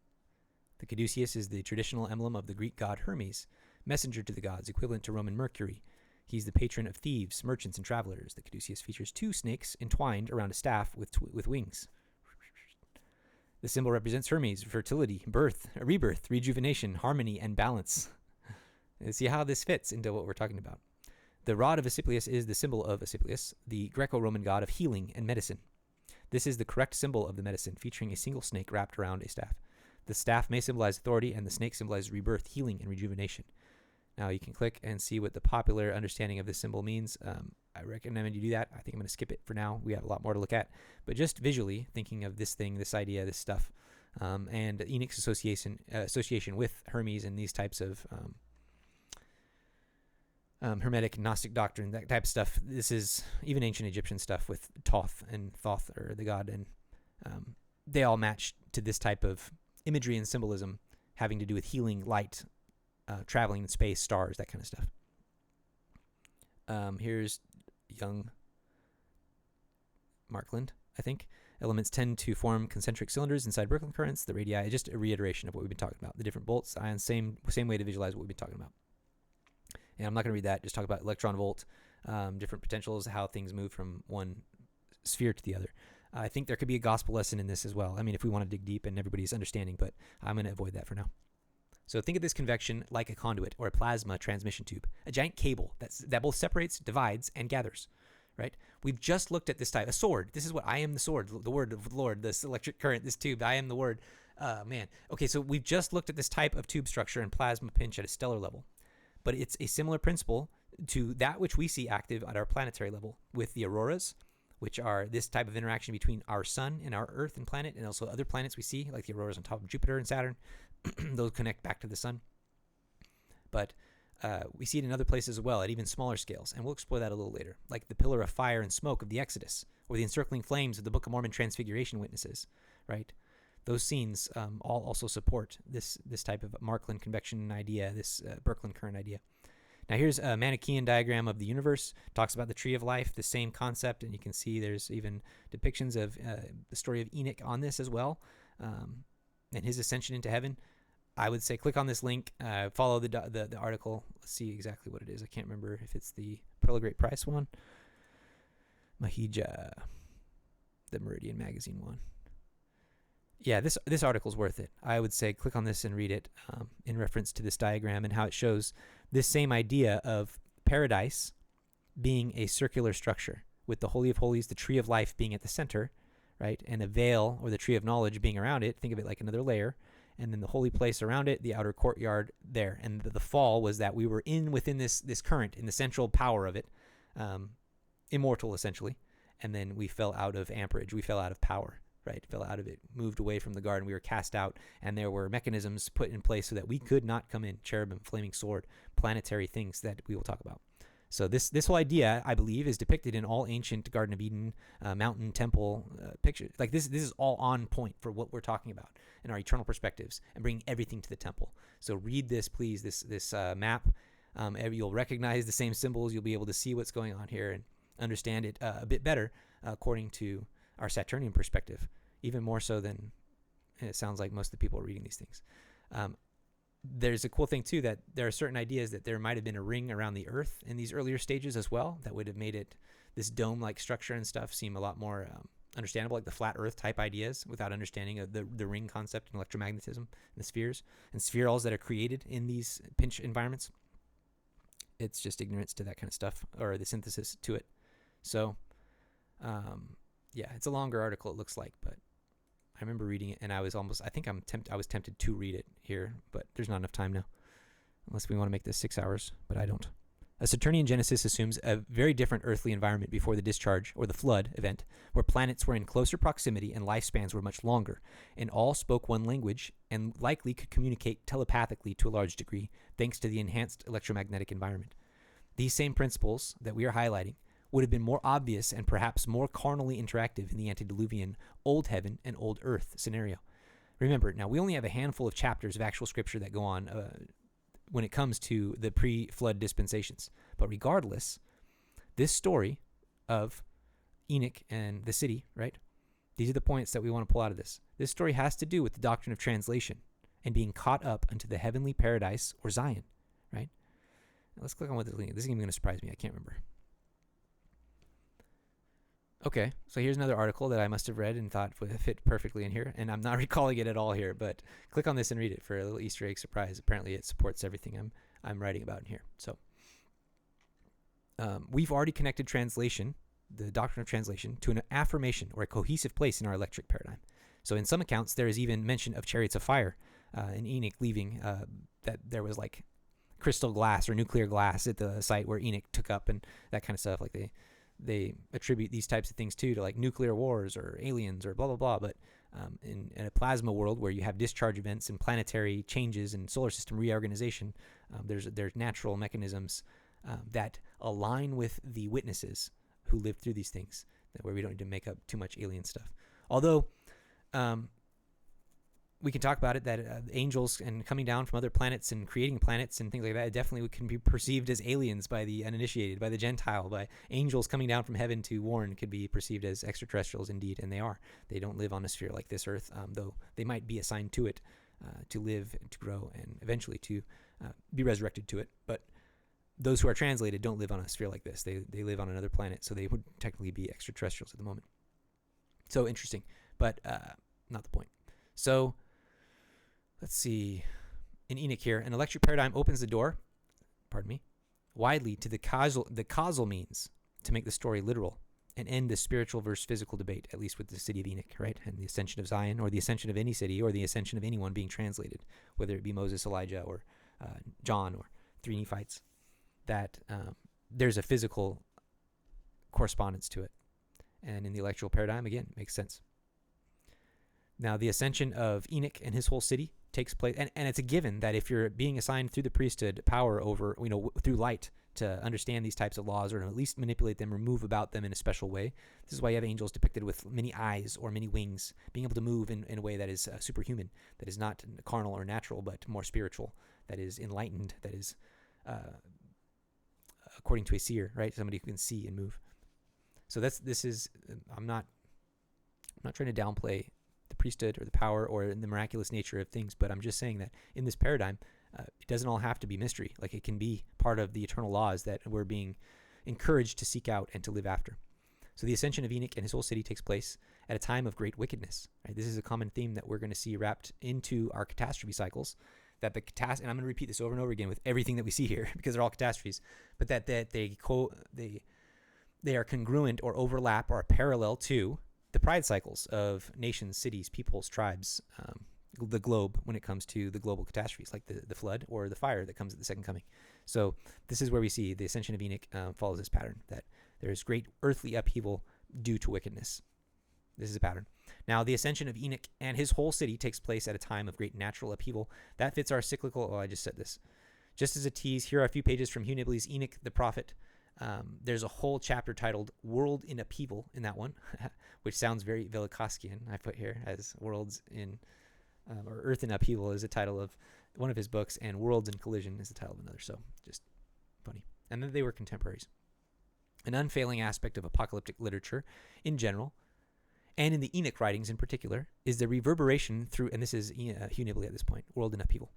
[SPEAKER 1] The caduceus is the traditional emblem of the Greek god Hermes, messenger to the gods, equivalent to Roman Mercury. He's the patron of thieves, merchants, and travelers. The caduceus features two snakes entwined around a staff with wings. The symbol represents Hermes, fertility, birth, rebirth, rejuvenation, harmony, and balance. See how this fits into what we're talking about. The rod of Asclepius is the symbol of Asclepius, the Greco-Roman god of healing and medicine. This is the correct symbol of the medicine, featuring a single snake wrapped around a staff. The staff may symbolize authority, and the snake symbolizes rebirth, healing, and rejuvenation. Now you can click and see what the popular understanding of this symbol means. I recommend you do that. I think I'm going to skip it for now. We have a lot more to look at. But just visually thinking of this thing, this idea, this stuff, and Enoch's association with Hermes and these types of Hermetic Gnostic doctrine, that type of stuff. This is even ancient Egyptian stuff with Thoth and Thoth, or the god, and they all match to this type of imagery and symbolism having to do with healing, light, traveling in space, stars, that kind of stuff. Here's young Markland, I think. Elements tend to form concentric cylinders inside Birkeland currents. The radii, just a reiteration of what we've been talking about. The different bolts, ions, same way to visualize what we've been talking about. And I'm not going to read that. Just talk about electron volt, different potentials, how things move from one sphere to the other. I think there could be a gospel lesson in this as well. I mean, if we want to dig deep and everybody's understanding, but I'm going to avoid that for now. So think of this convection like a conduit or a plasma transmission tube, a giant cable that both separates, divides, and gathers, right? We've just looked at this type, a sword. This is what I am the sword, the word of the Lord, this electric current, this tube, I am the word. Man. Okay, so we've just looked at this type of tube structure and plasma pinch at a stellar level. But it's a similar principle to that which we see active at our planetary level with the auroras, which are this type of interaction between our sun and our Earth and planet, and also other planets we see, like the auroras on top of Jupiter and Saturn. Those connect back to the sun. But we see it in other places as well, at even smaller scales, and we'll explore that a little later, like the pillar of fire and smoke of the Exodus, or the encircling flames of the Book of Mormon transfiguration witnesses, right? Those scenes all also support this type of Markland convection idea, this Birkeland current idea. Now here's a Manichaean diagram of the universe. Talks about the tree of life, the same concept, and you can see there's even depictions of the story of Enoch on this as well, and his ascension into heaven. I would say click on this link, follow the article. Let's see exactly what it is. I can't remember if it's the Pearl Great Price one, Mahija, the Meridian Magazine one. Yeah, this article's worth it. I would say click on this and read it in reference to this diagram and how it shows this same idea of paradise being a circular structure with the Holy of Holies, the tree of life being at the center, right? And the veil or the tree of knowledge being around it. Think of it like another layer. And then the holy place around it, the outer courtyard there. And the fall was that we were within this current, in the central power of it, immortal essentially. And then we fell out of amperage. We fell out of power. Right, fell out of it, moved away from the garden. We were cast out, and there were mechanisms put in place so that we could not come in. Cherubim, flaming sword, planetary things that we will talk about. So this whole idea, I believe, is depicted in all ancient Garden of Eden, mountain, temple pictures. Like this is all on point for what we're talking about in our eternal perspectives and bringing everything to the temple. So read this, please. This map. You'll recognize the same symbols. You'll be able to see what's going on here and understand it a bit better according to our Saturnian perspective, even more so than it sounds like most of the people are reading these things. There's a cool thing too, that there are certain ideas that there might have been a ring around the Earth in these earlier stages as well that would have made it, this dome-like structure and stuff, seem a lot more understandable, like the flat Earth type ideas, without understanding of the ring concept and electromagnetism and the spheres and spherules that are created in these pinch environments. It's just ignorance to that kind of stuff, or the synthesis to it. So, yeah, it's a longer article, it looks like, but I remember reading it and I was tempted to read it here, but there's not enough time now, unless we want to make this 6 hours, but I don't. A Saturnian Genesis assumes a very different earthly environment before the discharge or the flood event, where planets were in closer proximity and lifespans were much longer, and all spoke one language and likely could communicate telepathically to a large degree, thanks to the enhanced electromagnetic environment. These same principles that we are highlighting would have been more obvious and perhaps more carnally interactive in the antediluvian Old Heaven and Old Earth scenario. Remember, now we only have a handful of chapters of actual scripture that go on when it comes to the pre-flood dispensations. But regardless, this story of Enoch and the city, right? These are the points that we want to pull out of this. This story has to do with the doctrine of translation and being caught up into the heavenly paradise or Zion, right? Now let's click on what this link is. This is even going to surprise me. I can't remember. Okay, so here's another article that I must have read and thought would fit perfectly in here, and I'm not recalling it at all here, but click on this and read it for a little Easter egg surprise. Apparently it supports everything I'm writing about in here. So we've already connected translation, the doctrine of translation, to an affirmation or a cohesive place in our electric paradigm. So in some accounts, there is even mention of chariots of fire in Enoch leaving, that there was like crystal glass or nuclear glass at the site where Enoch took up and that kind of stuff. Like they attribute these types of things to like nuclear wars or aliens or blah, blah, blah. But in a plasma world where you have discharge events and planetary changes and solar system reorganization, there's natural mechanisms that align with the witnesses who lived through these things, where we don't need to make up too much alien stuff. Although we can talk about it that angels and coming down from other planets and creating planets and things like that definitely can be perceived as aliens by the uninitiated, by the Gentile, by angels coming down from heaven to warn could be perceived as extraterrestrials indeed, and they are. They don't live on a sphere like this Earth, though they might be assigned to it to live and to grow and eventually to be resurrected to it. But those who are translated don't live on a sphere like this. They live on another planet, so they would technically be extraterrestrials at the moment. So interesting, but not the point. So let's see. In Enoch here, an electric paradigm opens the door, widely to the causal means to make the story literal and end the spiritual versus physical debate, at least with the city of Enoch, right? And the ascension of Zion, or the ascension of any city, or the ascension of anyone being translated, whether it be Moses, Elijah, or John, or three Nephites, that there's a physical correspondence to it. And in the electoral paradigm, again, makes sense. Now, the ascension of Enoch and his whole city takes place, and it's a given that if you're being assigned through the priesthood power over, through light to understand these types of laws, or to at least manipulate them or move about them in a special way. This is why you have angels depicted with many eyes or many wings, being able to move in a way that is superhuman, that is not carnal or natural, but more spiritual, that is enlightened, that is according to a seer, right? Somebody who can see and move. So I'm not trying to downplay the priesthood or the power or the miraculous nature of things, but I'm just saying that in this paradigm, it doesn't all have to be mystery. Like, it can be part of the eternal laws that we're being encouraged to seek out and to live after. So the ascension of Enoch and his whole city takes place at a time of great wickedness. Right? This is a common theme that we're going to see wrapped into our catastrophe cycles. That and I'm going to repeat this over and over again with everything that we see here, because they're all catastrophes, but that they are congruent or overlap or parallel to the pride cycles of nations, cities, peoples, tribes, the globe, when it comes to the global catastrophes like the flood or the fire that comes at the second coming. So this is where we see the ascension of Enoch follows this pattern, that there is great earthly upheaval due to wickedness. This is a pattern. Now, the ascension of Enoch and his whole city takes place at a time of great natural upheaval. That fits our cyclical. I just said this. Just as a tease, here are a few pages from Hugh Nibley's Enoch the Prophet. There's a whole chapter titled World in Upheaval in that one, which sounds very Velikovskian, I put here, as Worlds in, or Earth in Upheaval is the title of one of his books, and Worlds in Collision is the title of another. So just funny. And then they were contemporaries. An unfailing aspect of apocalyptic literature in general, and in the Enoch writings in particular, is the reverberation through, and this is Hugh Nibley at this point, World in Upheaval.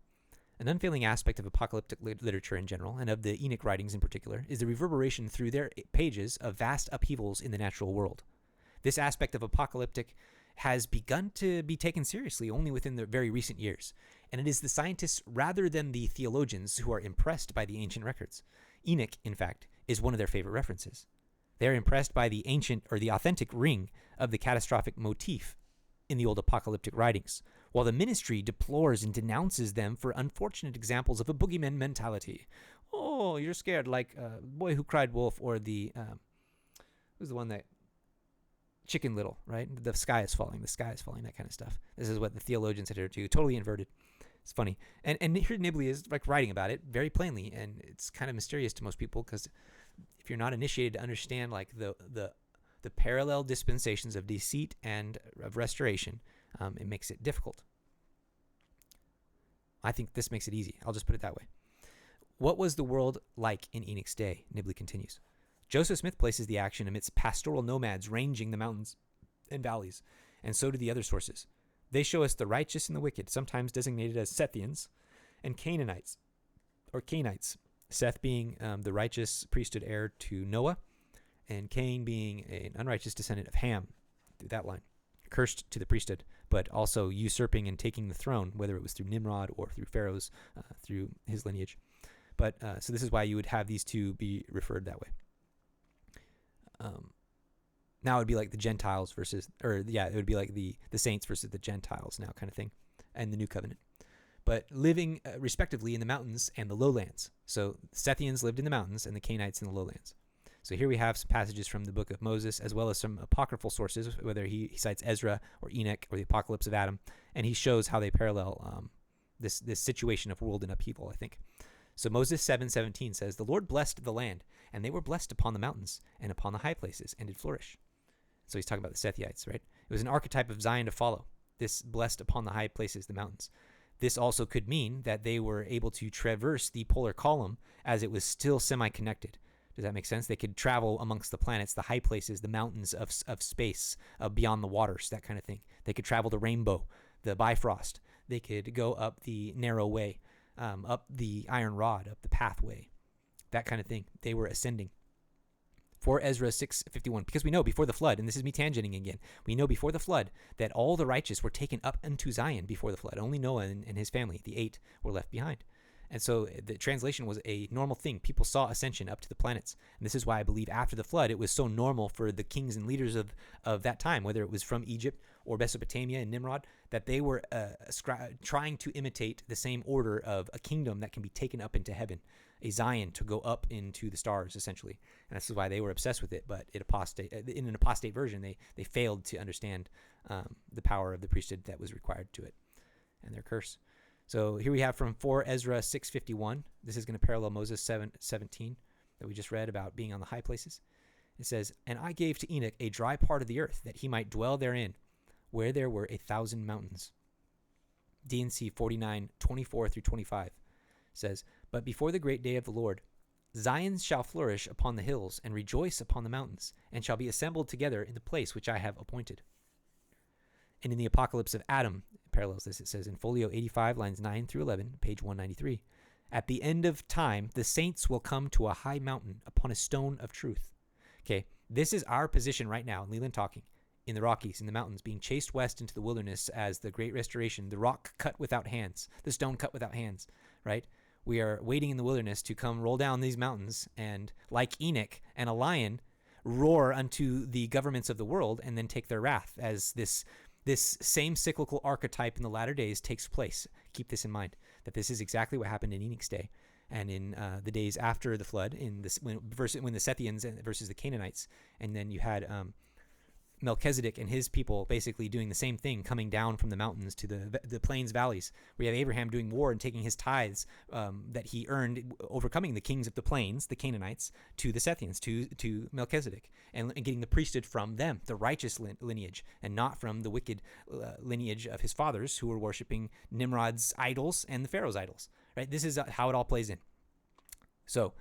[SPEAKER 1] An unfailing aspect of apocalyptic literature in general, and of the Enoch writings in particular, is the reverberation through their pages of vast upheavals in the natural world. This aspect of apocalyptic has begun to be taken seriously only within the very recent years, and it is the scientists rather than the theologians who are impressed by the ancient records. Enoch, in fact, is one of their favorite references. They are impressed by the ancient or the authentic ring of the catastrophic motif in the old apocalyptic writings, while the ministry deplores and denounces them for unfortunate examples of a boogeyman mentality. Oh, you're scared, like Boy Who Cried Wolf, or the who's the one that Chicken Little, right? The sky is falling, that kind of stuff. This is what the theologians adhere to, totally inverted. It's funny. And here Nibley is like writing about it very plainly, and it's kind of mysterious to most people, because if you're not initiated to understand like the parallel dispensations of deceit and of restoration, it makes it difficult. I think this makes it easy. I'll just put it that way. What was the world like in Enoch's day? Nibley continues. Joseph Smith places the action amidst pastoral nomads ranging the mountains and valleys, and so do the other sources. They show us the righteous and the wicked, sometimes designated as Sethians, and Canaanites, or Cainites. Seth being the righteous priesthood heir to Noah, and Cain being an unrighteous descendant of Ham, through that line, cursed to the priesthood, but also usurping and taking the throne, whether it was through Nimrod or through Pharaoh's, through his lineage. But so this is why you would have these two be referred that way. Now it would be like the Gentiles versus, it would be like the saints versus the Gentiles now, kind of thing, and the new covenant. But living respectively in the mountains and the lowlands. So Sethians lived in the mountains and the Cainites in the lowlands. So here we have some passages from the book of Moses, as well as some apocryphal sources, whether he cites Ezra or Enoch or the Apocalypse of Adam, and he shows how they parallel this situation of world in upheaval, I think. So Moses 7:17 says, "The Lord blessed the land, and they were blessed upon the mountains and upon the high places, and did flourish." So he's talking about the Sethiites, right? It was an archetype of Zion to follow. this blessed upon the high places, the mountains. This also could mean that they were able to traverse the polar column as it was still semi-connected. Does that make sense? They could travel amongst the planets, the high places, the mountains of space, beyond the waters, that kind of thing. They could travel the rainbow, the Bifrost. They could go up the narrow way, up the iron rod, up the pathway, that kind of thing. They were ascending. For Ezra 6:51, because we know before the flood, and this is me tangenting again, we know before the flood that all the righteous were taken up into Zion before the flood. Only Noah and his family, the 8, were left behind. And so the translation was a normal thing. People saw ascension up to the planets. And this is why I believe after the flood, it was so normal for the kings and leaders of that time, whether it was from Egypt or Mesopotamia and Nimrod, that they were trying to imitate the same order of a kingdom that can be taken up into heaven, a Zion to go up into the stars, essentially. And this is why they were obsessed with it. But in an apostate version, they failed to understand the power of the priesthood that was required to it and their curse. So here we have from 4 Ezra 6:51. This is going to parallel Moses 7:17 that we just read about being on the high places. It says, "And I gave to Enoch a dry part of the earth, that he might dwell therein, where there were 1,000 mountains." D&C 49:24-25 says, "But before the great day of the Lord, Zion shall flourish upon the hills, and rejoice upon the mountains, and shall be assembled together in the place which I have appointed." And in the Apocalypse of Adam, it parallels this. It says in Folio 85, lines 9-11, page 193, "At the end of time, the saints will come to a high mountain upon a stone of truth." Okay, this is our position right now, Leland talking, in the Rockies, in the mountains, being chased west into the wilderness as the Great Restoration, the rock cut without hands, the stone cut without hands, right? We are waiting in the wilderness to come roll down these mountains and, like Enoch and a lion, roar unto the governments of the world and then take their wrath as this same cyclical archetype in the latter days takes place. Keep this in mind, that this is exactly what happened in Enoch's day and in the days after the flood, when the Sethians versus the Canaanites. And then you had Melchizedek and his people basically doing the same thing, coming down from the mountains to the plains valleys. We have Abraham doing war and taking his tithes that he earned, overcoming the kings of the plains, the Canaanites, to the Sethians, to Melchizedek, and getting the priesthood from them, the righteous lineage, and not from the wicked lineage of his fathers who were worshiping Nimrod's idols and the Pharaoh's idols. Right? This is how it all plays in. So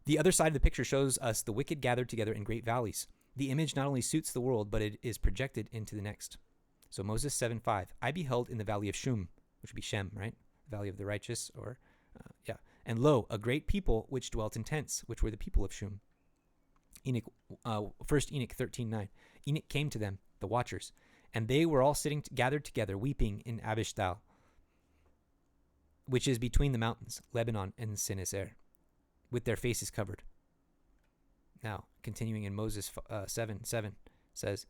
[SPEAKER 1] the other side of the picture shows us the wicked gathered together in great valleys. The image not only suits the world, but it is projected into the next. So Moses 7:5, "I beheld in the valley of Shum," which would be Shem, right? Valley of the righteous, or, "And lo, a great people which dwelt in tents, which were the people of Shum." 1 Enoch 13:9, "Enoch came to them, the watchers, and they were all gathered together, weeping in Abishtal, which is between the mountains, Lebanon and Sineser, with their faces covered." Now, continuing in Moses 7:7 says,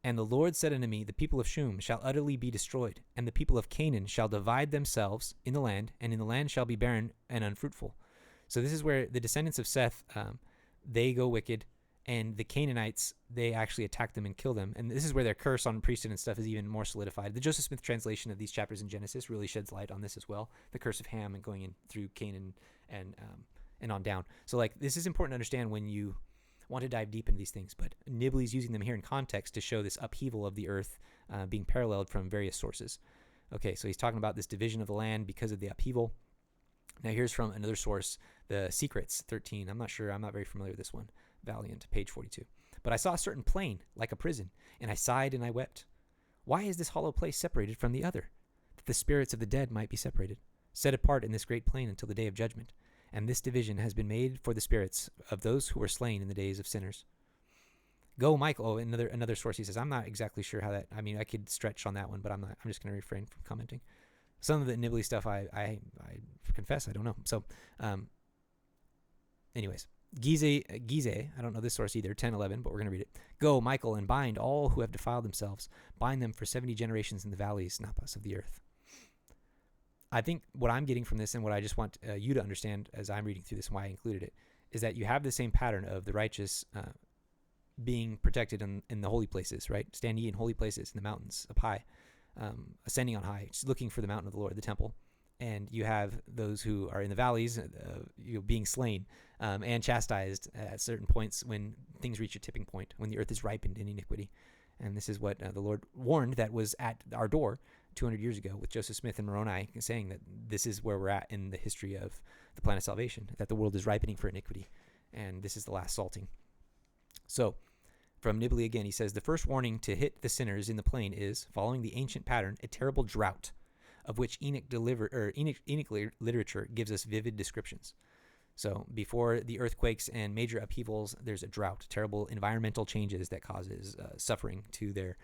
[SPEAKER 1] "And the Lord said unto me, the people of Shum shall utterly be destroyed, and the people of Canaan shall divide themselves in the land, and in the land shall be barren and unfruitful." So this is where the descendants of Seth, they go wicked, and the Canaanites, they actually attack them and kill them. And this is where their curse on priesthood and stuff is even more solidified. The Joseph Smith translation of these chapters in Genesis really sheds light on this as well. The curse of Ham and going in through Canaan and on down. So this is important to understand when you want to dive deep into these things, but Nibley's using them here in context to show this upheaval of the earth being paralleled from various sources. Okay, so he's talking about this division of the land because of the upheaval. Now here's from another source, the Secrets 13. I'm not very familiar with this one. Valiant, page 42. "But I saw a certain plain, like a prison, and I sighed and I wept. Why is this hollow place separated from the other? That the spirits of the dead might be separated, set apart in this great plain until the day of judgment. And this division has been made for the spirits of those who were slain in the days of sinners." Go, Michael. Oh, another source, he says, "I'm not exactly sure how that, I could stretch on that one, but I'm just going to refrain from commenting. Some of the Nibley stuff, I confess, I don't know." So, anyways, Gize, I don't know this source either, 10:11, but we're going to read it. "Go, Michael, and bind all who have defiled themselves. Bind them for 70 generations in the valleys, Napas, of the earth." I think what I'm getting from this, and what I just want you to understand as I'm reading through this and why I included it, is that you have the same pattern of the righteous being protected in the holy places, right? "Stand ye in holy places in the mountains up high," ascending on high, just looking for the mountain of the Lord, the temple. And you have those who are in the valleys, being slain and chastised at certain points when things reach a tipping point, when the earth is ripened in iniquity. And this is what the Lord warned that was at our door 200 years ago with Joseph Smith and Moroni, saying that this is where we're at in the history of the plan of salvation, that the world is ripening for iniquity, and this is the last salting. So, from Nibley again, he says, the first warning to hit the sinners in the plain is, following the ancient pattern, a terrible drought, of which Enoch literature gives us vivid descriptions. So before the earthquakes and major upheavals, there's a drought, terrible environmental changes that causes suffering to their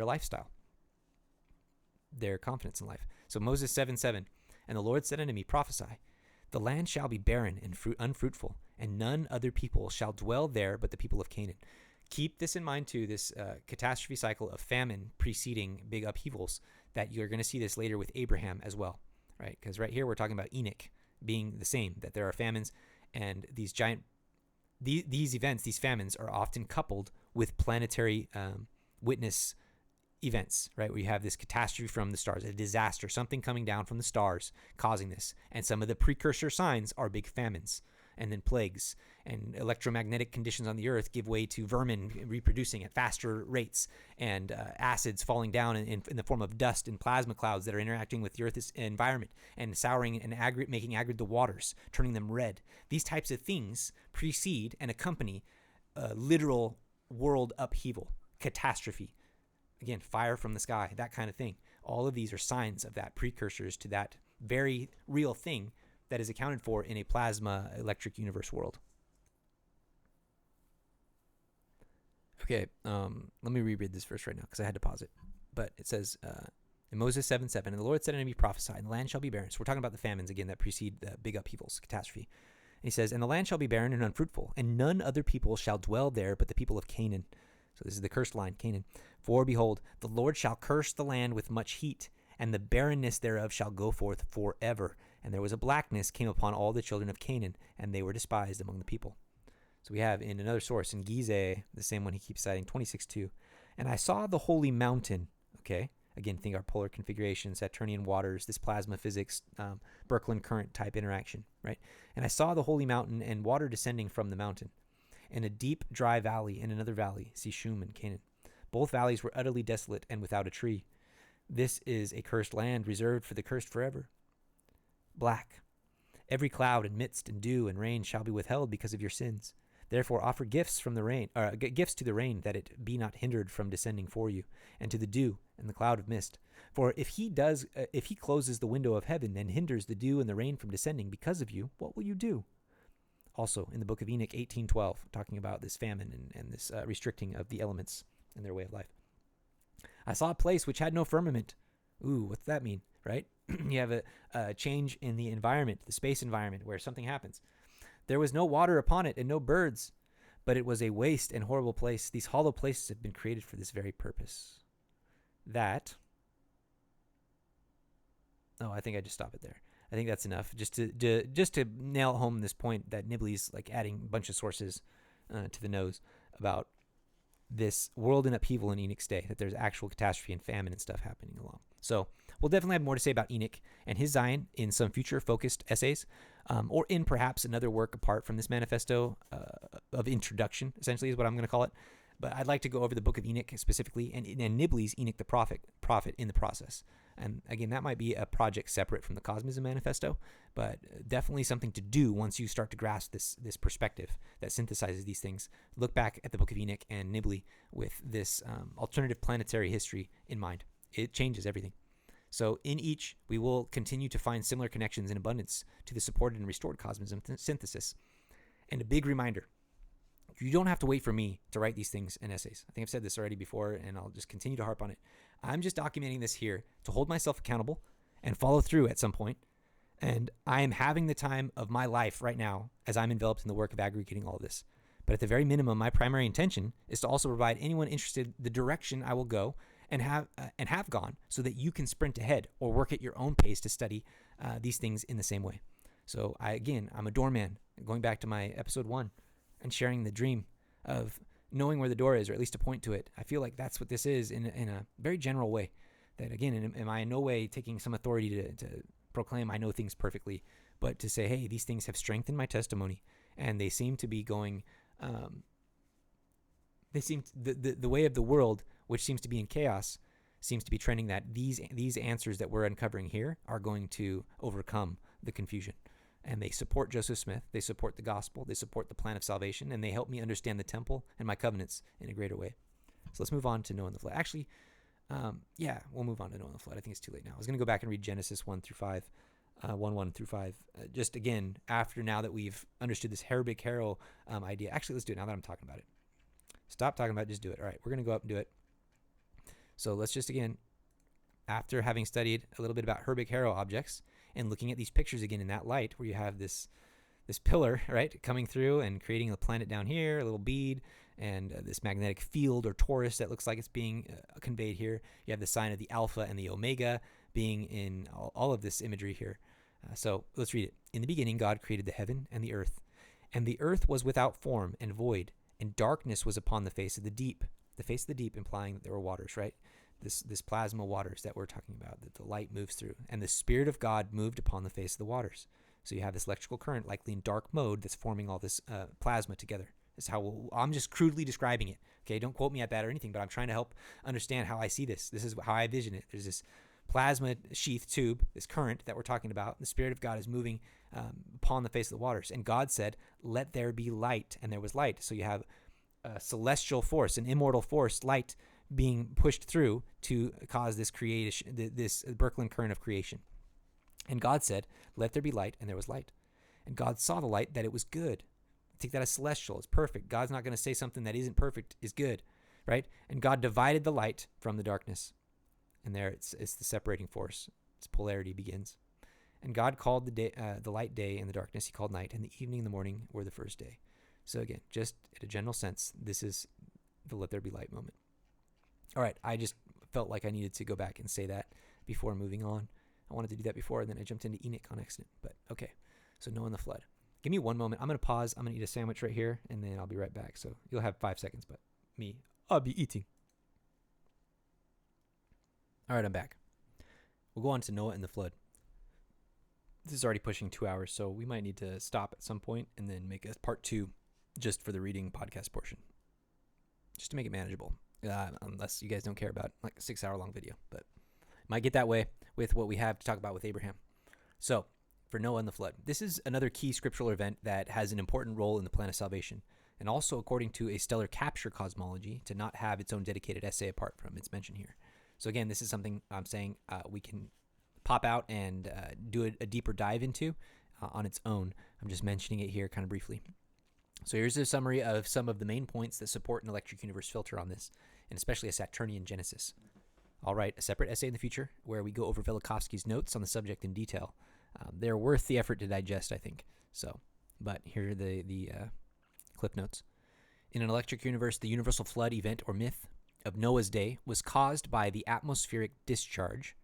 [SPEAKER 1] lifestyle, their confidence in life. So Moses 7:7, and the Lord said unto me, prophesy, the land shall be barren and unfruitful, and none other people shall dwell there but the people of Canaan. Keep this in mind too, this catastrophe cycle of famine preceding big upheavals, that you're going to see this later with Abraham as well, right? Because right here we're talking about Enoch being the same, that there are famines, and these events, these famines, are often coupled with planetary witness events, right? Where you have this catastrophe from the stars, a disaster, something coming down from the stars causing this. And some of the precursor signs are big famines, and then plagues, and electromagnetic conditions on the earth give way to vermin reproducing at faster rates, and acids falling down in the form of dust and plasma clouds that are interacting with the earth's environment and souring and making acrid the waters, turning them red. These types of things precede and accompany literal world upheaval, catastrophe. Again, fire from the sky, that kind of thing. All of these are signs of that, precursors to that very real thing that is accounted for in a plasma electric universe world. Okay, let me reread this verse right now because I had to pause it. But it says in Moses 7:7, and the Lord said unto me, prophesy, and the land shall be barren. So we're talking about the famines again that precede the big upheavals, catastrophe. And he says, and the land shall be barren and unfruitful, and none other people shall dwell there but the people of Canaan. So this is the cursed line, Canaan. For behold, the Lord shall curse the land with much heat, and the barrenness thereof shall go forth forever. And there was a blackness came upon all the children of Canaan, and they were despised among the people. So we have in another source, in Gizeh, the same one he keeps citing, 26:2. And I saw the holy mountain, okay? Again, think our polar configuration, Saturnian waters, this plasma physics, Birkeland current type interaction, right? And I saw the holy mountain and water descending from the mountain, and a deep, dry valley and another valley, Shishum and Canaan. Both valleys were utterly desolate and without a tree. This is a cursed land reserved for the cursed forever. Black. Every cloud and mist and dew and rain shall be withheld because of your sins. Therefore offer gifts from the rain, gifts to the rain, that it be not hindered from descending for you, and to the dew and the cloud of mist. For if he closes the window of heaven and hinders the dew and the rain from descending because of you, what will you do? Also in the book of Enoch 18:12, talking about this famine and this restricting of the elements and their way of life. I saw a place which had no firmament. Ooh, what's that mean, right? You have a change in the environment, the space environment, where something happens. There was no water upon it and no birds, but it was a waste and horrible place. These hollow places have been created for this very purpose. I think I just stop it there. I think that's enough just to nail home this point that Nibley's like adding a bunch of sources to the nose about this world in upheaval in Enoch's day, that there's actual catastrophe and famine and stuff happening along. So we'll definitely have more to say about Enoch and his Zion in some future focused essays, or in perhaps another work apart from this manifesto of introduction, essentially is what I'm going to call it. But I'd like to go over the book of Enoch specifically, and Nibley's Enoch the prophet in the process. And again, that might be a project separate from the Cosmism Manifesto, but definitely something to do once you start to grasp this perspective that synthesizes these things. Look back at the book of Enoch and Nibley with this alternative planetary history in mind. It changes everything. So in each, we will continue to find similar connections in abundance to the supported and restored cosmism synthesis. And a big reminder, you don't have to wait for me to write these things in essays. I think I've said this already before, and I'll just continue to harp on it. I'm just documenting this here to hold myself accountable and follow through at some point. And I am having the time of my life right now as I'm enveloped in the work of aggregating all of this. But at the very minimum, my primary intention is to also provide anyone interested the direction I will go and have gone, so that you can sprint ahead or work at your own pace to study these things in the same way. So I'm a doorman, going back to my episode 1 and sharing the dream of knowing where the door is, or at least to point to it. I feel like that's what this is in a very general way. That again, am I in no way taking some authority to proclaim I know things perfectly, but to say, hey, these things have strengthened my testimony, and they seem to be going. The way of the world which seems to be in chaos, seems to be trending that these answers that we're uncovering here are going to overcome the confusion. And they support Joseph Smith, they support the gospel, they support the plan of salvation, and they help me understand the temple and my covenants in a greater way. So let's move on to Noah and the flood. Actually, we'll move on to Noah and the flood. I think it's too late now. I was going to go back and read Genesis 1 through 5. 1 through 5. Just again, after now that we've understood this Herbig-Haro idea. Actually, let's do it now that I'm talking about it. Stop talking about it, just do it. All right, we're going to go up and do it. So let's just, again, after having studied a little bit about Herbig-Haro objects and looking at these pictures again in that light where you have this pillar, right, coming through and creating a planet down here, a little bead, and this magnetic field or torus that looks like it's being conveyed here. You have the sign of the Alpha and the Omega being in all of this imagery here. So let's read it. In the beginning, God created the heaven and the earth was without form and void, and darkness was upon the face of the deep. The face of the deep implying that there were waters, right? This plasma waters that we're talking about, that the light moves through. And the Spirit of God moved upon the face of the waters. So you have this electrical current, likely in dark mode, that's forming all this plasma together. This is how I'm just crudely describing it. Okay, don't quote me at that or anything, but I'm trying to help understand how I see this. This is how I vision it. There's this plasma sheath tube, this current that we're talking about. The Spirit of God is moving upon the face of the waters. And God said, let there be light. And there was light. So you have a celestial force, an immortal force, light being pushed through to cause this creation, this Birkeland current of creation. And God said, let there be light. And there was light. And God saw the light that it was good. Take that as celestial. It's perfect. God's not going to say something that isn't perfect is good, right? And God divided the light from the darkness. And there it's the separating force. Its polarity begins. And God called the light day, and the darkness he called night, and the evening and the morning were the first day. So again, just in a general sense, this is the let there be light moment. All right, I just felt like I needed to go back and say that before moving on. I wanted to do that before, and then I jumped into Enoch on accident. But okay, so Noah and the flood. Give me one moment. I'm going to pause. I'm going to eat a sandwich right here, and then I'll be right back. So you'll have 5 seconds, but I'll be eating. All right, I'm back. We'll go on to Noah and the flood. This is already pushing 2 hours, so we might need to stop at some point and then make a part 2 just for the reading podcast portion, just to make it manageable, unless you guys don't care about like a 6-hour-long video. But it might get that way with what we have to talk about with Abraham. So for Noah and the flood, this is another key scriptural event that has an important role in the plan of salvation, and also according to a stellar capture cosmology to not have its own dedicated essay apart from its mention here. So again, this is something I'm saying we can pop out and do a deeper dive into on its own. I'm just mentioning it here kind of briefly. So here's a summary of some of the main points that support an electric universe filter on this, and especially a Saturnian genesis. I'll write a separate essay in the future where we go over Velikovsky's notes on the subject in detail. They're worth the effort to digest, I think. So, but here are the clip notes. In an electric universe, the universal flood event or myth of Noah's day was caused by the atmospheric discharge,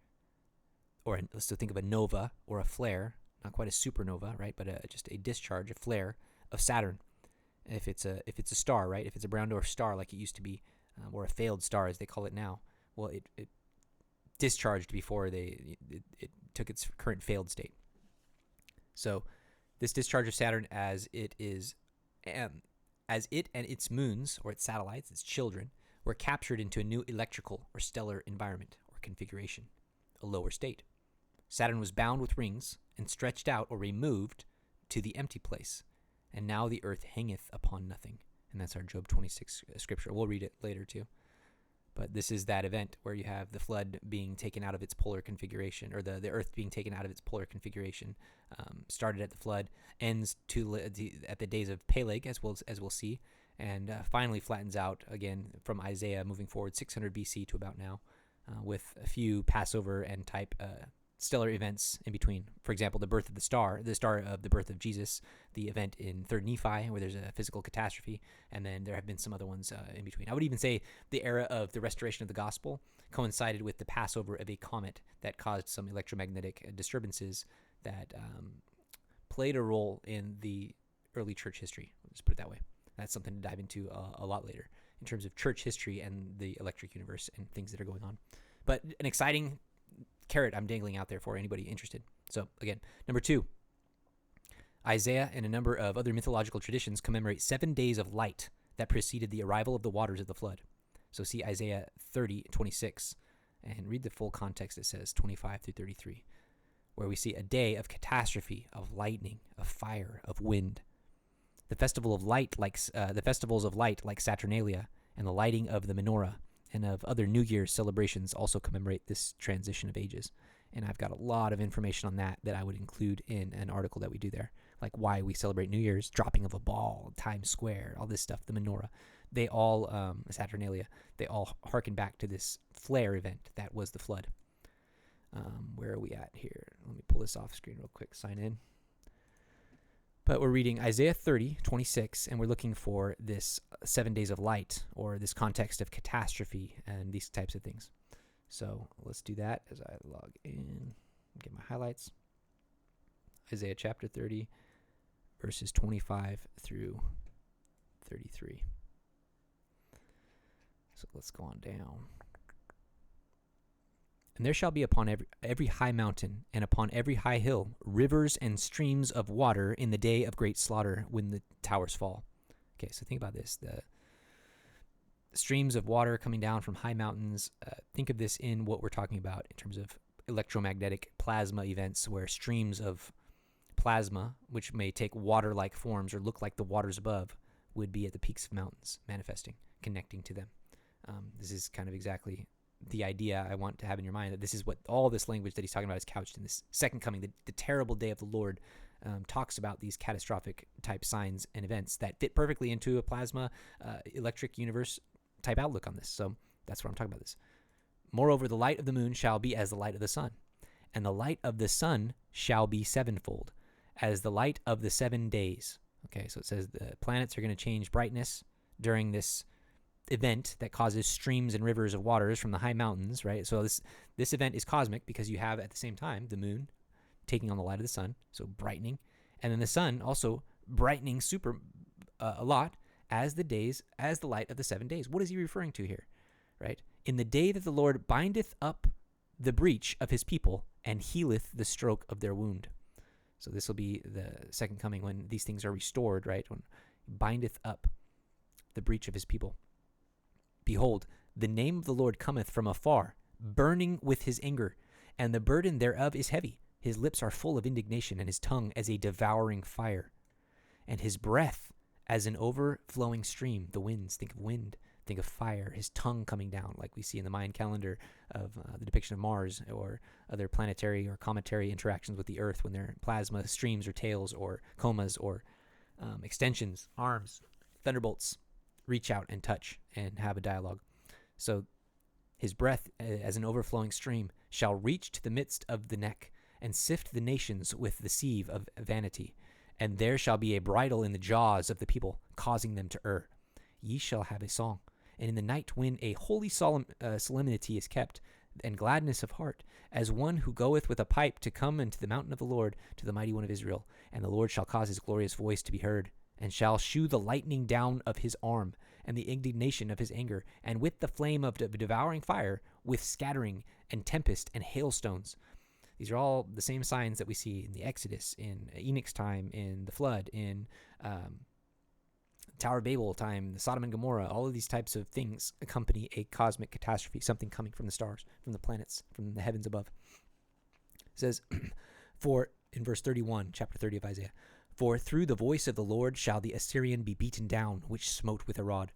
[SPEAKER 1] or let's think of a nova or a flare, not quite a supernova, right? But just a discharge, a flare of Saturn. If it's a star, right? If it's a brown dwarf star like it used to be, or a failed star as they call it now, well, it discharged before it took its current failed state. So this discharge of Saturn as it and its moons or its satellites, its children, were captured into a new electrical or stellar environment or configuration, a lower state. Saturn was bound with rings and stretched out or removed to the empty place, and now the earth hangeth upon nothing. And that's our Job 26 scripture. We'll read it later too. But this is that event where you have the flood being taken out of its polar configuration, or the earth being taken out of its polar configuration. Started at the flood, ends at the days of Peleg, as we'll see, and finally flattens out again from Isaiah moving forward 600 BC to about now, with a few Passover and type stellar events in between. For example, the birth of the star of the birth of Jesus, the event in 3rd Nephi where there's a physical catastrophe, and then there have been some other ones in between. I would even say the era of the restoration of the gospel coincided with the Passover of a comet that caused some electromagnetic disturbances that played a role in the early church history. Let's put it that way. That's something to dive into a lot later in terms of church history and the electric universe and things that are going on. But an exciting carrot I'm dangling out there for anybody interested. So again, number 2, Isaiah and a number of other mythological traditions commemorate 7 days of light that preceded the arrival of the waters of the flood. So see Isaiah 30:26, and read the full context. It says 25 through 33, where we see a day of catastrophe, of lightning, of fire, of wind. The festival of light, the festivals of light, like Saturnalia, and the lighting of the menorah, and of other New Year's celebrations, also commemorate this transition of ages. And I've got a lot of information on that I would include in an article that we do there, like why we celebrate New Year's, dropping of a ball, Times Square, all this stuff, the menorah. They all, Saturnalia, they all harken back to this flare event that was the flood. Where are we at here? Let me pull this off screen real quick, sign in. But we're reading Isaiah 30:26, and we're looking for this 7 days of light, or this context of catastrophe and these types of things. So let's do that as I log in, get my highlights. Isaiah chapter 30, verses 25 through 33. So let's go on down. And there shall be upon every high mountain and upon every high hill rivers and streams of water in the day of great slaughter, when the towers fall. Okay, so think about this. The streams of water coming down from high mountains. Think of this in what we're talking about in terms of electromagnetic plasma events, where streams of plasma, which may take water-like forms or look like the waters above, would be at the peaks of mountains, manifesting, connecting to them. This is kind of exactly the idea I want to have in your mind, that this is what all this language that he's talking about is couched in this second coming, the terrible day of the Lord. Talks about these catastrophic type signs and events that fit perfectly into a plasma electric universe type outlook on this. So that's what I'm talking about this. Moreover, the light of the moon shall be as the light of the sun, and the light of the sun shall be sevenfold, as the light of the 7 days. Okay, so it says the planets are going to change brightness during this event that causes streams and rivers of waters from the high mountains, right? So this event is cosmic because you have at the same time the moon taking on the light of the sun, so brightening, and then the sun also brightening super a lot as the light of the 7 days. What is he referring to here, right? In the day that the Lord bindeth up the breach of his people and healeth the stroke of their wound. So this will be the second coming, when these things are restored, right? When he bindeth up the breach of his people. Behold, the name of the Lord cometh from afar, burning with his anger, and the burden thereof is heavy. His lips are full of indignation, and his tongue as a devouring fire, and his breath as an overflowing stream. The winds, think of wind, think of fire, his tongue coming down, like we see in the Mayan calendar of the depiction of Mars, or other planetary or cometary interactions with the Earth when they're plasma streams or tails or comas or extensions, arms, thunderbolts. Reach out and touch and have a dialogue. So his breath as an overflowing stream shall reach to the midst of the neck and sift the nations with the sieve of vanity. And there shall be a bridle in the jaws of the people, causing them to err. Ye shall have a song. And in the night when a holy solemnity is kept, and gladness of heart, as one who goeth with a pipe to come into the mountain of the Lord, to the mighty one of Israel. And the Lord shall cause his glorious voice to be heard, and shall shew the lightning down of his arm, and the indignation of his anger, and with the flame of devouring fire, with scattering and tempest and hailstones. These are all the same signs that we see in the Exodus, in Enoch's time, in the flood, in Tower of Babel time, the Sodom and Gomorrah. All of these types of things accompany a cosmic catastrophe, something coming from the stars, from the planets, from the heavens above. It says, for in verse 31, chapter 30 of Isaiah, for through the voice of the Lord shall the Assyrian be beaten down, which smote with a rod.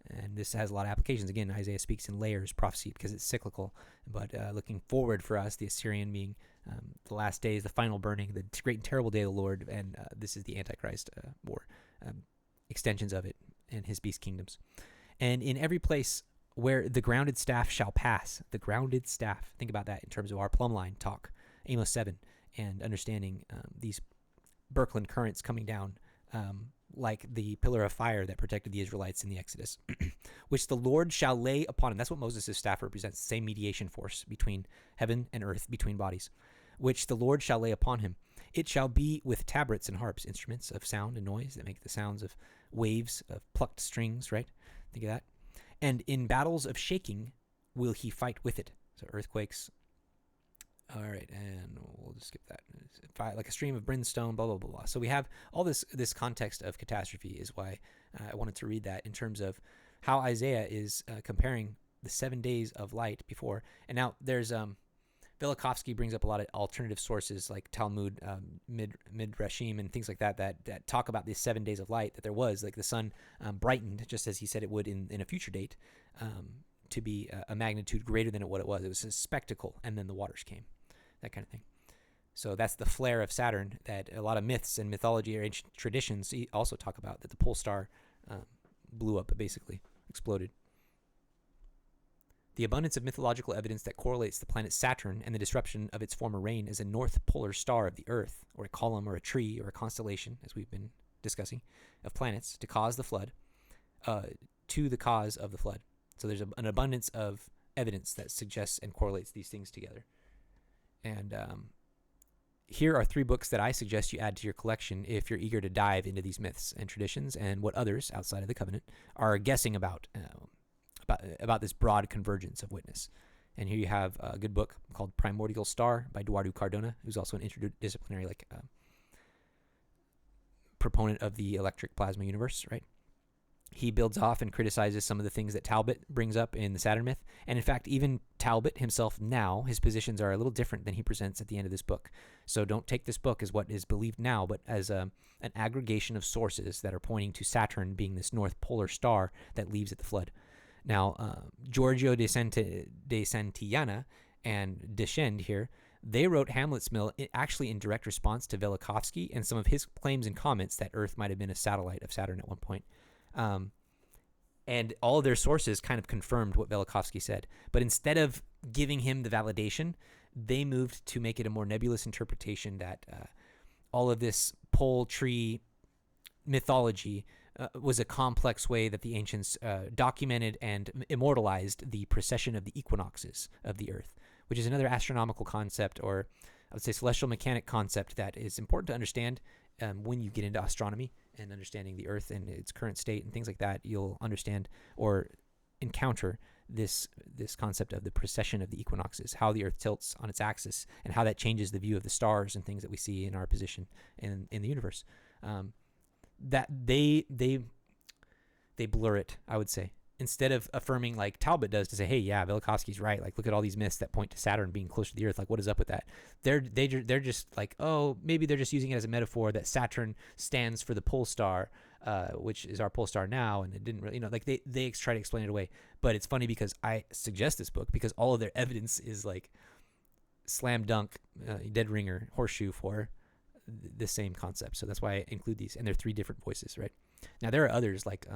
[SPEAKER 1] And this has a lot of applications. Again, Isaiah speaks in layers, prophecy, because it's cyclical. But looking forward for us, the Assyrian being the last days, the final burning, the great and terrible day of the Lord. And this is the Antichrist war, extensions of it, and his beast kingdoms. And in every place where the grounded staff shall pass, the grounded staff, think about that in terms of our plumb line talk, Amos 7, and understanding these Birkeland currents coming down, like the pillar of fire that protected the Israelites in the Exodus, which the Lord shall lay upon him. That's what Moses' staff represents, the same mediation force between heaven and earth, between bodies, which the Lord shall lay upon him. It shall be with tabrets and harps, instruments of sound and noise that make the sounds of waves, of plucked strings, right? Think of that. And in battles of shaking will he fight with it. So earthquakes. All right, and we'll just skip that. Like a stream of brimstone, blah, blah, blah, blah. So we have all this context of catastrophe is why I wanted to read that in terms of how Isaiah is comparing the 7 days of light before. And now there's Velikovsky brings up a lot of alternative sources like Talmud, Midrashim, and things like that talk about these 7 days of light that there was. Like the sun brightened, just as he said it would in a future date, to be a magnitude greater than what it was. It was a spectacle, and then the waters came, that kind of thing. So that's the flare of Saturn that a lot of myths and mythology or ancient traditions also talk about, that the pole star blew up, basically exploded. The abundance of mythological evidence that correlates the planet Saturn and the disruption of its former reign as a north polar star of the Earth, or a column or a tree or a constellation, as we've been discussing, of planets to cause the flood, to the cause of the flood. So there's an abundance of evidence that suggests and correlates these things together. And here are 3 books that I suggest you add to your collection if you're eager to dive into these myths and traditions and what others outside of the covenant are guessing about this broad convergence of witness. And here you have a good book called Primordial Star by Eduardo Cardona, who's also an interdisciplinary proponent of the electric plasma universe, right? He builds off and criticizes some of the things that Talbot brings up in the Saturn myth. And in fact, even Talbot himself now, his positions are a little different than he presents at the end of this book. So don't take this book as what is believed now, but as an aggregation of sources that are pointing to Saturn being this north polar star that leaves at the flood. Now, Giorgio de Santillana and Deschend here, they wrote Hamlet's Mill actually in direct response to Velikovsky and some of his claims and comments that Earth might have been a satellite of Saturn at one point. And all of their sources kind of confirmed what Velikovsky said. But instead of giving him the validation, they moved to make it a more nebulous interpretation that all of this pole tree mythology was a complex way that the ancients documented and immortalized the precession of the equinoxes of the Earth, which is another astronomical concept, or I would say celestial mechanic concept, that is important to understand when you get into astronomy and understanding the Earth and its current state and things like that. You'll understand or encounter this concept of the precession of the equinoxes, how the Earth tilts on its axis, and how that changes the view of the stars and things that we see in our position in the universe. That they blur it, I would say. Instead of affirming like Talbot does to say, hey, yeah, Velikovsky's right. Like, look at all these myths that point to Saturn being closer to the Earth. Like, what is up with that? They're just like, oh, maybe they're just using it as a metaphor that Saturn stands for the pole star, which is our pole star now, and it didn't really, like they try to explain it away. But it's funny because I suggest this book because all of their evidence is like slam dunk, dead ringer, horseshoe for the same concept. So that's why I include these, and they're 3 different voices, right? Now there are others like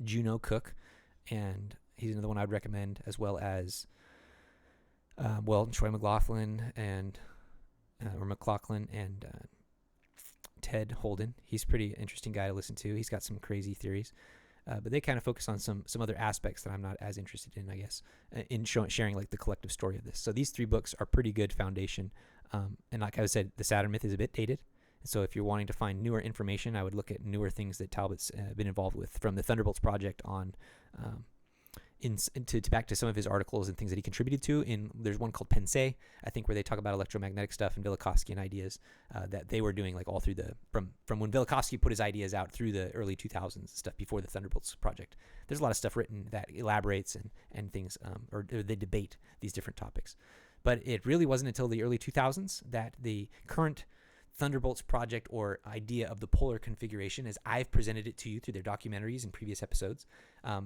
[SPEAKER 1] Juno Cook, and he's another one I'd recommend, as well as Troy McLaughlin and Ted Holden. He's a pretty interesting guy to listen to. He's got some crazy theories, but they kind of focus on some other aspects that I'm not as interested in, I guess, in sharing like the collective story of this. So these 3 books are pretty good foundation. And like I said, the Saturn myth is a bit dated. So if you're wanting to find newer information, I would look at newer things that Talbot's been involved with, from the Thunderbolts project on, back to some of his articles and things that he contributed to. There's one called Pensée, I think, where they talk about electromagnetic stuff and Velikovsky ideas that they were doing like all through from when Velikovsky put his ideas out through the early 2000s stuff before the Thunderbolts project. There's a lot of stuff written that elaborates and things, or they debate these different topics. But it really wasn't until the early 2000s that the current Thunderbolts project, or idea of the polar configuration, as I've presented it to you through their documentaries and previous episodes,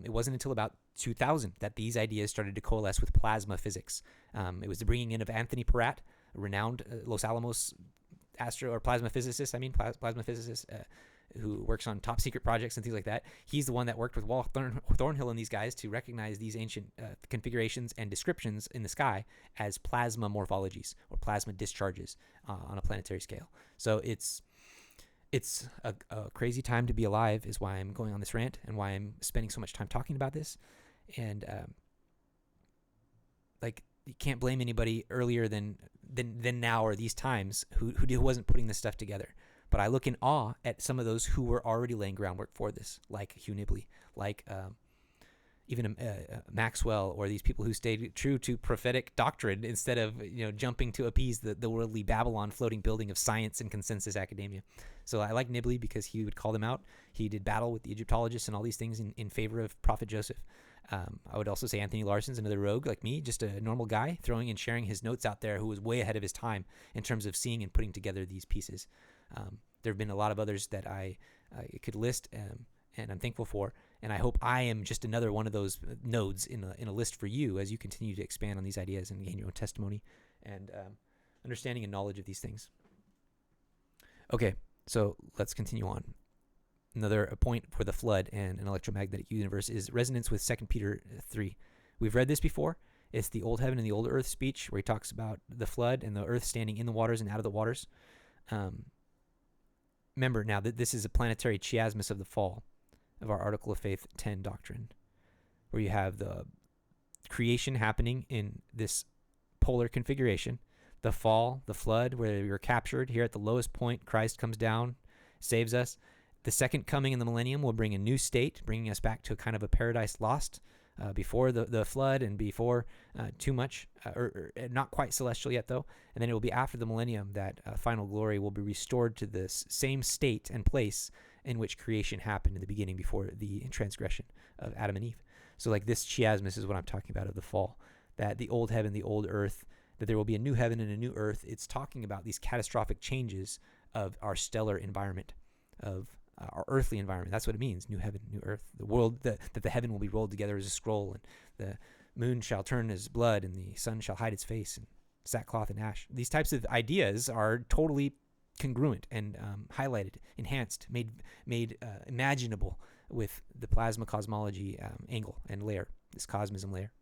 [SPEAKER 1] it wasn't until about 2000 that these ideas started to coalesce with plasma physics. It was the bringing in of Anthony Peratt, a renowned Los Alamos plasma physicist, who works on top secret projects and things like that. He's the one that worked with Walt Thornhill and these guys to recognize these ancient configurations and descriptions in the sky as plasma morphologies or plasma discharges on a planetary scale. So it's a crazy time to be alive, is why I'm going on this rant and why I'm spending so much time talking about this. And you can't blame anybody earlier than now or these times who wasn't putting this stuff together. But I look in awe at some of those who were already laying groundwork for this, like Hugh Nibley, like even Maxwell or these people who stayed true to prophetic doctrine instead of jumping to appease the worldly Babylon floating building of science and consensus academia. So I like Nibley because he would call them out. He did battle with the Egyptologists and all these things in favor of Prophet Joseph. I would also say Anthony Larson's another rogue like me, just a normal guy throwing and sharing his notes out there who was way ahead of his time in terms of seeing and putting together these pieces. There have been a lot of others that I could list, and I'm thankful for. And I hope I am just another one of those nodes in a list for you as you continue to expand on these ideas and gain your own testimony and understanding and knowledge of these things. Okay, so let's continue on. Another point for the flood and an electromagnetic universe is resonance with 2 Peter 3. We've read this before. It's the old heaven and the old earth speech where he talks about the flood and the earth standing in the waters and out of the waters. Remember now that this is a planetary chiasmus of the fall of our Article of Faith 10 doctrine, where you have the creation happening in this polar configuration, the fall, the flood, where we were captured here at the lowest point. Christ comes down, saves us. The second coming in the millennium will bring a new state, bringing us back to a kind of a paradise lost before the flood and before too much, or not quite celestial yet, though. And then it will be after the millennium that final glory will be restored to this same state and place in which creation happened in the beginning before the transgression of Adam and Eve. So like this chiasmus is what I'm talking about of the fall, that the old heaven, the old earth, that there will be a new heaven and a new earth. It's talking about these catastrophic changes of our stellar environment, of our earthly environment. That's what it means, new heaven, new earth. The world, that the heaven will be rolled together as a scroll, and the moon shall turn as blood, and the sun shall hide its face, and sackcloth and ash. These types of ideas are totally congruent and highlighted, enhanced, made imaginable with the plasma cosmology angle and layer, this cosmism layer.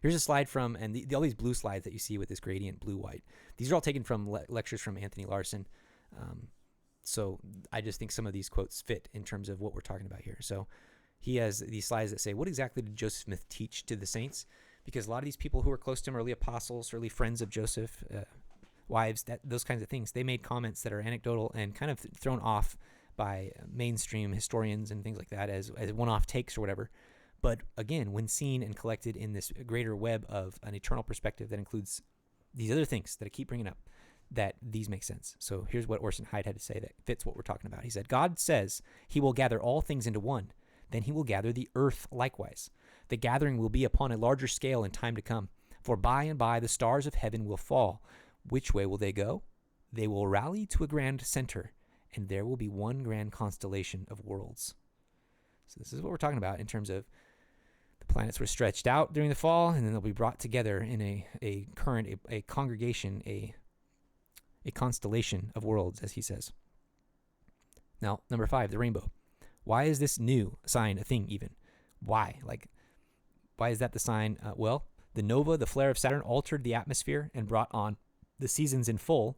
[SPEAKER 1] Here's a slide from, and all these blue slides that you see with this gradient blue-white, these are all taken from lectures from Anthony Larson. So I just think some of these quotes fit in terms of what we're talking about here. So he has these slides that say, what exactly did Joseph Smith teach to the saints? Because a lot of these people who were close to him, early apostles, early friends of Joseph, wives, those kinds of things, they made comments that are anecdotal and kind of thrown off by mainstream historians and things like that as one-off takes or whatever. But again, when seen and collected in this greater web of an eternal perspective that includes these other things that I keep bringing up, that these make sense. So here's what Orson Hyde had to say that fits what we're talking about. He said, God says he will gather all things into one. Then he will gather the earth likewise. The gathering will be upon a larger scale in time to come. For by and by the stars of heaven will fall. Which way will they go? They will rally to a grand center, and there will be one grand constellation of worlds. So this is what we're talking about in terms of the planets were stretched out during the fall, and then they'll be brought together in a congregation, a constellation of worlds, as he says. Now, number 5, the rainbow. Why is this new sign a thing even? Why? Why is that the sign? Well, the nova, the flare of Saturn, altered the atmosphere and brought on the seasons in full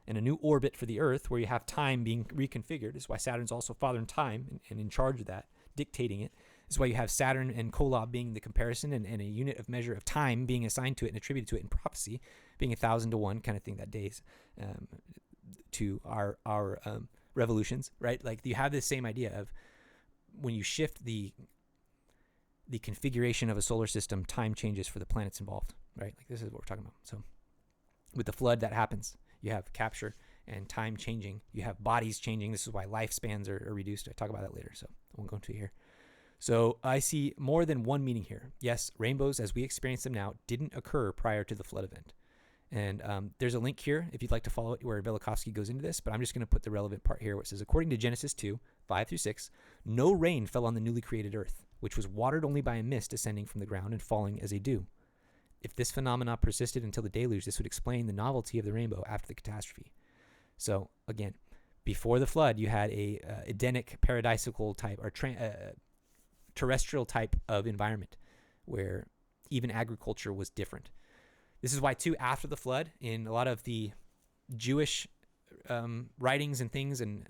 [SPEAKER 1] and a new orbit for the Earth where you have time being reconfigured. This is why Saturn's also father in time and in charge of that, dictating it. This is why you have Saturn and Kolob being the comparison and a unit of measure of time being assigned to it and attributed to it in prophecy, being 1,000 to 1 kind of thing that days to our revolutions, right? Like you have this same idea of when you shift the configuration of a solar system, time changes for the planets involved, right? Like this is what we're talking about. So with the flood, that happens. You have capture and time changing. You have bodies changing. This is why lifespans are reduced. I talk about that later, so I won't go into it here. So I see more than one meaning here. Yes, rainbows as we experience them now didn't occur prior to the flood event. And there's a link here if you'd like to follow it where Velikovsky goes into this, but I'm just going to put the relevant part here where it says, according to Genesis 2, 5-6, no rain fell on the newly created earth, which was watered only by a mist descending from the ground and falling as a dew. If this phenomena persisted until the deluge, this would explain the novelty of the rainbow after the catastrophe. So again, before the flood, you had a Edenic, paradisical type or terrestrial type of environment where even agriculture was different. This is why, too, after the flood, in a lot of the Jewish writings and things, and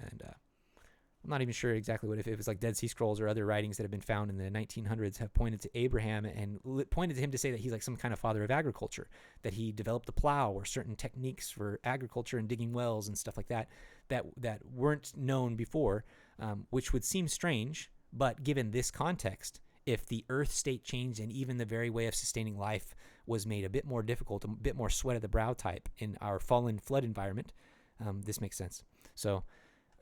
[SPEAKER 1] I'm not even sure exactly if it was like Dead Sea Scrolls or other writings that have been found in the 1900s have pointed to Abraham and pointed to him to say that he's like some kind of father of agriculture, that he developed the plow or certain techniques for agriculture and digging wells and stuff like that weren't known before, which would seem strange, but given this context, if the earth state changed and even the very way of sustaining life was made a bit more difficult, a bit more sweat of the brow type in our fallen flood environment, this makes sense. So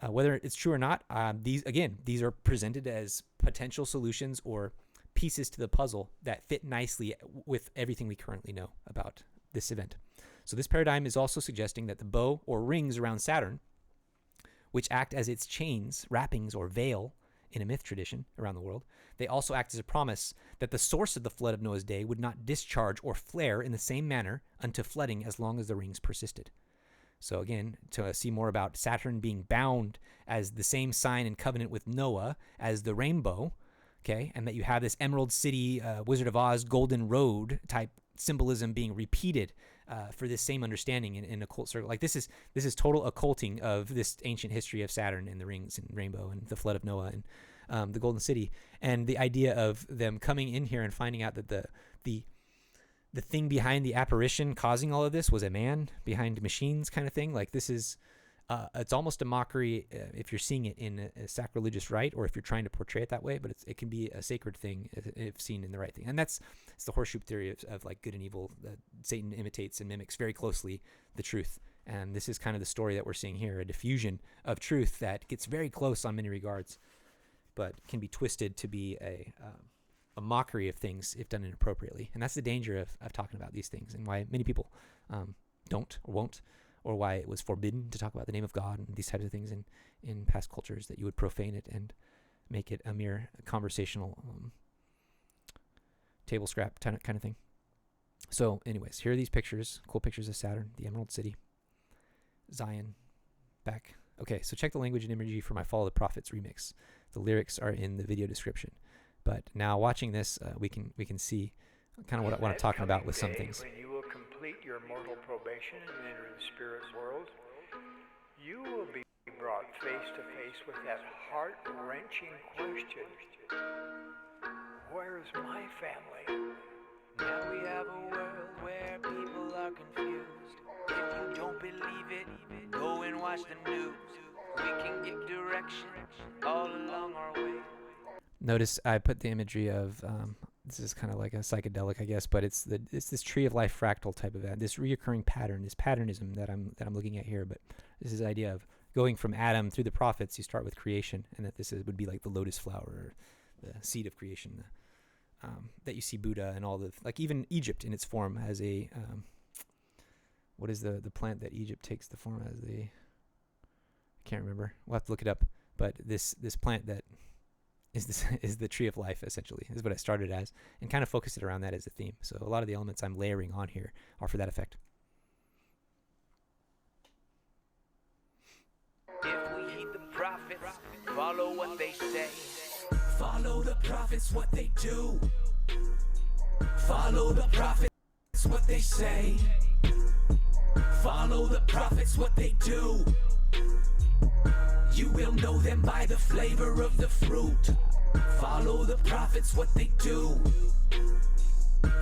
[SPEAKER 1] whether it's true or not, these are presented as potential solutions or pieces to the puzzle that fit nicely with everything we currently know about this event. So this paradigm is also suggesting that the bow or rings around Saturn, which act as its chains, wrappings, or veil in a myth tradition around the world, they also act as a promise that the source of the flood of Noah's day would not discharge or flare in the same manner unto flooding as long as the rings persisted. So again, to see more about Saturn being bound as the same sign and covenant with Noah as the rainbow, okay, and that you have this Emerald City, Wizard of Oz, Golden Road type symbolism being repeated for this same understanding in occult circle. Like this is total occulting of this ancient history of Saturn and the rings and rainbow and the flood of Noah and the Golden City, and the idea of them coming in here and finding out that the thing behind the apparition causing all of this was a man behind machines kind of thing. Like this is, it's almost a mockery if you're seeing it in a sacrilegious rite or if you're trying to portray it that way, but it can be a sacred thing if seen in the right thing. And it's the horseshoe theory of like good and evil. Satan imitates and mimics very closely the truth. And this is kind of the story that we're seeing here, a diffusion of truth that gets very close on many regards, but can be twisted to be a mockery of things if done inappropriately. And that's the danger of talking about these things, and why many people don't or won't, or why it was forbidden to talk about the name of God and these types of things in past cultures, that you would profane it and make it a mere conversational table scrap kind of thing. So anyways, here are these pictures, cool pictures of Saturn, the Emerald City, Zion, back. Okay, so check the language and imagery for my Follow the Prophets remix. The lyrics are in the video description. But now watching this, we can see kind of what I'm talking about with some things.
[SPEAKER 5] When you will complete your mortal probation and enter the spirit world, you will be brought face to face with that heart-wrenching question: where's my family?
[SPEAKER 6] Now we have a world where people are confused. If you don't believe it, go and watch the news. We can get direction all along our way.
[SPEAKER 1] Notice I put the imagery of this is kind of like a psychedelic, I guess, but it's this tree of life fractal type of this reoccurring pattern, this patternism that I'm looking at here. But this is the idea of going from Adam through the prophets. You start with creation, and that would be like the lotus flower, or the seed of creation. That you see Buddha and all the, like even Egypt in its form has a what is the plant that Egypt takes the form as? I can't remember. We'll have to look it up. But this plant that is the tree of life, essentially, is what I started as, and kind of focused it around that as a theme. So a lot of the elements I'm layering on here are for that effect.
[SPEAKER 6] If we heed the prophets, follow what they say.
[SPEAKER 7] Follow the prophets, what they do. Follow the prophets, what they say. Follow the prophets, what they do. You will know them by the flavor of the fruit. Follow the prophets, what they do.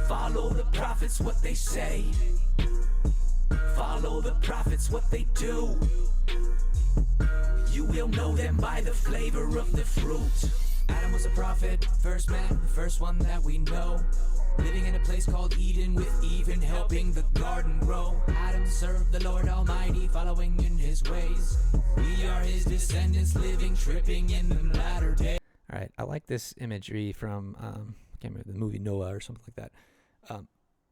[SPEAKER 7] Follow the prophets, what they say. Follow the prophets, what they do. You will know them by the flavor of the fruit. Adam was a prophet, first man, the first one that we know. Living in a place called Eden, with Eve and helping the garden grow. Adam served the Lord Almighty, following in his ways. We are his descendants, living, tripping in the latter day.
[SPEAKER 1] All right, I like this imagery from I can't remember the movie Noah or something like that.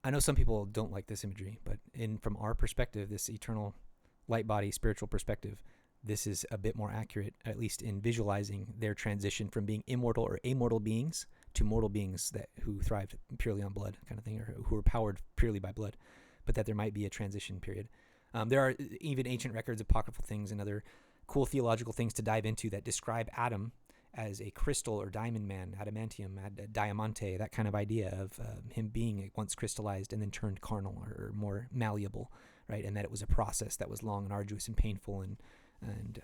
[SPEAKER 1] I know some people don't like this imagery, but from our perspective, this eternal light body spiritual perspective, this is a bit more accurate, at least in visualizing their transition from being immortal or amortal beings to mortal beings who thrived purely on blood, kind of thing, or who were powered purely by blood, but that there might be a transition period. There are even ancient records, apocryphal things, and other cool theological things to dive into that describe Adam as a crystal or diamond man, adamantium, diamante, that kind of idea of him being once crystallized and then turned carnal or more malleable, right? And that it was a process that was long and arduous and painful and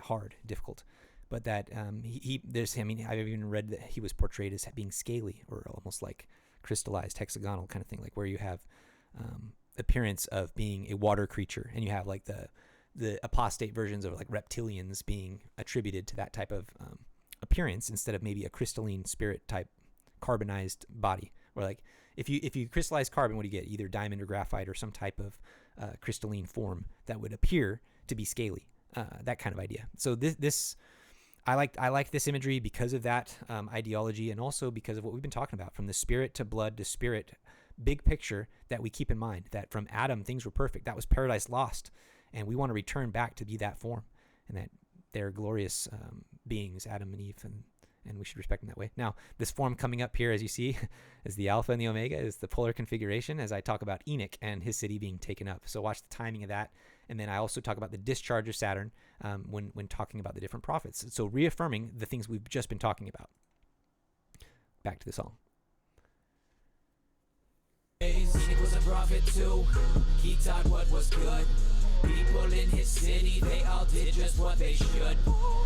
[SPEAKER 1] hard, difficult. But that I've even read that he was portrayed as being scaly, or almost like crystallized, hexagonal kind of thing, like where you have appearance of being a water creature, and you have like the apostate versions of like reptilians being attributed to that type of appearance, instead of maybe a crystalline spirit type carbonized body. Or like if you crystallize carbon, what do you get? Either diamond or graphite or some type of crystalline form that would appear to be scaly. That kind of idea. So this I like this imagery because of that ideology, and also because of what we've been talking about, from the spirit to blood to spirit, big picture that we keep in mind, that from Adam things were perfect. That was paradise lost, and we want to return back to be that form, and that they're glorious beings, Adam and Eve, and we should respect them that way. Now, this form coming up here, as you see, is the Alpha and the Omega, is the polar configuration, as I talk about Enoch and his city being taken up. So watch the timing of that. And then I also talk about the discharge of Saturn when talking about the different prophets. So reaffirming the things we've just been talking about. Back to the song.
[SPEAKER 7] Enoch was a prophet too. He taught what was good. People in his city, they all did just what they should.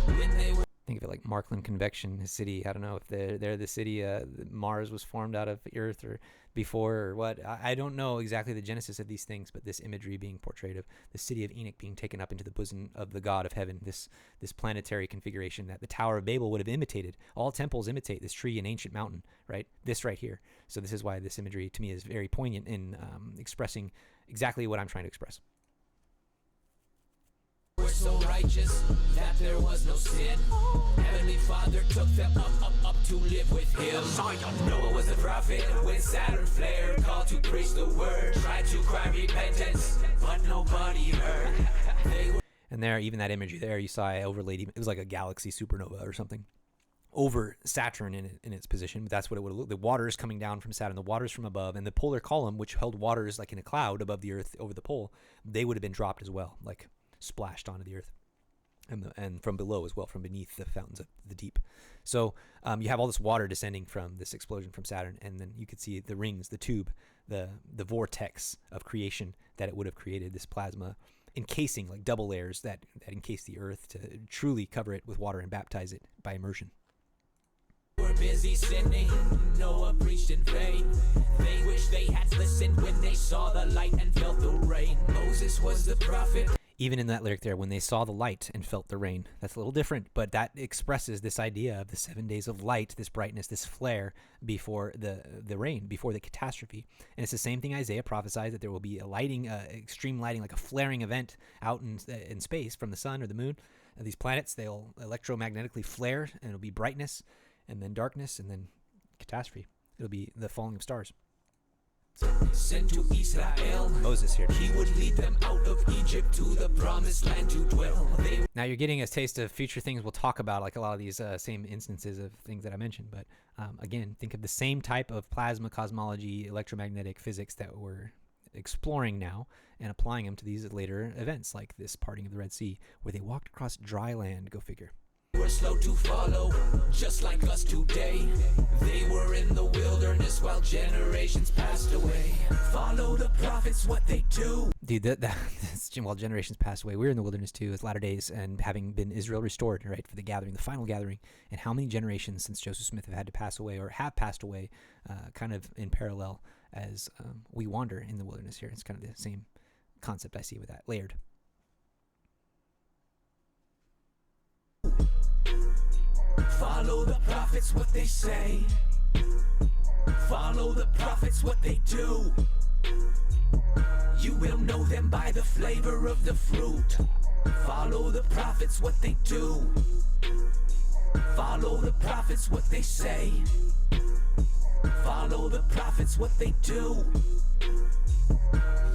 [SPEAKER 7] When they were
[SPEAKER 1] Think of it like Markland Convection, his city. I don't know if they're the city Mars was formed out of Earth or before or what. I don't know exactly the genesis of these things, but this imagery being portrayed of the city of Enoch being taken up into the bosom of the God of heaven, this planetary configuration that the Tower of Babel would have imitated. All temples imitate this tree and ancient mountain, right? This right here. So this is why this imagery to me is very poignant in expressing exactly what I'm trying to express.
[SPEAKER 7] Were so righteous that there was no sin. Heavenly Father took them up to live with him. Noah was a prophet when Saturn flared, called to preach the word, tried to cry repentance, but nobody heard.
[SPEAKER 1] And there, even that imagery there, you saw I overlaid, it was like a galaxy supernova or something over Saturn in its position. But that's what it would have looked. The waters coming down from Saturn, the waters from above, and the polar column, which held waters like in a cloud above the Earth over the pole, they would have been dropped as well, like splashed onto the Earth, and from below as well, from beneath the fountains of the deep. So you have all this water descending from this explosion from Saturn, and then you could see the rings, the tube, the vortex of creation that it would have created, this plasma encasing, like double layers that encase the Earth to truly cover it with water and baptize it by immersion.
[SPEAKER 7] Were busy sinning, Noah preached in vain. They wish they had listened when they saw the light and felt the rain. Moses was the prophet.
[SPEAKER 1] Even in that lyric there, when they saw the light and felt the rain, that's a little different, but that expresses this idea of the 7 days of light, this brightness, this flare before the rain, before the catastrophe. And it's the same thing Isaiah prophesied, that there will be a lighting, extreme lighting, like a flaring event out in space from the sun or the moon. And these planets, they'll electromagnetically flare, and it'll be brightness, and then darkness, and then catastrophe. It'll be the falling of stars.
[SPEAKER 7] Sent to Israel,
[SPEAKER 1] Moses here.
[SPEAKER 7] He would lead them out of Egypt to the promised land to dwell.
[SPEAKER 1] Now you're getting a taste of future things we'll talk about, like a lot of these same instances of things that I mentioned. But again, think of the same type of plasma cosmology, electromagnetic physics that we're exploring now and applying them to these later events, like this parting of the Red Sea, where they walked across dry land. Go figure.
[SPEAKER 7] Were slow to follow, just like us today. They were in the wilderness while generations passed away. Follow the prophets, what they do.
[SPEAKER 1] Dude, that's while generations passed away. We're in the wilderness too, as latter days, and having been Israel restored, right, for the gathering, the final gathering. And how many generations since Joseph Smith have had to pass away, or have passed away, kind of in parallel as we wander in the wilderness here. It's kind of the same concept I see with that, layered.
[SPEAKER 7] Follow the prophets, what they say. Follow the prophets, what they do. You will know them by the flavor of the fruit. Follow the prophets, what they do. Follow the prophets, what they say. Follow the prophets, what they do.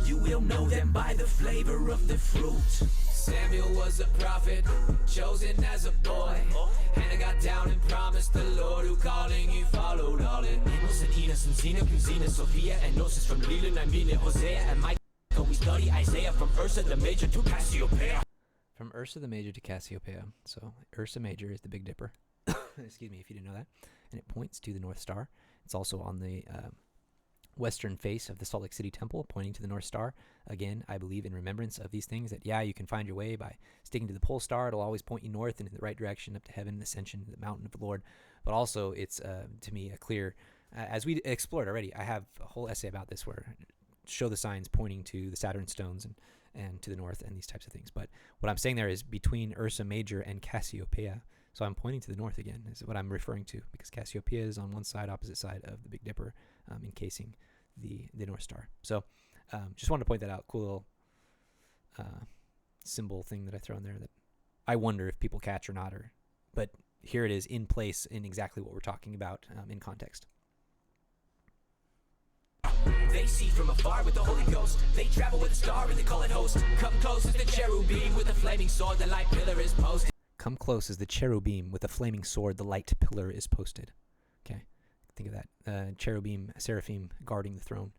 [SPEAKER 7] You will know them by the flavor of the fruit. Samuel was a prophet, chosen as a boy. Hannah got down and promised the Lord who calling you followed all in. Amos and Enos and Enoch and Zion, Sophia and Gnosis from Leland, I mean Hosea and Micah. We study Isaiah from Ursa the Major to Cassiopeia.
[SPEAKER 1] From Ursa the Major to Cassiopeia. So Ursa Major is the Big Dipper. Excuse me if you didn't know that. And it points to the North Star. It's also on the western face of the Salt Lake City Temple, pointing to the North Star. Again, I believe in remembrance of these things, that you can find your way by sticking to the pole star. It'll always point you north and in the right direction up to heaven and ascension, the mountain of the Lord. But also it's to me a clear, as we explored already, I have a whole essay about this where I show the signs pointing to the Saturn stones and to the north and these types of things. But what I'm saying there is between Ursa Major and Cassiopeia, So I'm pointing to the north again, is what I'm referring to, because Cassiopeia is on one side, opposite side of the Big Dipper, encasing the North Star. So just wanted to point that out. Cool little symbol thing that I throw in there that I wonder if people catch or not. But here it is in place in exactly what we're talking about in context.
[SPEAKER 7] They see from afar with the Holy Ghost. They travel with a star and they call it host. Come close as the cherubim with a flaming sword, the light pillar is posted.
[SPEAKER 1] Come close as the cherubim with a flaming sword, the light pillar is posted. Okay, think of that. Cherubim, seraphim guarding the throne.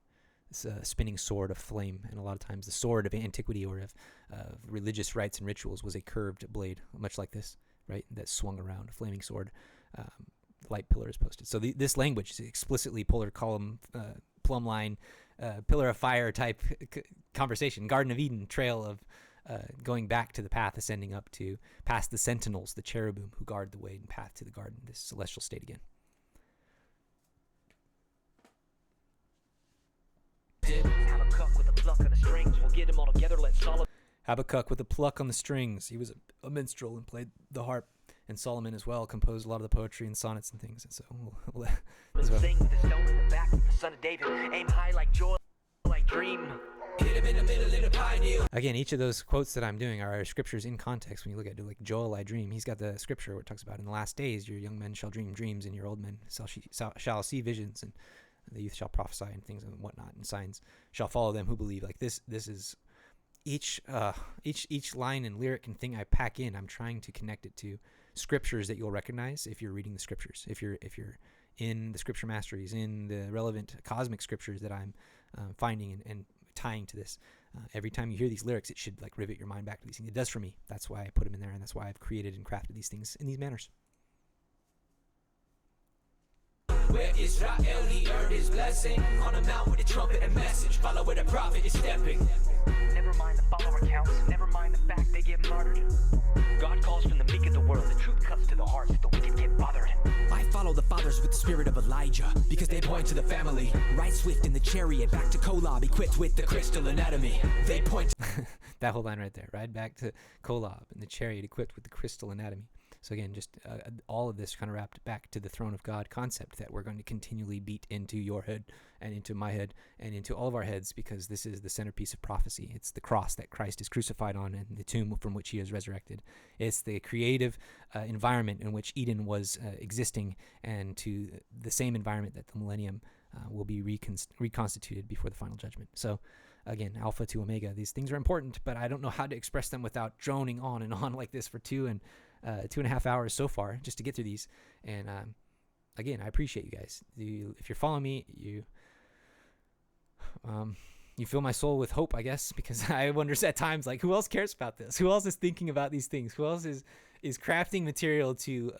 [SPEAKER 1] This spinning sword of flame, and a lot of times the sword of antiquity or of religious rites and rituals was a curved blade, much like this, right? That swung around, a flaming sword. Light pillar is posted. So this language is explicitly polar column, plumb line, pillar of fire type conversation. Garden of Eden trail of going back to the path, ascending up to past the sentinels, the cherubim who guard the way and path to the garden, this celestial state again.
[SPEAKER 8] Habakkuk with a pluck on the strings. We'll get them all together. Let Solomon.
[SPEAKER 1] Habakkuk with a pluck on the strings. He was a minstrel and played the harp. And Solomon as well composed a lot of the poetry and sonnets and things. And so
[SPEAKER 8] Sing with the stone in the back, the son of David. Aim high like joy, like dream.
[SPEAKER 7] Hit him in the middle in a pioneer.
[SPEAKER 1] Again, each of those quotes that I'm doing are scriptures in context. When you look at it, like Joel, I dream. He's got the scripture where it talks about in the last days, your young men shall dream dreams, and your old men shall see visions, and the youth shall prophesy, and things and whatnot, and signs shall follow them who believe. Like this is each line and lyric and thing I pack in. I'm trying to connect it to scriptures that you'll recognize if you're reading the scriptures. If you're in the scripture masteries, in the relevant cosmic scriptures that I'm finding and tying to this. Every time you hear these lyrics, it should like rivet your mind back to these things. It does for me. That's why I put them in there, and that's why I've created and crafted these things in these manners.
[SPEAKER 7] Where Israel, he earned his blessing. On a mount with a trumpet and message. Follow where the prophet is stepping.
[SPEAKER 8] Never mind the follower counts. Never mind the fact they get martyred. God calls from the meek of the world. The truth cuts to the heart. The wicked get bothered.
[SPEAKER 7] I follow the fathers with the spirit of Elijah, because they point to the family. Right swift in the chariot, back to Kolob, equipped with the crystal anatomy. They point
[SPEAKER 1] that whole line right there, right back to Kolob and the chariot equipped with the crystal anatomy. So again, just all of this kind of wrapped back to the throne of God concept that we're going to continually beat into your head and into my head and into all of our heads, because this is the centerpiece of prophecy. It's the cross that Christ is crucified on and the tomb from which he is resurrected. It's the creative environment in which Eden was existing, and to the same environment that the millennium will be reconstituted before the final judgment. So again, Alpha to Omega, these things are important, but I don't know how to express them without droning on and on like this for 2.5 hours so far just to get through these. And again, I appreciate you guys. If you're following me, you fill my soul with hope, I guess, because I wonder at times, like, who else cares about this? Who else is thinking about these things? Who else is crafting material to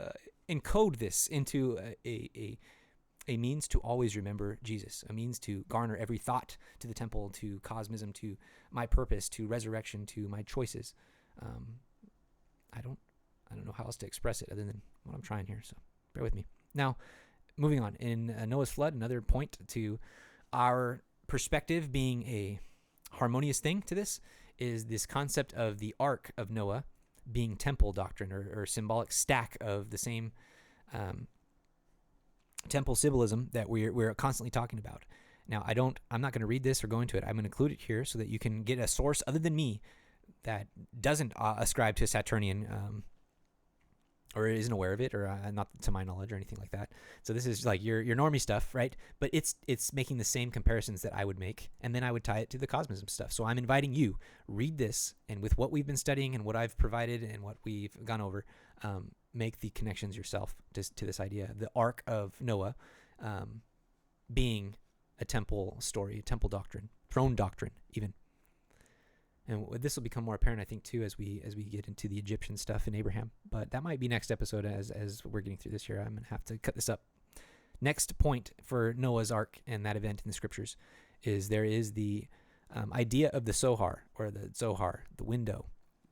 [SPEAKER 1] encode this into a means to always remember Jesus, a means to garner every thought to the temple, to cosmism, to my purpose, to resurrection, to my choices. I don't know how else to express it other than what I'm trying here, so bear with me. Now, moving on. In Noah's flood, another point to our perspective being a harmonious thing to this is this concept of the Ark of Noah being temple doctrine, or symbolic stack of the same temple symbolism that we're constantly talking about. Now, I'm not going to read this or go into it. I'm going to include it here so that you can get a source other than me that doesn't ascribe to Saturnian or isn't aware of it, or not to my knowledge or anything like that. So this is like your normie stuff, right? But it's making the same comparisons that I would make, and then I would tie it to the cosmism stuff. So I'm inviting you, read this, and with what we've been studying and what I've provided and what we've gone over, make the connections yourself to this idea. The Ark of Noah being a temple story, a temple doctrine, throne doctrine even. And this will become more apparent, I think, too, as we get into the Egyptian stuff in Abraham. But that might be next episode as we're getting through this here. I'm going to have to cut this up. Next point for Noah's Ark and that event in the scriptures is there is the idea of the Zohar, or the Zohar, the window,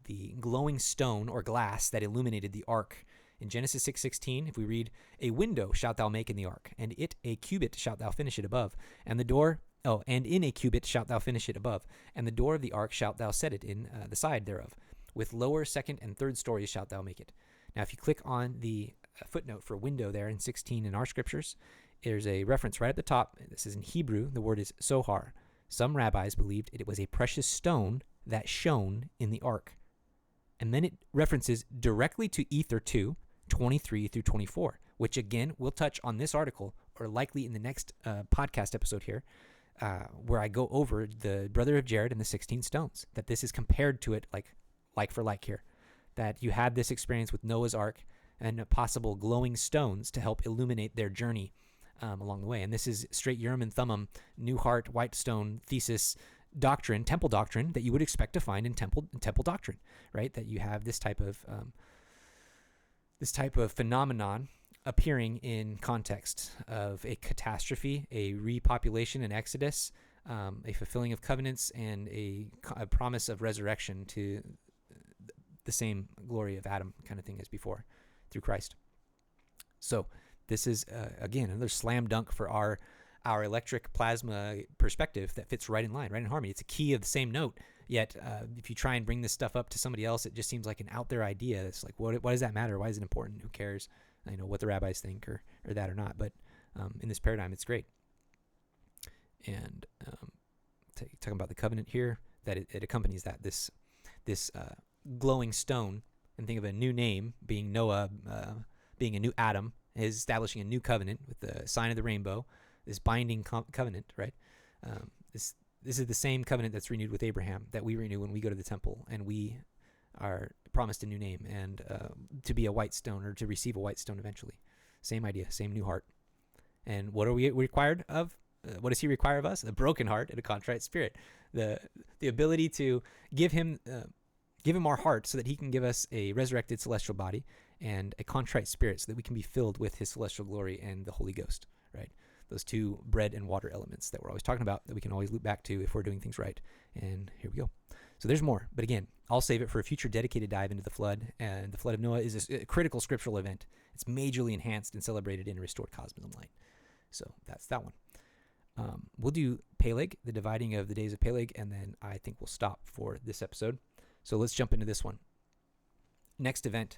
[SPEAKER 1] the glowing stone or glass that illuminated the ark. In Genesis 6:16, if we read, "A window shalt thou make in the ark, and it a cubit shalt thou finish it above, and the door... and in a cubit shalt thou finish it above, and the door of the ark shalt thou set it in the side thereof. With lower, second, and third stories shalt thou make it." Now, if you click on the footnote for window there in 16 in our scriptures, there's a reference right at the top. This is in Hebrew. The word is sohar. Some rabbis believed it was a precious stone that shone in the ark. And then it references directly to Ether 2, 23 through 24, which again, we'll touch on this article, or likely in the next podcast episode here, where I go over the brother of Jared and the 16 stones, that this is compared to it like for like here, that you had this experience with Noah's Ark and possible glowing stones to help illuminate their journey along the way. And this is straight Urim and Thummim, New Heart, White Stone, thesis, doctrine, temple doctrine that you would expect to find in temple doctrine, right? That you have this type of phenomenon appearing in context of a catastrophe, a repopulation, an exodus, a fulfilling of covenants, and a promise of resurrection to the same glory of Adam kind of thing as before through Christ. So this is, again, another slam dunk for our electric plasma perspective that fits right in line, right in harmony. It's a key of the same note, yet if you try and bring this stuff up to somebody else, it just seems like an out there idea. It's like, why does that matter? Why is it important? Who cares? I know what the rabbis think or that or not, but in this paradigm, it's great. And talking about the covenant here, that it accompanies that, this glowing stone, and think of a new name being Noah, being a new Adam, is establishing a new covenant with the sign of the rainbow, this binding covenant, right? This is the same covenant that's renewed with Abraham, that we renew when we go to the temple, and we are promised a new name and to be a white stone, or to receive a white stone eventually. Same idea, same new heart. And what are we required of? What does he require of us? A broken heart and a contrite spirit. The ability to give him our heart so that he can give us a resurrected celestial body, and a contrite spirit so that we can be filled with his celestial glory and the Holy Ghost, right? Those two bread and water elements that we're always talking about, that we can always loop back to if we're doing things right. And here we go. So there's more, but again, I'll save it for a future dedicated dive into the flood. And the flood of Noah is a critical scriptural event. It's majorly enhanced and celebrated in restored cosmism light. So that's that one. We'll do Peleg, the dividing of the days of Peleg, and then I think we'll stop for this episode. So let's jump into this one. Next event.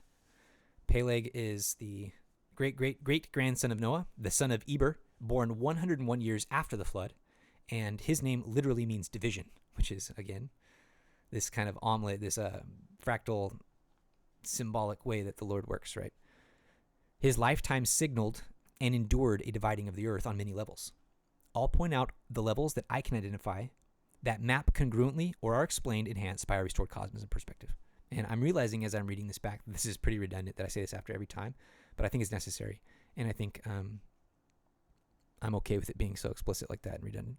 [SPEAKER 1] Peleg is the great-great-great-grandson of Noah, the son of Eber, born 101 years after the flood, and his name literally means division, which is, again, this kind of omelet, this fractal symbolic way that the Lord works, right? His lifetime signaled and endured a dividing of the earth on many levels. I'll point out the levels that I can identify that map congruently or are explained, enhanced by our restored cosmism perspective. And I'm realizing as I'm reading this back, this is pretty redundant that I say this after every time, but I think it's necessary. And I think I'm okay with it being so explicit like that and redundant.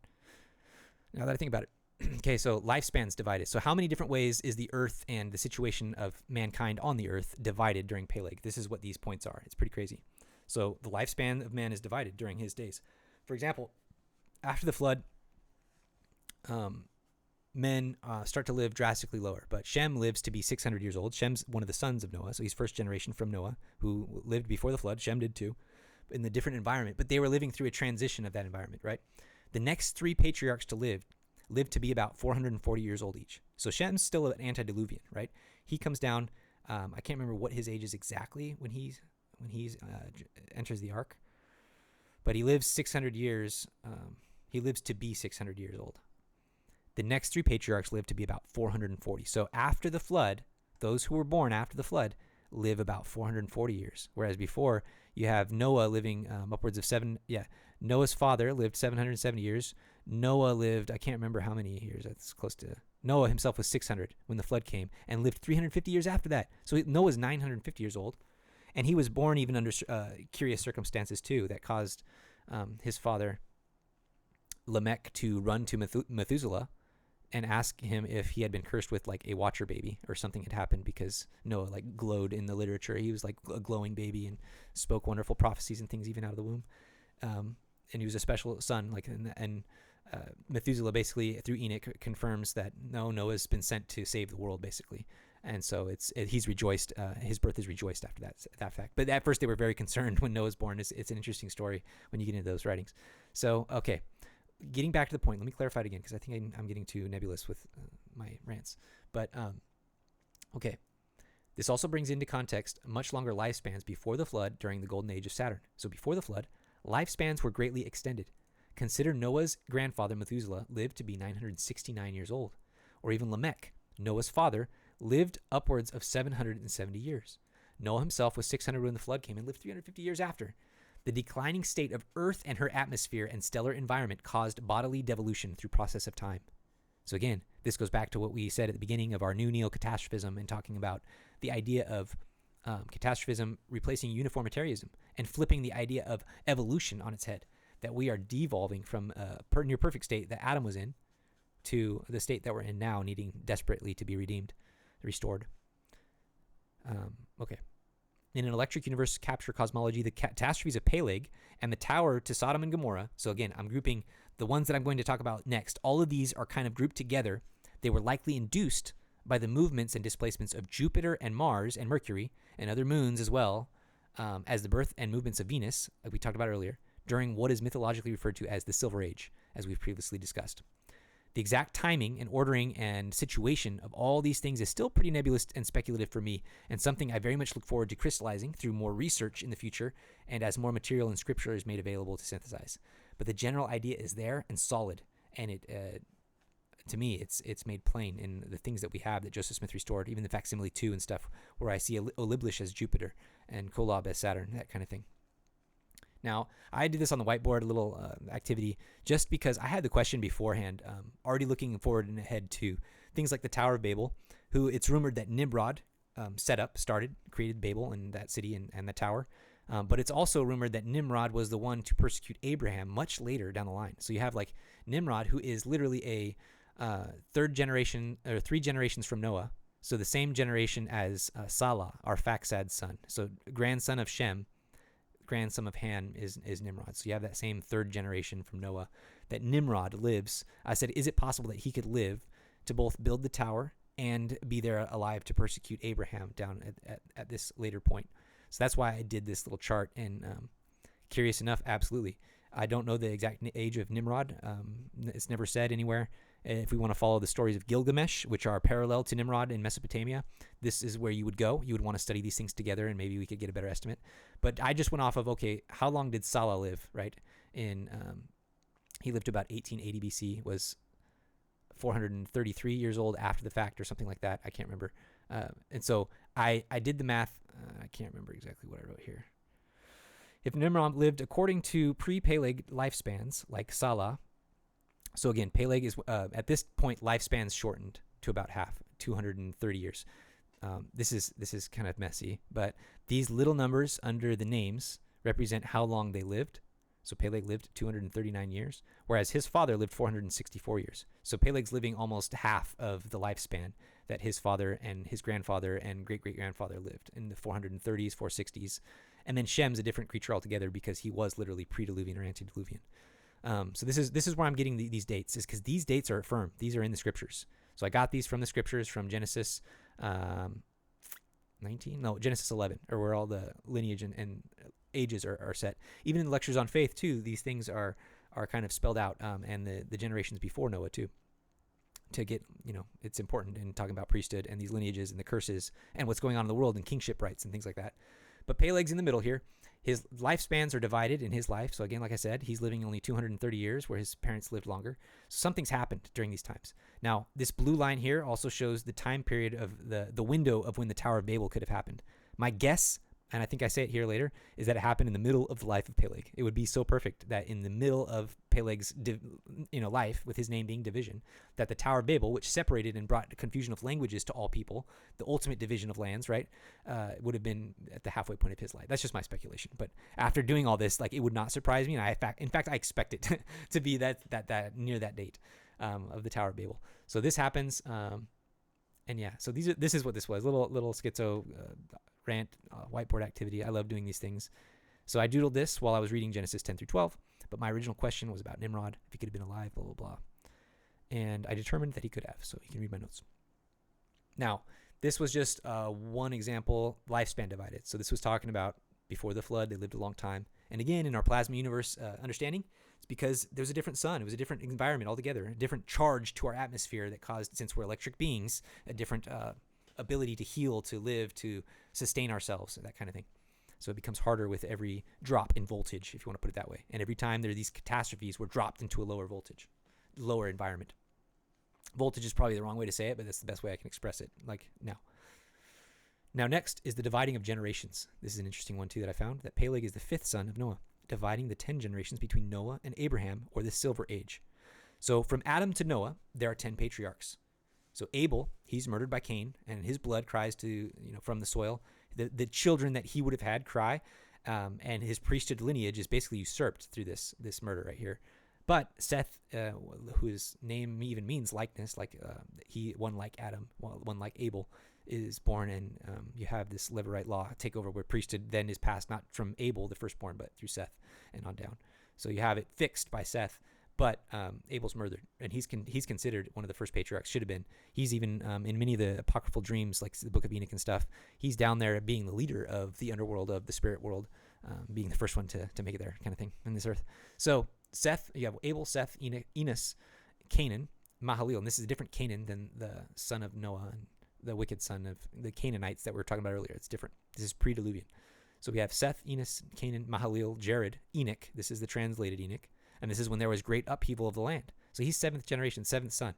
[SPEAKER 1] Now that I think about it. Okay, so lifespans divided. So how many different ways is the earth and the situation of mankind on the earth divided during Peleg? This is what these points are. It's pretty crazy. So the lifespan of man is divided during his days. For example, after the flood, men start to live drastically lower, but Shem lives to be 600 years old. Shem's one of the sons of Noah, so he's first generation from Noah, who lived before the flood. Shem did too, in the different environment, but they were living through a transition of that environment, right? The next three patriarchs to live to be about 440 years old each. So Shem's still an antediluvian, right? He comes down. I can't remember what his age is exactly when he enters the ark, but he lives 600 years. He lives to be 600 years old. The next three patriarchs live to be about 440. So after the flood, those who were born after the flood live about 440 years. Whereas before, you have Noah living upwards of Noah's father lived 770 years. Noah lived, I can't remember how many years. That's close to, Noah himself was 600 when the flood came and lived 350 years after that. So Noah's 950 years old. And he was born even under curious circumstances too that caused his father, Lamech, to run to Methuselah and ask him if he had been cursed with like a watcher baby or something had happened, because Noah like glowed in the literature. He was like a glowing baby and spoke wonderful prophecies and things even out of the womb. And he was a special son, like, and Methuselah basically through Enoch confirms that Noah's been sent to save the world basically. And so he's rejoiced. His birth is rejoiced after that fact. But at first they were very concerned when Noah's born. It's an interesting story when you get into those writings. So, okay. Getting back to the point, let me clarify it again, because I think I'm getting too nebulous with my rants. But, okay. This also brings into context much longer lifespans before the flood during the golden age of Saturn. So before the flood, lifespans were greatly extended. Consider Noah's grandfather Methuselah lived to be 969 years old, or even Lamech, Noah's father, lived upwards of 770 years. Noah himself was 600 when the flood came and lived 350 years after. The declining state of Earth and her atmosphere and stellar environment caused bodily devolution through process of time. So again, this goes back to what we said at the beginning of our new neo-catastrophism and talking about the idea of catastrophism replacing uniformitarianism and flipping the idea of evolution on its head, that we are devolving from a near perfect state that Adam was in to the state that we're in now, needing desperately to be redeemed, restored. Okay. In an electric universe capture cosmology, the catastrophes of Peleg and the tower to Sodom and Gomorrah. So again, I'm grouping the ones that I'm going to talk about next. All of these are kind of grouped together. They were likely induced by the movements and displacements of Jupiter and Mars and Mercury and other moons as well as the birth and movements of Venus, like we talked about earlier, during what is mythologically referred to as the Silver Age, as we've previously discussed. The exact timing and ordering and situation of all these things is still pretty nebulous and speculative for me, and something I very much look forward to crystallizing through more research in the future and as more material in Scripture is made available to synthesize. But the general idea is there and solid, and it, to me, it's made plain in the things that we have that Joseph Smith restored, even the facsimile 2 and stuff, where I see Olyblish as Jupiter and Kolob as Saturn, that kind of thing. Now, I did this on the whiteboard, a little activity, just because I had the question beforehand, already looking forward and ahead to things like the Tower of Babel, who it's rumored that Nimrod created Babel and that city and the tower. But it's also rumored that Nimrod was the one to persecute Abraham much later down the line. So you have like Nimrod, who is literally a third generation or 3 generations from Noah. So the same generation as Salah, our Faxad's son. So grandson of Shem, grandson of Ham is Nimrod. So you have that same third generation from Noah that Nimrod lives. I said, is it possible that he could live to both build the tower and be there alive to persecute Abraham down at this later point? So that's why I did this little chart. And curious enough, absolutely. I don't know the exact age of Nimrod. It's never said anywhere. If we want to follow the stories of Gilgamesh, which are parallel to Nimrod in Mesopotamia, this is where you would go. You would want to study these things together, and maybe we could get a better estimate. But I just went off of, okay, how long did Salah live, right? He lived about 1880 BC, was 433 years old after the fact or something like that. I can't remember. And so I did the math. I can't remember exactly what I wrote here. If Nimrod lived according to pre-Peleg lifespans, like Salah, so again, Peleg is, at this point, lifespans shortened to about half, 230 years. This is kind of messy, but these little numbers under the names represent how long they lived. So Peleg lived 239 years, whereas his father lived 464 years. So Peleg's living almost half of the lifespan that his father and his grandfather and great-great-grandfather lived in the 430s, 460s. And then Shem's a different creature altogether because he was literally pre-Diluvian or antediluvian. So this is where I'm getting these dates, is because these dates are firm. These are in the Scriptures. So I got these from the Scriptures from Genesis 11, or where all the lineage and ages are set. Even in the lectures on faith too, these things are kind of spelled out, and the generations before Noah too. To get, it's important in talking about priesthood and these lineages and the curses and what's going on in the world and kingship rights and things like that. But Peleg's in the middle here. His lifespans are divided in his life. So again, like I said, he's living only 230 years where his parents lived longer. So something's happened during these times. Now, this blue line here also shows the time period of the window of when the Tower of Babel could have happened. My guess, and I think I say it here later, is that it happened in the middle of the life of Peleg. It would be so perfect that in the middle of Peleg's life, with his name being division, that the Tower of Babel, which separated and brought confusion of languages to all people, the ultimate division of lands, right, would have been at the halfway point of his life. That's just my speculation. But after doing all this, it would not surprise me. And in fact, I expect it to be that near that date of the Tower of Babel. So this happens, and yeah. So this is what this was. Little schizo rant, whiteboard activity. I love doing these things. So I doodled this while I was reading Genesis 10 through 12, but my original question was about Nimrod, if he could have been alive, blah, blah, blah. And I determined that he could have, so you can read my notes. Now, this was just one example, lifespan divided. So this was talking about before the flood, they lived a long time. And again, in our plasma universe understanding, it's because there was a different sun. It was a different environment altogether, a different charge to our atmosphere that caused, since we're electric beings, a different ability to heal, to live, to sustain ourselves, that kind of thing. So it becomes harder with every drop in voltage, if you want to put it that way. And every time there are these catastrophes, we're dropped into a lower voltage, lower environment. Voltage is probably the wrong way to say it, but that's the best way I can express it, like now. Now next is the dividing of generations. This is an interesting one too that I found, that Peleg is the 5th son of Noah, dividing the 10 generations between Noah and Abraham, or the Silver Age. So from Adam to Noah, there are 10 patriarchs. So Abel, he's murdered by Cain, and his blood cries to, from the soil. The children that he would have had cry, and his priesthood lineage is basically usurped through this murder right here. But Seth, whose name even means likeness, like one like Adam, one like Abel, is born, and you have this Levirate law take over, where priesthood then is passed not from Abel, the firstborn, but through Seth and on down. So you have it fixed by Seth, but Abel's murdered, and he's considered one of the first patriarchs. Should have been. He's even in many of the apocryphal dreams, like the Book of Enoch and stuff. He's down there being the leader of the underworld, of the spirit world, being the first one to make it there, kind of thing, in this earth. So Seth, you have Abel, Seth, Enos, Canaan, Mahalalel, and this is a different Canaan than the son of Noah and the wicked son of the Canaanites that we were talking about earlier. It's different. This is pre-diluvian. So we have Seth, Enos, Canaan, Mahalalel, Jared, Enoch. This is the translated Enoch. And this is when there was great upheaval of the land. So he's 7th generation, 7th son,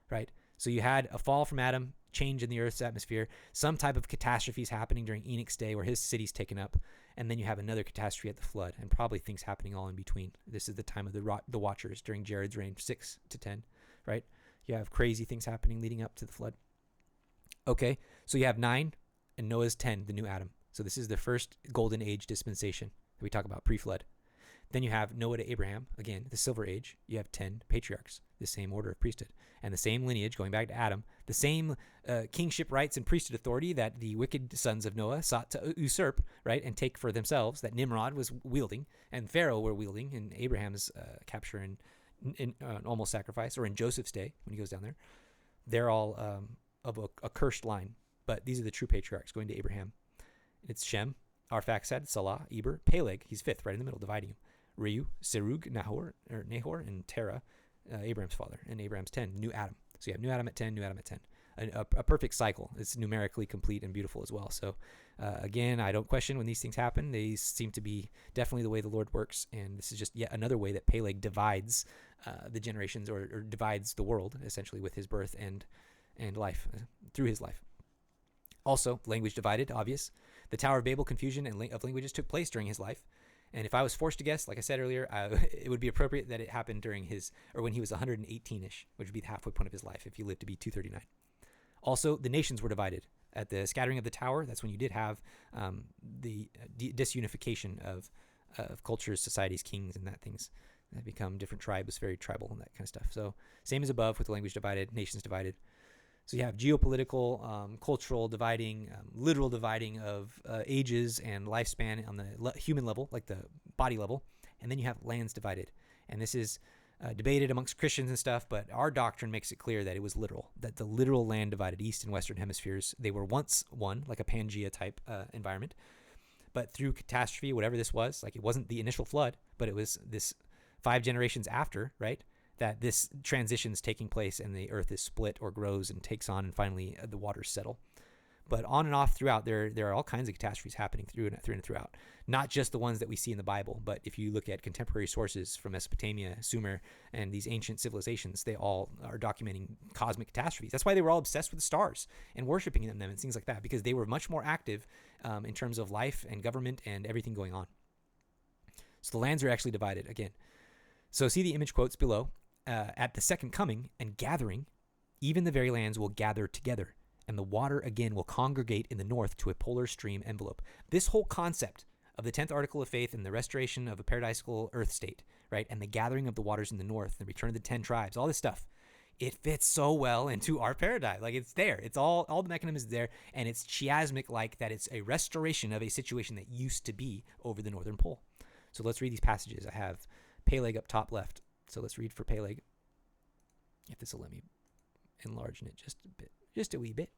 [SPEAKER 1] right? So you had a fall from Adam, change in the earth's atmosphere, some type of catastrophes happening during Enoch's day where his city's taken up, and then you have another catastrophe at the flood, and probably things happening all in between. This is the time of the Watchers during Jared's reign, 6 to 10, right? You have crazy things happening leading up to the flood. Okay, so you have 9, and Noah's 10, the new Adam. So this is the first golden age dispensation that we talk about, pre-flood. Then you have Noah to Abraham, again, the Silver Age. You have 10 patriarchs, the same order of priesthood, and the same lineage going back to Adam, the same kingship rights and priesthood authority that the wicked sons of Noah sought to usurp, right, and take for themselves, that Nimrod was wielding, and Pharaoh were wielding in Abraham's capture in almost sacrifice, or in Joseph's day when he goes down there. They're all of a cursed line, but these are the true patriarchs going to Abraham. It's Shem, Arphaxad, Salah, Eber, Peleg, he's 5th, right in the middle, dividing him. Reu, Serug, Nahor, and Terah, Abraham's father, and Abraham's 10, new Adam. So you have new Adam at 10, new Adam at 10. A perfect cycle. It's numerically complete and beautiful as well. So again, I don't question when these things happen. They seem to be definitely the way the Lord works, and this is just yet another way that Peleg divides the generations, or divides the world, essentially, with his birth and life, through his life. Also, language divided, obvious. The Tower of Babel confusion of languages took place during his life. And if I was forced to guess, like I said earlier, it would be appropriate that it happened during when he was 118-ish, which would be the halfway point of his life if he lived to be 239. Also, the nations were divided. At the scattering of the tower, that's when you did have the disunification of cultures, societies, kings, and that things that become different tribes, very tribal and that kind of stuff. So same as above with the language divided, nations divided. So you have geopolitical, cultural dividing, literal dividing of ages and lifespan on the human level, like the body level. And then you have lands divided. And this is debated amongst Christians and stuff, but our doctrine makes it clear that it was literal, that the literal land divided east and western hemispheres. They were once one, like a Pangea type environment. But through catastrophe, whatever this was, like it wasn't the initial flood, but it was this 5 generations after, right? That this transition's taking place and the earth is split or grows and takes on, and finally the waters settle. But on and off throughout, there are all kinds of catastrophes happening throughout. Not just the ones that we see in the Bible, but if you look at contemporary sources from Mesopotamia, Sumer, and these ancient civilizations, they all are documenting cosmic catastrophes. That's why they were all obsessed with the stars and worshiping them and things like that, because they were much more active in terms of life and government and everything going on. So the lands are actually divided again. So see the image quotes below. At the second coming and gathering, even the very lands will gather together, and the water again will congregate in the north to a polar stream envelope. This whole concept of the 10th article of faith and the restoration of a paradisical earth state, right, and the gathering of the waters in the north, the return of the 10 tribes, all this stuff, it fits so well into our paradigm. Like, it's there. It's all the mechanism is there, and it's chiasmic, like that it's a restoration of a situation that used to be over the northern pole. So let's read these passages. I have Peleg up top left. So let's read for Peleg, if this will let me enlarge it just a wee bit.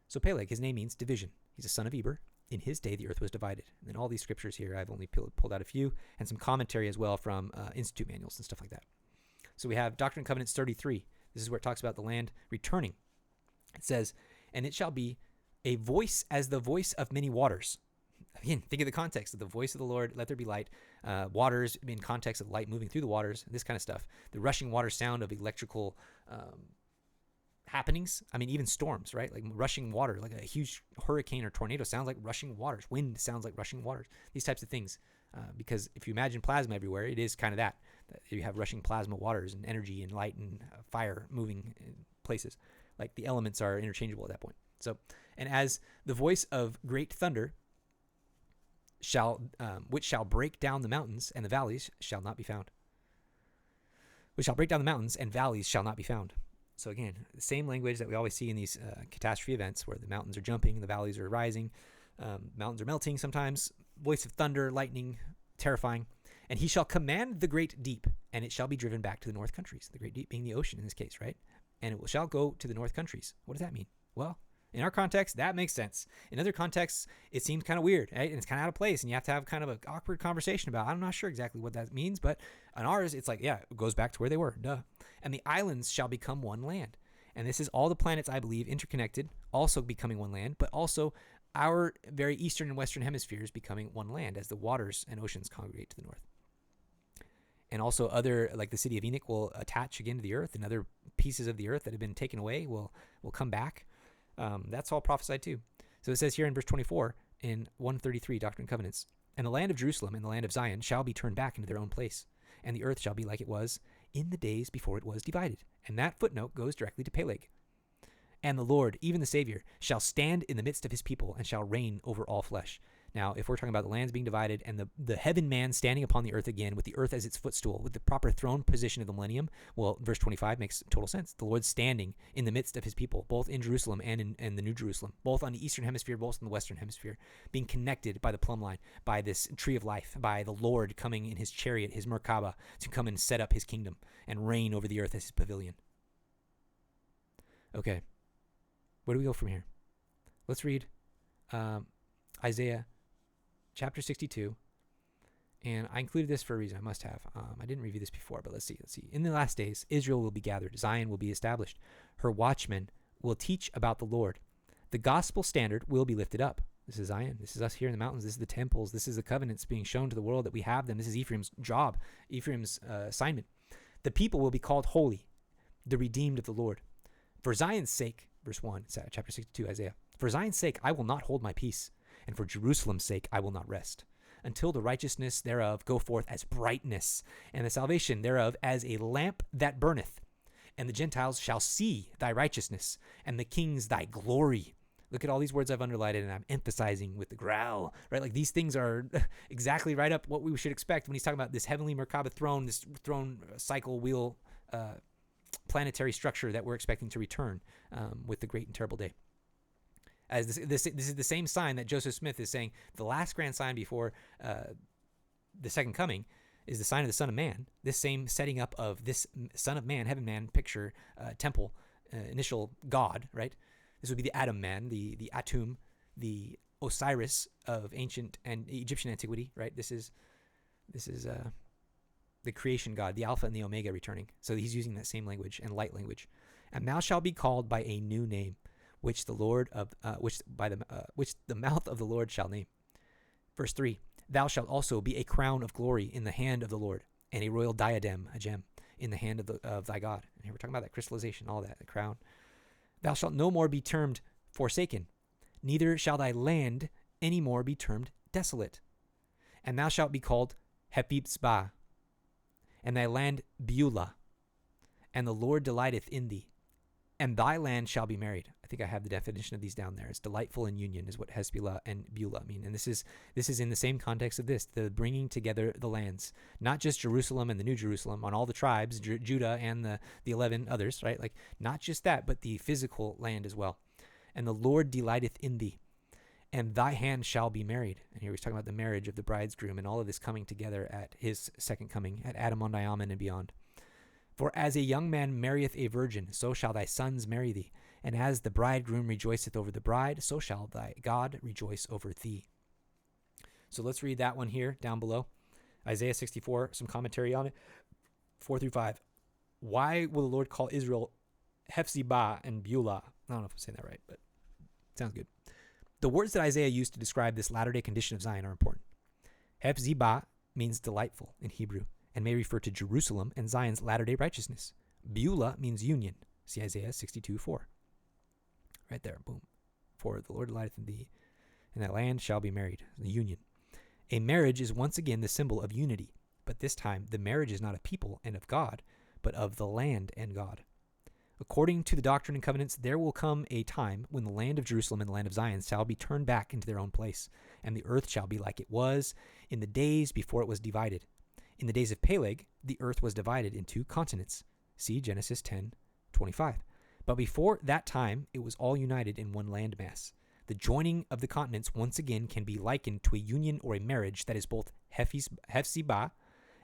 [SPEAKER 1] So Peleg, his name means division. He's a son of Eber. In his day, the earth was divided. And then all these scriptures here, I've only pulled out a few, and some commentary as well from institute manuals and stuff like that. So we have Doctrine and Covenants 33. This is where it talks about the land returning. It says, and it shall be a voice as the voice of many waters. Again, think of the context of the voice of the Lord, let there be light. Waters in context of light moving through the waters, this kind of stuff. The rushing water sound of electrical happenings. I mean, even storms, right? Like rushing water, like a huge hurricane or tornado sounds like rushing waters. Wind sounds like rushing waters. These types of things. Because if you imagine plasma everywhere, it is kind of that. You have rushing plasma waters and energy and light and fire moving in places. Like the elements are interchangeable at that point. So, and as the voice of great thunder which shall break down the mountains, and the valleys shall not be found. Which shall break down the mountains, and valleys shall not be found. So again, the same language that we always see in these catastrophe events, where the mountains are jumping, the valleys are rising, mountains are melting sometimes, voice of thunder, lightning, terrifying. And he shall command the great deep, and it shall be driven back to the north countries. The great deep being the ocean in this case, right? And it shall go to the north countries. What does that mean? Well, in our context, that makes sense. In other contexts, it seems kind of weird, right? And it's kind of out of place, and you have to have kind of an awkward conversation about it. I'm not sure exactly what that means, but on ours, it's like, yeah, it goes back to where they were, duh. And the islands shall become one land. And this is all the planets, I believe, interconnected, also becoming one land, but also our very eastern and western hemispheres becoming one land as the waters and oceans congregate to the north. And also other, like the city of Enoch will attach again to the earth, and other pieces of the earth that have been taken away will come back. That's all prophesied too. So it says here in verse 24 in 133, Doctrine and Covenants, and the land of Jerusalem and the land of Zion shall be turned back into their own place, and the earth shall be like it was in the days before it was divided. And that footnote goes directly to Peleg. And the Lord, even the Savior, shall stand in the midst of his people and shall reign over all flesh. Now, if we're talking about the lands being divided and the heaven man standing upon the earth again with the earth as its footstool, with the proper throne position of the millennium, well, verse 25 makes total sense. The Lord's standing in the midst of his people, both in Jerusalem and in the New Jerusalem, both on the eastern hemisphere, both in the western hemisphere, being connected by the plumb line, by this tree of life, by the Lord coming in his chariot, his Merkaba, to come and set up his kingdom and reign over the earth as his pavilion. Okay, where do we go from here? Let's read Isaiah chapter 62, and I included this for a reason. I must have. I didn't review this before, but let's see. In the last days, Israel will be gathered. Zion will be established. Her watchmen will teach about the Lord. The gospel standard will be lifted up. This is Zion. This is us here in the mountains. This is the temples. This is the covenants being shown to the world that we have them. This is Ephraim's job, Ephraim's assignment. The people will be called holy, the redeemed of the Lord. For Zion's sake, verse 1, chapter 62, Isaiah. For Zion's sake, I will not hold my peace, and for Jerusalem's sake I will not rest, until the righteousness thereof go forth as brightness, and the salvation thereof as a lamp that burneth. And the Gentiles shall see thy righteousness, and the kings thy glory. Look at all these words I've underlined, and I'm emphasizing with the growl, right? Like these things are exactly right up what we should expect when he's talking about this heavenly Merkaba throne, this throne cycle wheel planetary structure that we're expecting to return with the great and terrible day. As this is the same sign that Joseph Smith is saying the last grand sign before the second coming is the sign of the Son of Man. This same setting up of this Son of Man, Heaven Man picture, temple, initial God, right? This would be the Adam Man, the Atum, the Osiris of ancient and Egyptian antiquity, right? This is the creation God, the Alpha and the Omega returning. So he's using that same language and light language. And thou shalt be called by a new name, which the mouth of the Lord shall name. Verse 3, thou shalt also be a crown of glory in the hand of the Lord, and a royal diadem, a gem, in the hand of thy God. And here we're talking about that crystallization, all that, the crown. Thou shalt no more be termed forsaken, neither shall thy land any more be termed desolate. And thou shalt be called Hepibsba, and thy land Beulah, and the Lord delighteth in thee. And thy land shall be married. I think I have the definition of these down there. It's delightful in union is what Hezbollah and Beulah mean. And this is in the same context of this, the bringing together the lands, not just Jerusalem and the New Jerusalem on all the tribes, Judah and the 11 others, right? Like not just that, but the physical land as well. And the Lord delighteth in thee, and thy hand shall be married. And here he's talking about the marriage of the bridegroom and all of this coming together at his second coming, at Adam-on-Diamond and beyond. For as a young man marrieth a virgin, so shall thy sons marry thee. And as the bridegroom rejoiceth over the bride, so shall thy God rejoice over thee. So let's read that one here down below. Isaiah 64, some commentary on it. 4-5. Why will the Lord call Israel Hephzibah and Beulah? I don't know if I'm saying that right, but Sounds good. The words that Isaiah used to describe this latter-day condition of Zion are important. Hephzibah means delightful in Hebrew and may refer to Jerusalem and Zion's latter-day righteousness. Beulah means union. See Isaiah 62:4. Right there, boom. For the Lord delighteth in thee, and that land shall be married. The union. A marriage is once again the symbol of unity, but this time the marriage is not of people and of God, but of the land and God. According to the Doctrine and Covenants, there will come a time when the land of Jerusalem and the land of Zion shall be turned back into their own place, and the earth shall be like it was in the days before it was divided. In the days of Peleg, the earth was divided into continents. See Genesis 10:25. But before that time, it was all united in one landmass. The joining of the continents once again can be likened to a union or a marriage that is both Hephzibah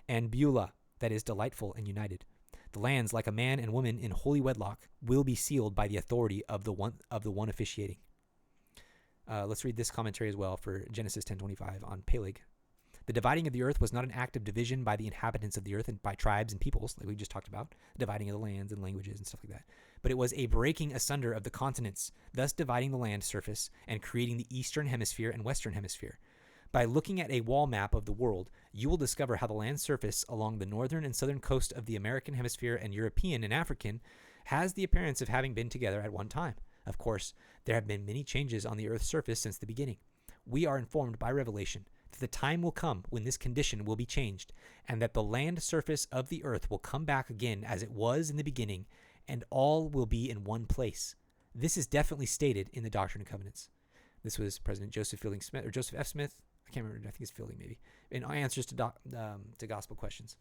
[SPEAKER 1] and Beulah, that is delightful and united. The lands, like a man and woman in holy wedlock, will be sealed by the authority of the one officiating. Let's read this commentary as well for Genesis 10:25 on Peleg. The dividing of the earth was not an act of division by the inhabitants of the earth and by tribes and peoples, like we just talked about, dividing of the lands and languages and stuff like that. But it was a breaking asunder of the continents, thus dividing the land surface and creating the eastern hemisphere and western hemisphere. By looking at a wall map of the world, you will discover how the land surface along the northern and southern coast of the American hemisphere and European and African has the appearance of having been together at one time. Of course, there have been many changes on the earth's surface since the beginning. We are informed by revelation that the time will come when this condition will be changed, and that the land surface of the earth will come back again as it was in the beginning, and all will be in one place. This is definitely stated in the Doctrine and Covenants. This was President Joseph Fielding Smith, or Joseph F. Smith. I can't remember. I think it's Fielding, maybe. In answers to gospel questions.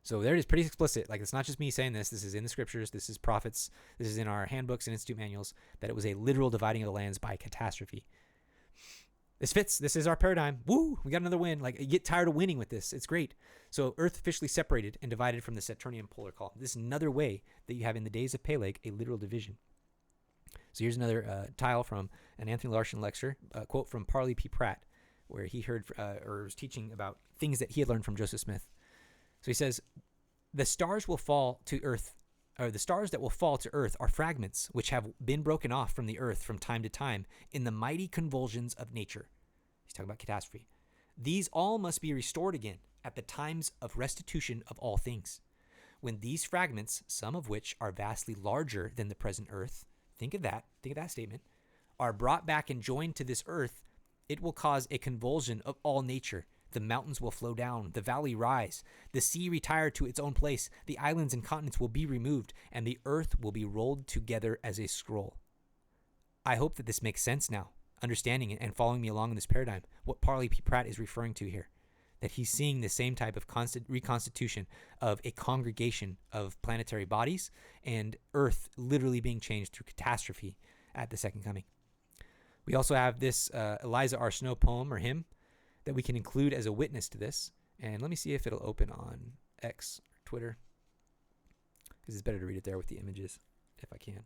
[SPEAKER 1] So there it is, pretty explicit. Like, it's not just me saying this. This is in the scriptures. This is prophets. This is in our handbooks and institute manuals, that it was a literal dividing of the lands by catastrophe. This fits. This is our paradigm. Woo! We got another win. Like, you get tired of winning with this. It's great. So Earth officially separated and divided from the Saturnian polar column. This is another way that you have in the days of Peleg a literal division. So here's another tile from an Anthony Larson lecture, a quote from Parley P. Pratt, where he heard or was teaching about things that he had learned from Joseph Smith. So he says, the stars will fall to Earth, or the stars that will fall to Earth are fragments which have been broken off from the Earth from time to time in the mighty convulsions of nature. He's talking about catastrophe. These all must be restored again at the times of restitution of all things. When these fragments, some of which are vastly larger than the present Earth, think of that statement, are brought back and joined to this Earth, it will cause a convulsion of all nature. The mountains will flow down, the valley rise, the sea retire to its own place, the islands and continents will be removed, and the earth will be rolled together as a scroll. I hope that this makes sense now, understanding it and following me along in this paradigm, what Parley P. Pratt is referring to here, that he's seeing the same type of reconstitution of a congregation of planetary bodies and earth literally being changed through catastrophe at the second coming. We also have this Eliza R. Snow poem or hymn that we can include as a witness to this. And let me see if it'll open on X or Twitter, because it's better to read it there with the images if I can.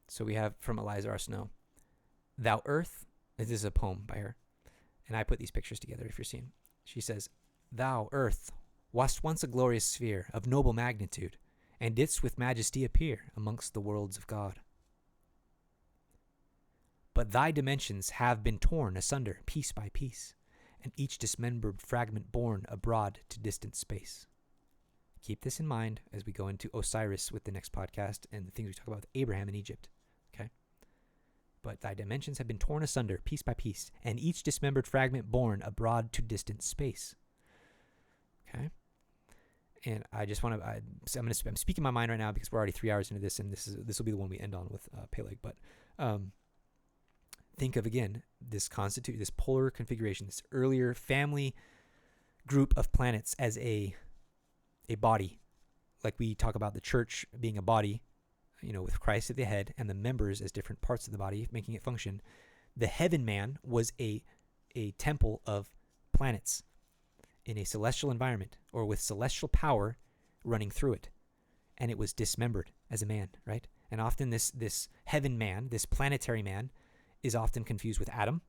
[SPEAKER 1] So we have from Eliza R. Snow, Thou earth, this is a poem by her, and I put these pictures together if you're seeing. She says, Thou earth, wast once a glorious sphere of noble magnitude, and didst with majesty appear amongst the worlds of God. But thy dimensions have been torn asunder piece by piece, and each dismembered fragment borne abroad to distant space. Keep this in mind as we go into Osiris with the next podcast and the things we talk about with Abraham in Egypt. Okay? But thy dimensions have been torn asunder piece by piece, and each dismembered fragment borne abroad to distant space. Okay? And I just want to, I'm speaking my mind right now because we're already 3 hours into this, and this will be the one we end on with Peleg. But think of, again, this polar configuration, this earlier family group of planets as a body. Like we talk about the church being a body, with Christ at the head and the members as different parts of the body, making it function. The heaven man was a temple of planets in a celestial environment, or with celestial power running through it. And it was dismembered as a man, right? And often this heaven man, this planetary man, is often confused with Adam,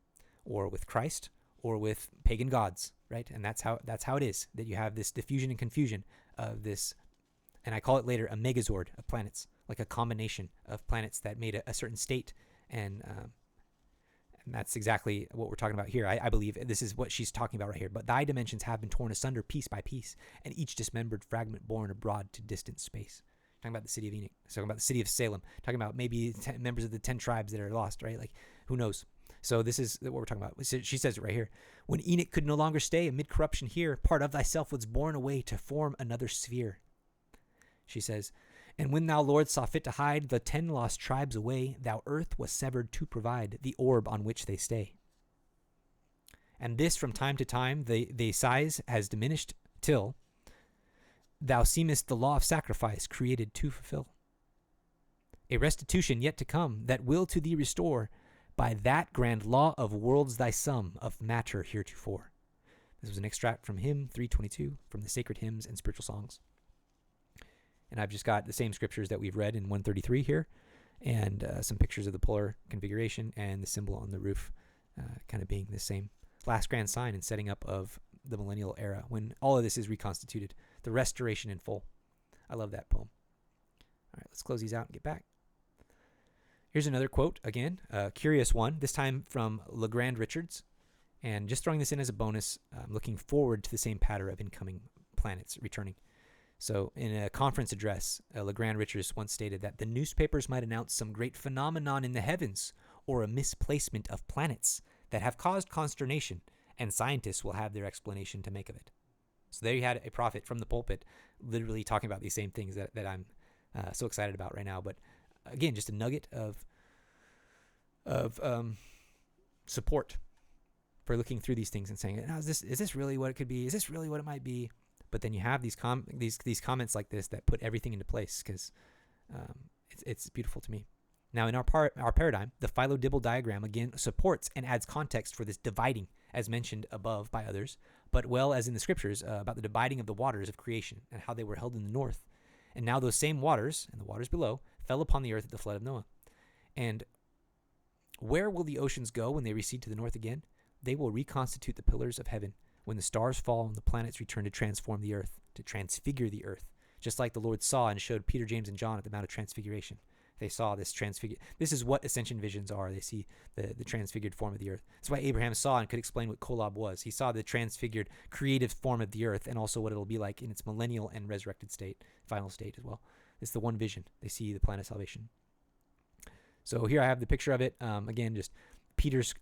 [SPEAKER 1] or with Christ, or with pagan gods, right? And that's how it is, that you have this diffusion and confusion of this And I call it later a megazord of planets, like a combination of planets that made a certain state. And that's exactly what we're talking about here. I believe this is what she's talking about right here. But thy dimensions have been torn asunder piece by piece, and each dismembered fragment borne abroad to distant space. Talking about the city of Enoch, talking about the city of Salem, talking about maybe 10 members of the 10 tribes that are lost, right? Like, who knows? So this is what we're talking about. She says it right here. When Enoch could no longer stay amid corruption here, part of thyself was borne away to form another sphere. She says, and when thou, Lord, saw fit to hide the 10 lost tribes away, thou earth was severed to provide the orb on which they stay. And this from time to time, the size has diminished till thou seemest the law of sacrifice created to fulfill. A restitution yet to come that will to thee restore by that grand law of worlds thy sum of matter heretofore. This was an extract from hymn 322 from the Sacred Hymns and Spiritual Songs. And I've just got the same scriptures that we've read in 133 here, and some pictures of the polar configuration and the symbol on the roof kind of being the same last grand sign and setting up of the millennial era when all of this is reconstituted, the restoration in full. I love that poem. All right, let's close these out and get back. Here's another quote, again, a curious one, this time from LeGrand Richards. And just throwing this in as a bonus, looking forward to the same pattern of incoming planets returning. So in a conference address, LeGrand Richards once stated that the newspapers might announce some great phenomenon in the heavens or a misplacement of planets that have caused consternation, and scientists will have their explanation to make of it. So there you had a prophet from the pulpit literally talking about these same things that I'm so excited about right now. But again, just a nugget of support for looking through these things and saying, "Now, is this really what it could be? Is this really what it might be?" But then you have these comments like this that put everything into place because it's beautiful to me. Now, in our paradigm, the Philo-Dibble diagram again supports and adds context for this dividing, as mentioned above by others, but well as in the scriptures about the dividing of the waters of creation and how they were held in the north. And now those same waters and the waters below fell upon the earth at the flood of Noah. And where will the oceans go when they recede to the north again? They will reconstitute the pillars of heaven when the stars fall and the planets return to transform the earth, to transfigure the earth, just like the Lord saw and showed Peter, James, and John at the Mount of Transfiguration. They saw this This is what ascension visions are. They see the transfigured form of the earth. That's why Abraham saw and could explain what Kolob was. He saw the transfigured creative form of the earth and also what it'll be like in its millennial and resurrected state, final state as well. It's the one vision. They see the plan of salvation. So here I have the picture of it. Again, just Peter's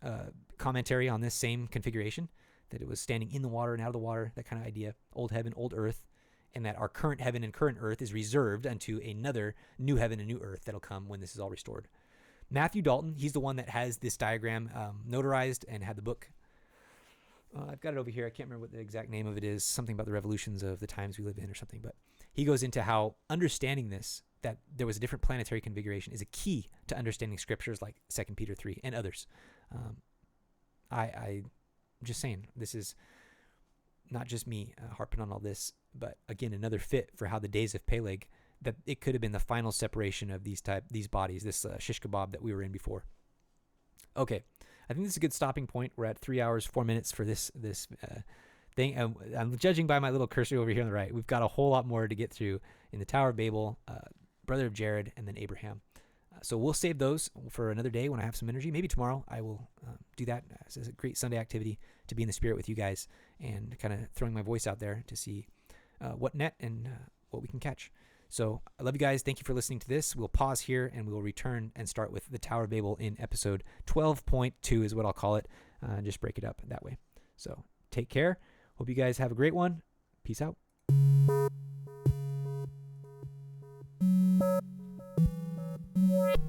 [SPEAKER 1] commentary on this same configuration, that it was standing in the water and out of the water, that kind of idea. Old heaven, old earth. And that our current heaven and current earth is reserved unto another new heaven and new earth that'll come when this is all restored. Matthew Dalton, he's the one that has this diagram notarized and had the book. I've got it over here. I can't remember what the exact name of it is. Something about the revolutions of the times we live in or something. But he goes into how understanding this, that there was a different planetary configuration, is a key to understanding scriptures like 2 Peter 3 and others. I'm just saying, this is not just me harping on all this, but again, another fit for how the days of Peleg, that it could have been the final separation of these bodies, this shish kebab that we were in before. Okay, I think this is a good stopping point. We're at 3 hours, 4 minutes for this thing. I'm judging by my little cursor over here on the right. We've got a whole lot more to get through in the Tower of Babel, Brother of Jared, and then Abraham. So we'll save those for another day when I have some energy. Maybe tomorrow I will do that as a great Sunday activity, to be in the spirit with you guys and kind of throwing my voice out there to see what net and what we can catch. So I love you guys. Thank you for listening to this. We'll pause here and we'll return and start with the Tower of Babel in episode 12.2 is what I'll call it. Just break it up that way. So take care. Hope you guys have a great one. Peace out.
[SPEAKER 9] What?